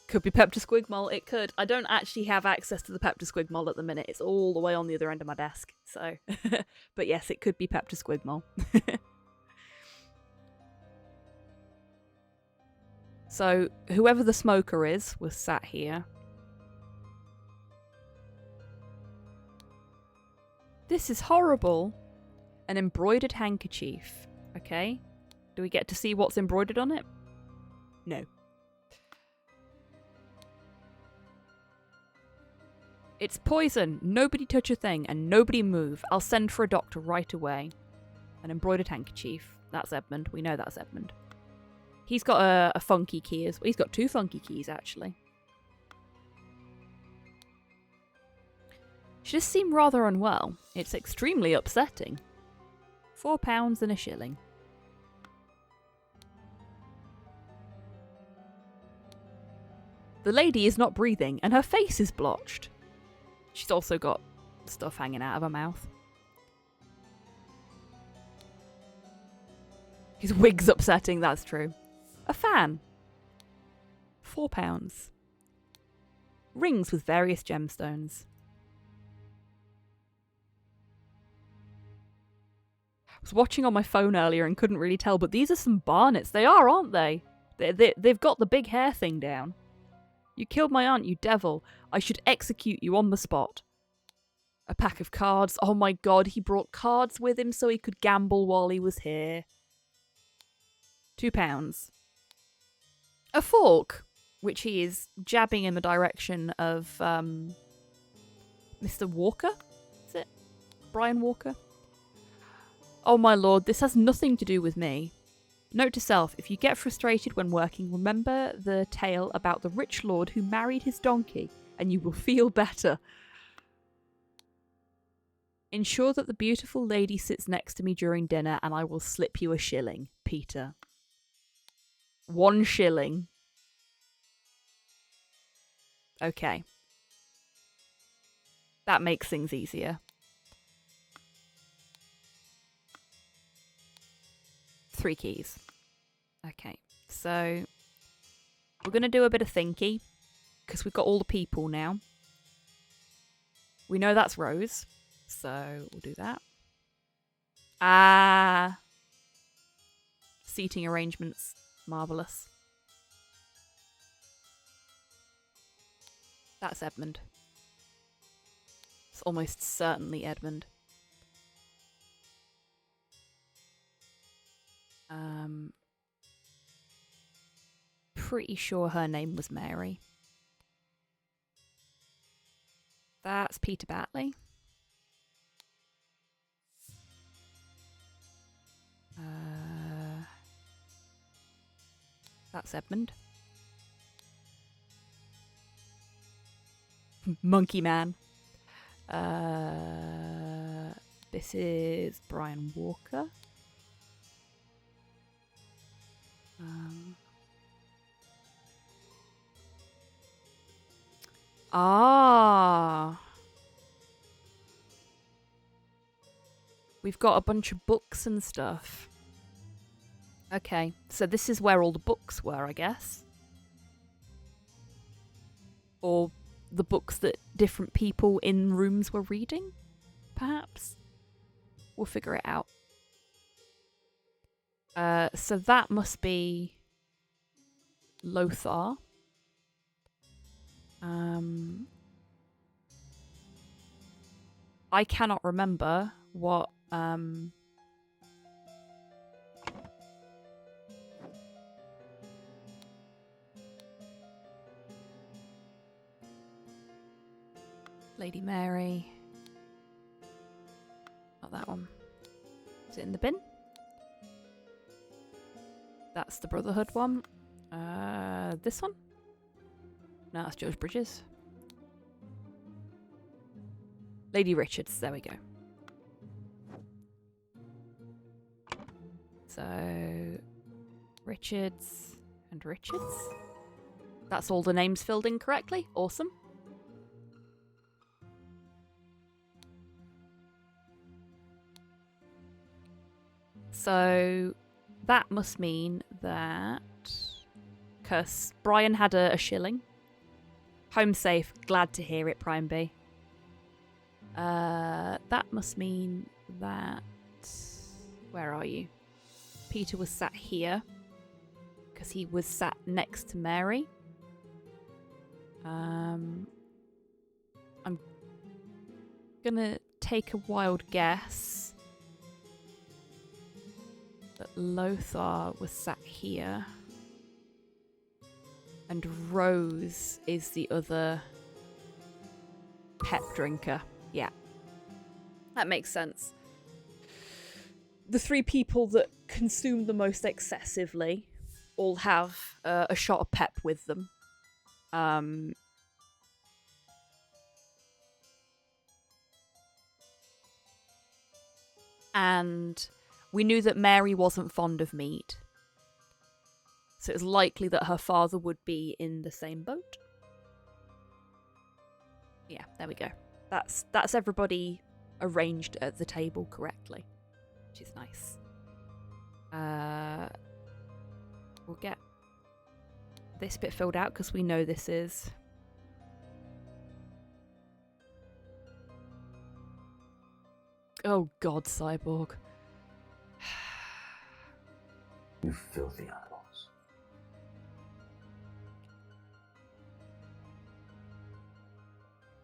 Could be Pepto-Squigmol. It could. I don't actually have access to the Pepto-Squigmol at the minute. It's all the way on the other end of my desk. So, but yes, it could be Pepto-Squigmol. So, whoever the smoker is was sat here. This is horrible. An embroidered handkerchief. Okay. Do we get to see what's embroidered on it? No. It's poison. Nobody touch a thing and nobody move. I'll send for a doctor right away. An embroidered handkerchief. That's Edmund. We know that's Edmund. He's got a funky key as well. He's got two funky keys, actually. She just seemed rather unwell. It's extremely upsetting. £4 and a shilling. The lady is not breathing and her face is blotched. She's also got stuff hanging out of her mouth. His wig's upsetting, that's true. A fan. £4. Rings with various gemstones. I was watching on my phone earlier and couldn't really tell, but these are some Barnets. They are, aren't they? They've got the big hair thing down. You killed my aunt, you devil. I should execute you on the spot. A pack of cards. Oh my god, he brought cards with him so he could gamble while he was here. £2. A fork, which he is jabbing in the direction of Mr. Walker? Is it? Brian Walker? Oh my lord, this has nothing to do with me. Note to self, if you get frustrated when working, remember the tale about the rich lord who married his donkey, and you will feel better. Ensure that the beautiful lady sits next to me during dinner, and I will slip you a shilling, Peter. 1 shilling. Okay. That makes things easier. 3 keys. Okay, so we're going to do a bit of thinky, because we've got all the people now. We know that's Rose, so we'll do that. Ah. Seating arrangements. Marvellous. That's Edmund. It's almost certainly Edmund. Pretty sure her name was Mary. That's Peter Batley. That's Edmund. Monkey Man. This is Brian Walker. We've got a bunch of books and stuff. Okay, so this is where all the books were, I guess. Or the books that different people in rooms were reading, perhaps? We'll figure it out. So that must be Lothar. I cannot remember what Lady Mary. Not that one. Is it in the bin? That's the Brotherhood one. This one? No, that's George Bridges. Lady Richards, there we go. So, Richards and Richards. That's all the names filled in correctly. Awesome. So, that must mean that... Because Brian had a shilling. Home safe. Glad to hear it, Prime B. That must mean that... Where are you? Peter was sat here. Because he was sat next to Mary. I'm gonna take a wild guess that Lothar was sat here. And Rose is the other pep drinker. Yeah. That makes sense. The three people that consume the most excessively all have a shot of pep with them. And we knew that Mary wasn't fond of meat. So it's likely that her father would be in the same boat. Yeah, there we go. That's everybody arranged at the table correctly, which is nice. We'll get this bit filled out because we know this is... Oh God, Cyborg. You filthy animals.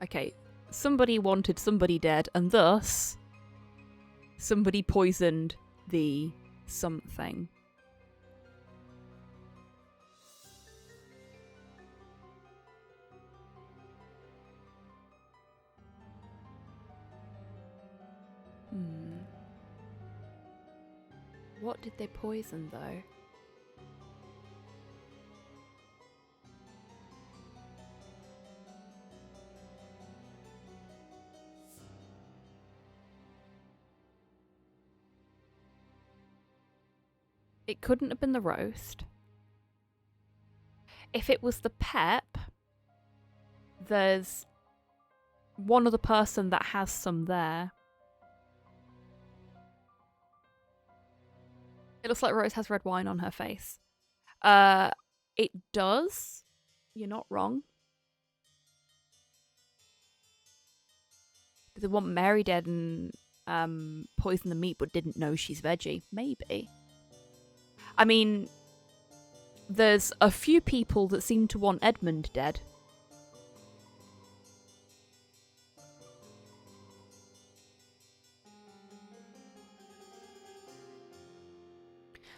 Okay, somebody wanted somebody dead, and thus somebody poisoned the something. What did they poison, though? It couldn't have been the roast. If it was the pep, there's one other person that has some there. It looks like Rose has red wine on her face. It does. You're not wrong. They want Mary dead and poison the meat but didn't know she's veggie. Maybe. I mean, there's a few people that seem to want Edmund dead.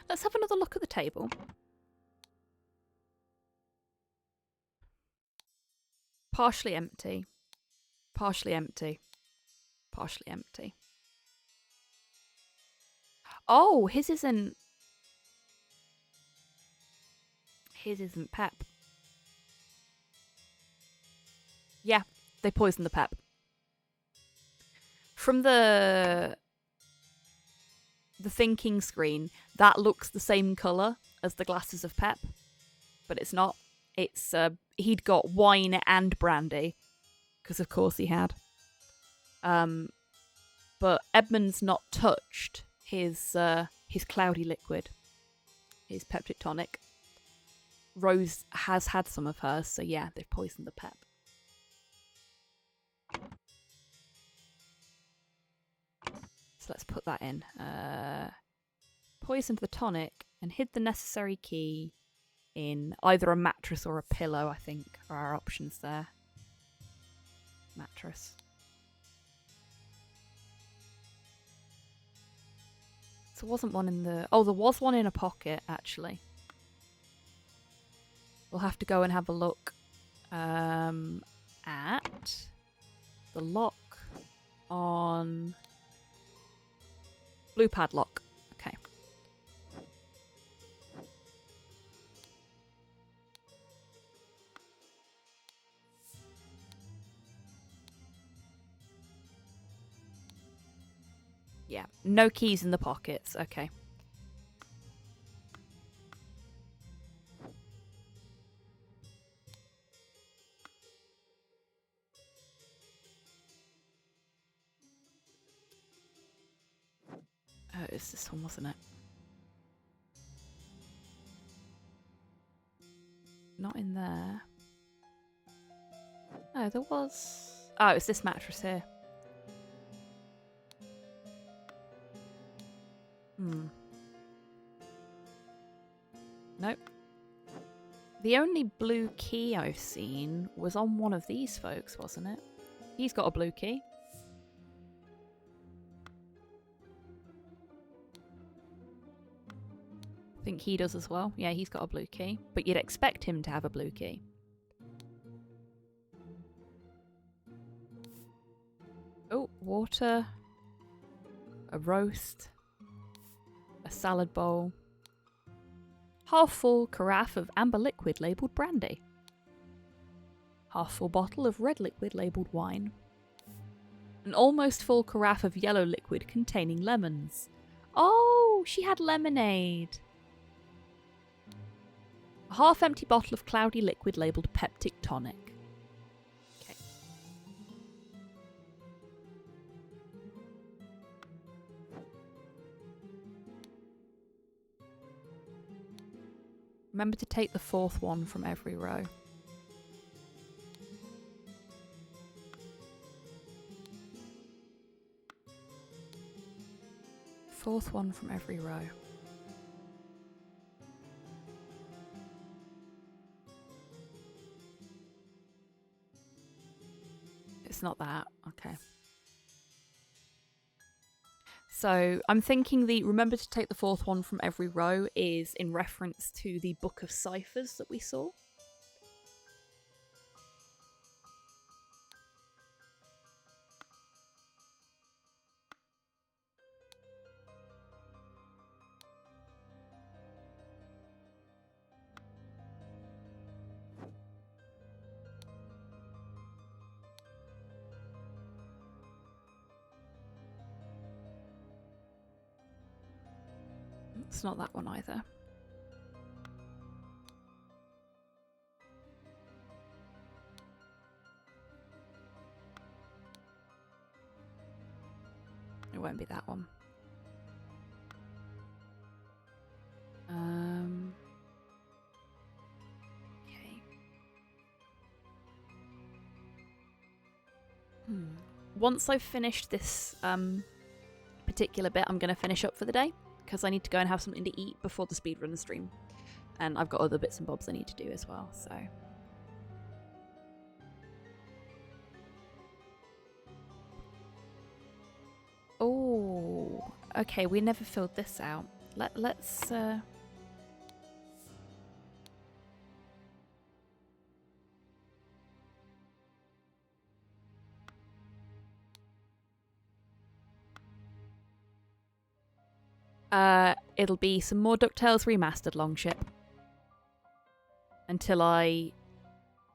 Let's have another look at the table. Partially empty. Partially empty. Partially empty. Oh, his isn't... His isn't pep. Yeah, they poisoned the pep. From the thinking screen, that looks the same colour as the glasses of pep, but it's not. It's he'd got wine and brandy, because of course he had. But Edmund's not touched his cloudy liquid. his peptic tonic. Rose has had some of hers, so yeah, they've poisoned the pep. So let's put that in. Poisoned the tonic and hid the necessary key in either a mattress or a pillow, I think, are our options there. Mattress. So there wasn't one in the... Oh, there was one in a pocket, actually. We'll have to go and have a look at the lock on blue padlock. Okay. Yeah, no keys in the pockets. Okay. Oh, it's this one, wasn't it? Not in there. Oh, there was... Oh, it's this mattress here. Nope. The only blue key I've seen was on one of these folks, wasn't it? He's got a blue key. I think he does as well. Yeah, he's got a blue key. But you'd expect him to have a blue key. Oh, water. A roast. A salad bowl. Half-full carafe of amber liquid labelled brandy. Half-full bottle of red liquid labelled wine. An almost full carafe of yellow liquid containing lemons. Oh, she had lemonade. A half-empty bottle of cloudy liquid labelled peptic tonic. Okay. Remember to take the fourth one from every row. Fourth one from every row. It's not that. Okay. So I'm thinking the remember to take the fourth one from every row is in reference to the Book of Ciphers that we saw. It's not that one either. It won't be that one. Okay. Once I've finished this particular bit, I'm going to finish up for the day. Because I need to go and have something to eat before the speedrun stream. And I've got other bits and bobs I need to do as well, so... Oh, okay, we never filled this out. Let's... it'll be some more DuckTales Remastered Longship. Until I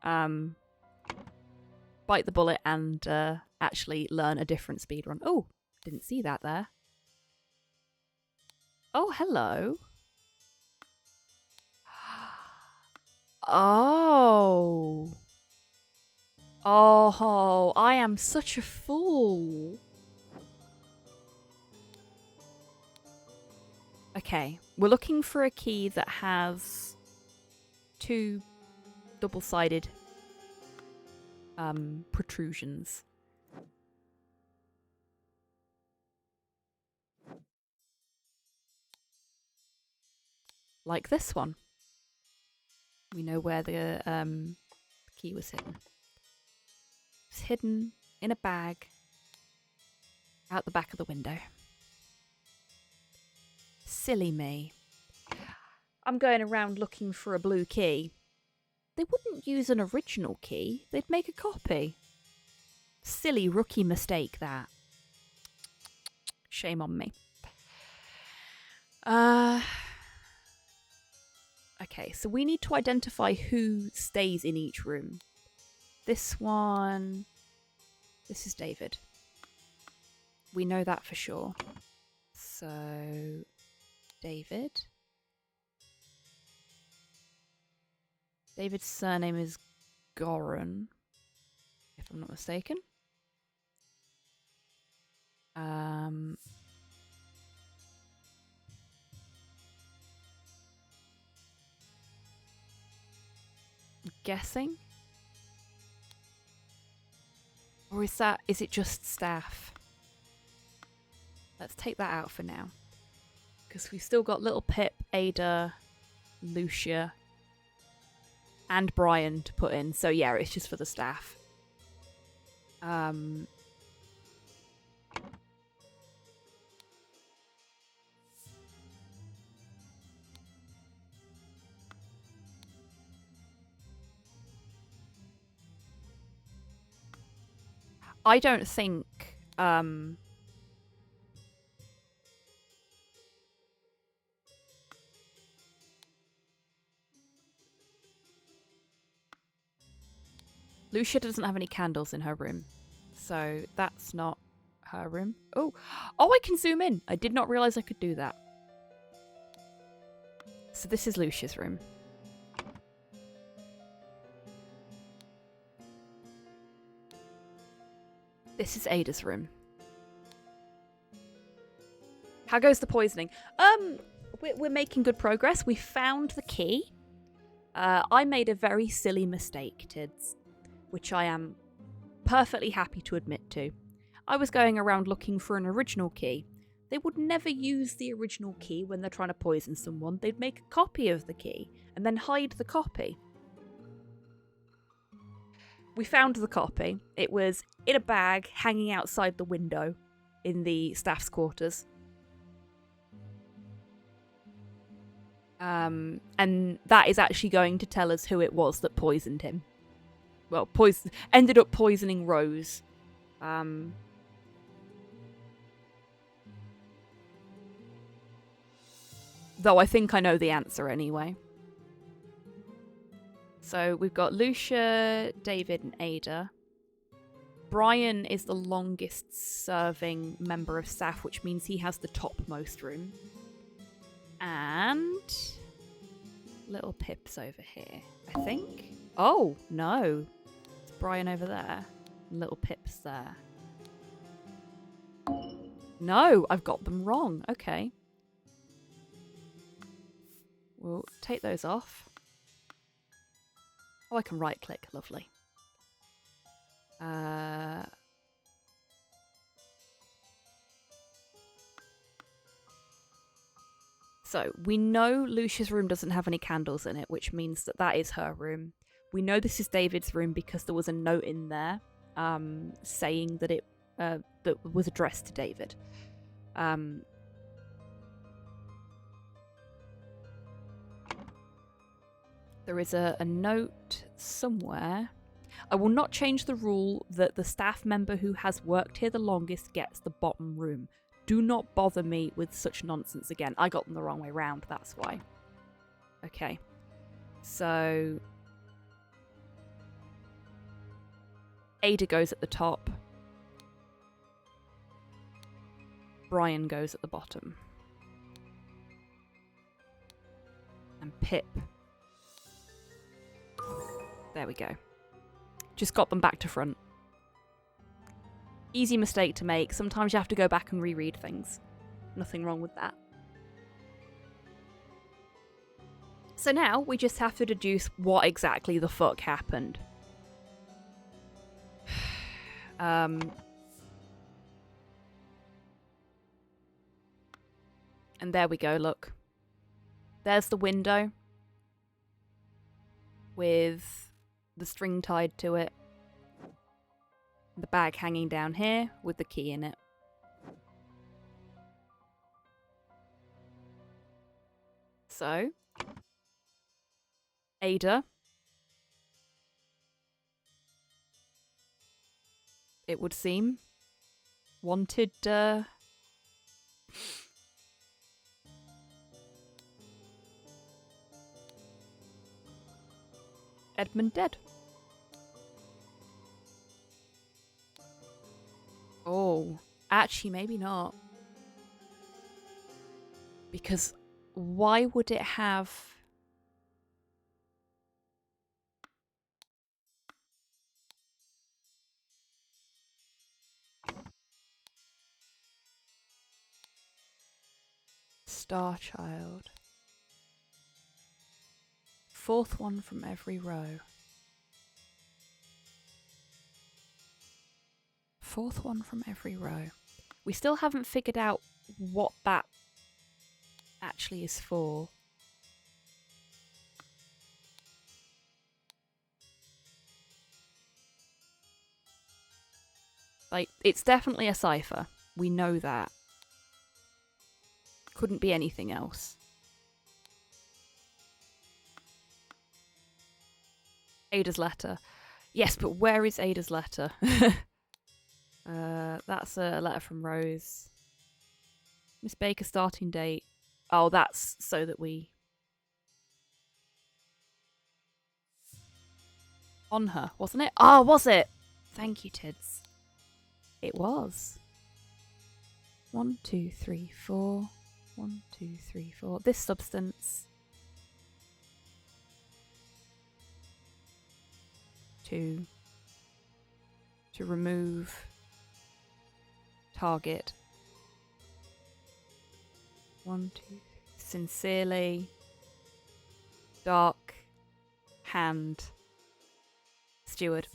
bite the bullet and actually learn a different speedrun. Oh, didn't see that there. Oh, hello. Oh. Oh, I am such a fool. Okay, we're looking for a key that has 2 double-sided protrusions. Like this one. We know where the key was hidden. It's hidden in a bag out the back of the window. Silly me. I'm going around looking for a blue key. They wouldn't use an original key. They'd make a copy. Silly rookie mistake, that. Shame on me. Okay, so we need to identify who stays in each room. This one... This is David. We know that for sure. So... David. David's surname is Goran, if I'm not mistaken. Guessing? Or is it just staff? Let's take that out for now. Because we've still got little Pip, Ada, Lucia, and Brian to put in. So yeah, it's just for the staff. I don't think Lucia doesn't have any candles in her room, so that's not her room. Oh, I can zoom in. I did not realize I could do that. So this is Lucia's room. This is Ada's room. How goes the poisoning? We're making good progress. We found the key. I made a very silly mistake, Tids, which I am perfectly happy to admit to. I was going around looking for an original key. They would never use the original key when they're trying to poison someone. They'd make a copy of the key and then hide the copy. We found the copy. It was in a bag hanging outside the window in the staff's quarters. And that is actually going to tell us who it was that poisoned him. Well, ended up poisoning Rose. Though I think I know the answer anyway. So we've got Lucia, David, and Ada. Brian is the longest serving member of staff, which means he has the topmost room. And little Pip's over here, I think. Oh, no. It's Brian over there. Little Pip's there. No, I've got them wrong. Okay. We'll take those off. Oh, I can right click. Lovely. So, we know Lucia's room doesn't have any candles in it, which means that that is her room. We know this is David's room because there was a note in there saying that it that was addressed to David. There is a note somewhere. I will not change the rule that the staff member who has worked here the longest gets the bottom room. Do not bother me with such nonsense again. I got them the wrong way round, that's why. Okay. So... Ada goes at the top. Brian goes at the bottom. And Pip. There we go. Just got them back to front. Easy mistake to make. Sometimes you have to go back and reread things. Nothing wrong with that. So now we just have to deduce what exactly the fuck happened. And there we go, look. There's the window with the string tied to it. The bag hanging down here with the key in it. So, Ada, it would seem, wanted Edmund dead. Oh, actually, maybe not. Because why would it have... Star Child. Fourth one from every row. Fourth one from every row. We still haven't figured out what that actually is for. Like, it's definitely a cipher. We know that. Couldn't be anything else. Ada's letter. Yes, but where is Ada's letter? That's a letter from Rose. Miss Baker starting date. Oh, that's so that we... On her, wasn't it? Oh, was it? Thank you, Tids. It was. 1, 2, 3, 4. 1, 2, 3, 4. This substance. To remove target. 1, 2, 3. Sincerely. Dark hand. Steward.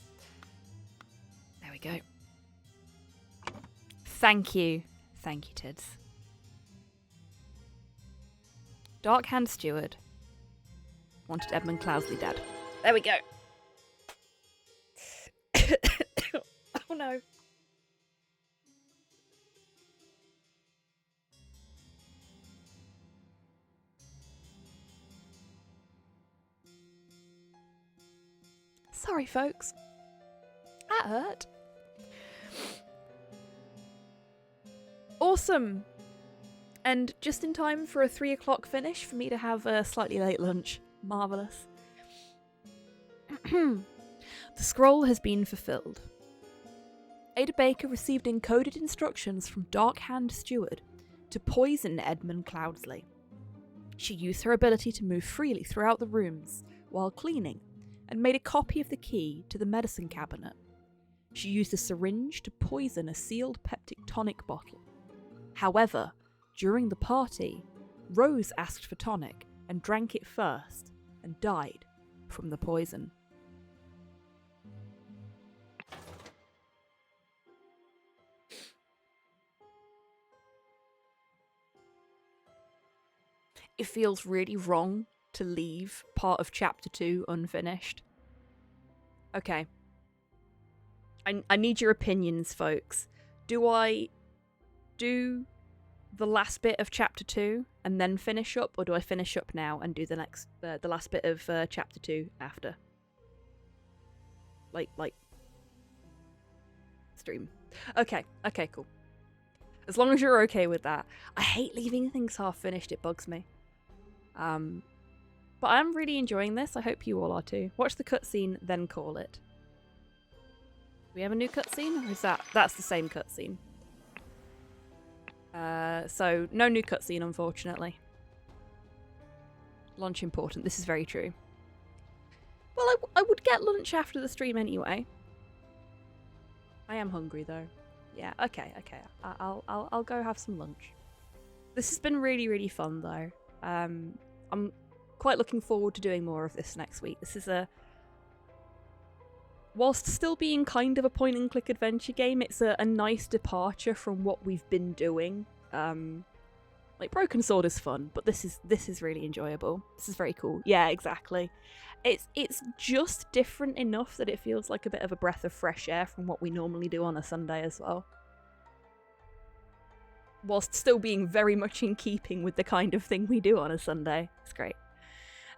There we go. Thank you. Thank you, Tids. Dark hand steward. Wanted Edmund Cloudesley dead. There we go. Oh no. Sorry, folks. That hurt. Awesome. And just in time for a 3 o'clock finish for me to have a slightly late lunch. Marvellous. The scroll has been fulfilled. Ada Baker received encoded instructions from Dark Hand Steward to poison Edmund Cloudesley. She used her ability to move freely throughout the rooms while cleaning and made a copy of the key to the medicine cabinet. She used a syringe to poison a sealed peptic tonic bottle. However, during the party, Rose asked for tonic and drank it first and died from the poison. It feels really wrong to leave part of chapter 2 unfinished. Okay. I need your opinions, folks. Do I do the last bit of chapter 2 and then finish up, or do I finish up now and do the next, the last bit of chapter 2 after? Like stream. Okay, cool. As long as you're okay with that. I hate leaving things half finished, it bugs me. But I'm really enjoying this. I hope you all are too. Watch the cutscene, then call it. Do we have a new cutscene, or is that's the same cutscene? So no new cutscene, unfortunately. Lunch important. This is very true. Well, I would get lunch after the stream anyway. I am hungry though. Yeah. Okay. I'll go have some lunch. This has been really, really fun though. I'm quite looking forward to doing more of this next week. This is whilst still being kind of a point-and-click adventure game, it's a nice departure from what we've been doing. Like, Broken Sword is fun, but this is really enjoyable. This is very cool. Yeah, exactly. It's just different enough that it feels like a bit of a breath of fresh air from what we normally do on a Sunday as well. Whilst still being very much in keeping with the kind of thing we do on a Sunday. It's great.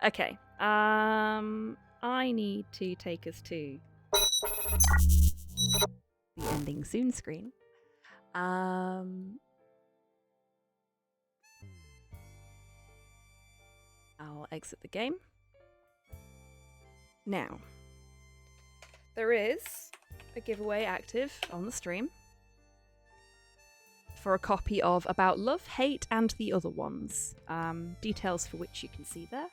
Okay. I need to take us to the ending soon screen. I'll exit the game. Now, there is a giveaway active on the stream for a copy of About Love, Hate, and the Other Ones. Details for which you can see there.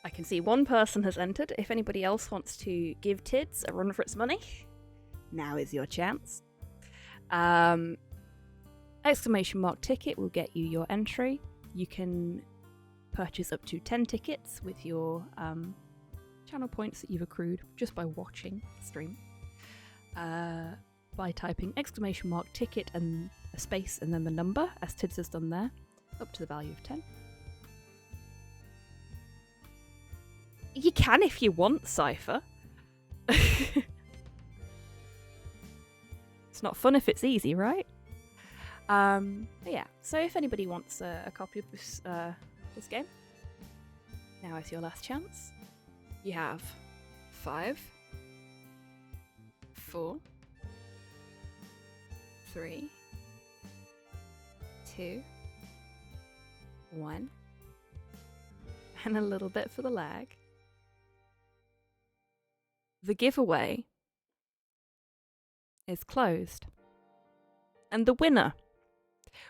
I can see one person has entered. If anybody else wants to give Tids a run for its money, now is your chance. Exclamation mark ticket will get you your entry. You can purchase up to 10 tickets with your channel points that you've accrued just by watching the stream. By typing exclamation mark ticket and a space and then the number, as Tids has done there, up to the value of 10. You can if you want, Cypher. It's not fun if it's easy, right? But yeah, so if anybody wants a copy of this game, now is your last chance. You have 5, 4, 3, 2, 1, and a little bit for the lag. The giveaway is closed. And the winner,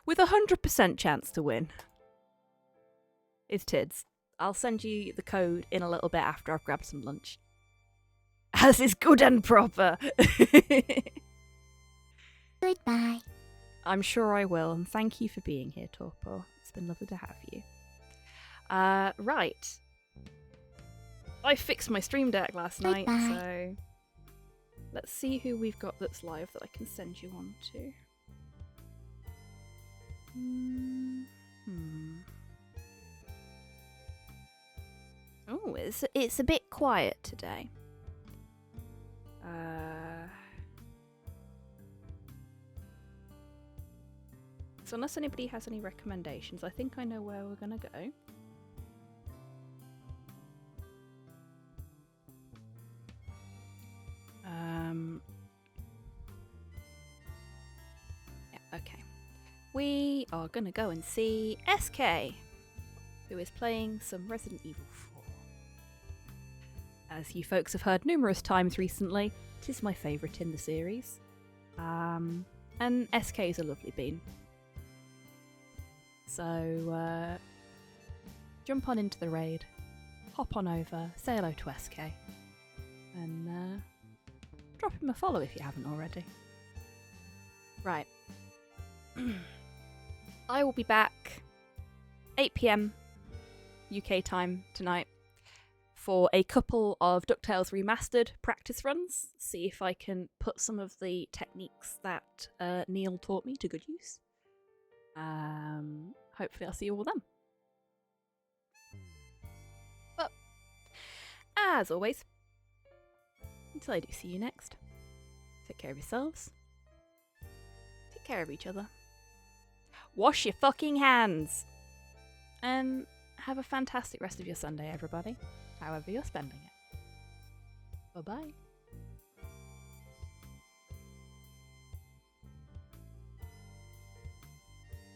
with a 100% chance to win, is Tids. I'll send you the code in a little bit after I've grabbed some lunch. As is good and proper. Goodbye. I'm sure I will, and thank you for being here, Torpo. It's been lovely to have you. Right. I fixed my stream deck last night, so let's see who we've got that's live that I can send you on to. Oh, it's a bit quiet today. So unless anybody has any recommendations, I think I know where we're gonna go. Yeah, okay. We are gonna go and see SK, who is playing some Resident Evil 4. As you folks have heard numerous times recently, it is my favourite in the series. And SK is a lovely bean. So, jump on into the raid, hop on over, say hello to SK, and drop him a follow if you haven't already. Right. I will be back 8 PM UK time tonight for a couple of DuckTales Remastered practice runs. See if I can put some of the techniques that Neil taught me to good use. Hopefully I'll see you all then. But, as always, until I do see you next, take care of yourselves, take care of each other, wash your fucking hands, and have a fantastic rest of your Sunday, everybody, however you're spending it. Bye-bye.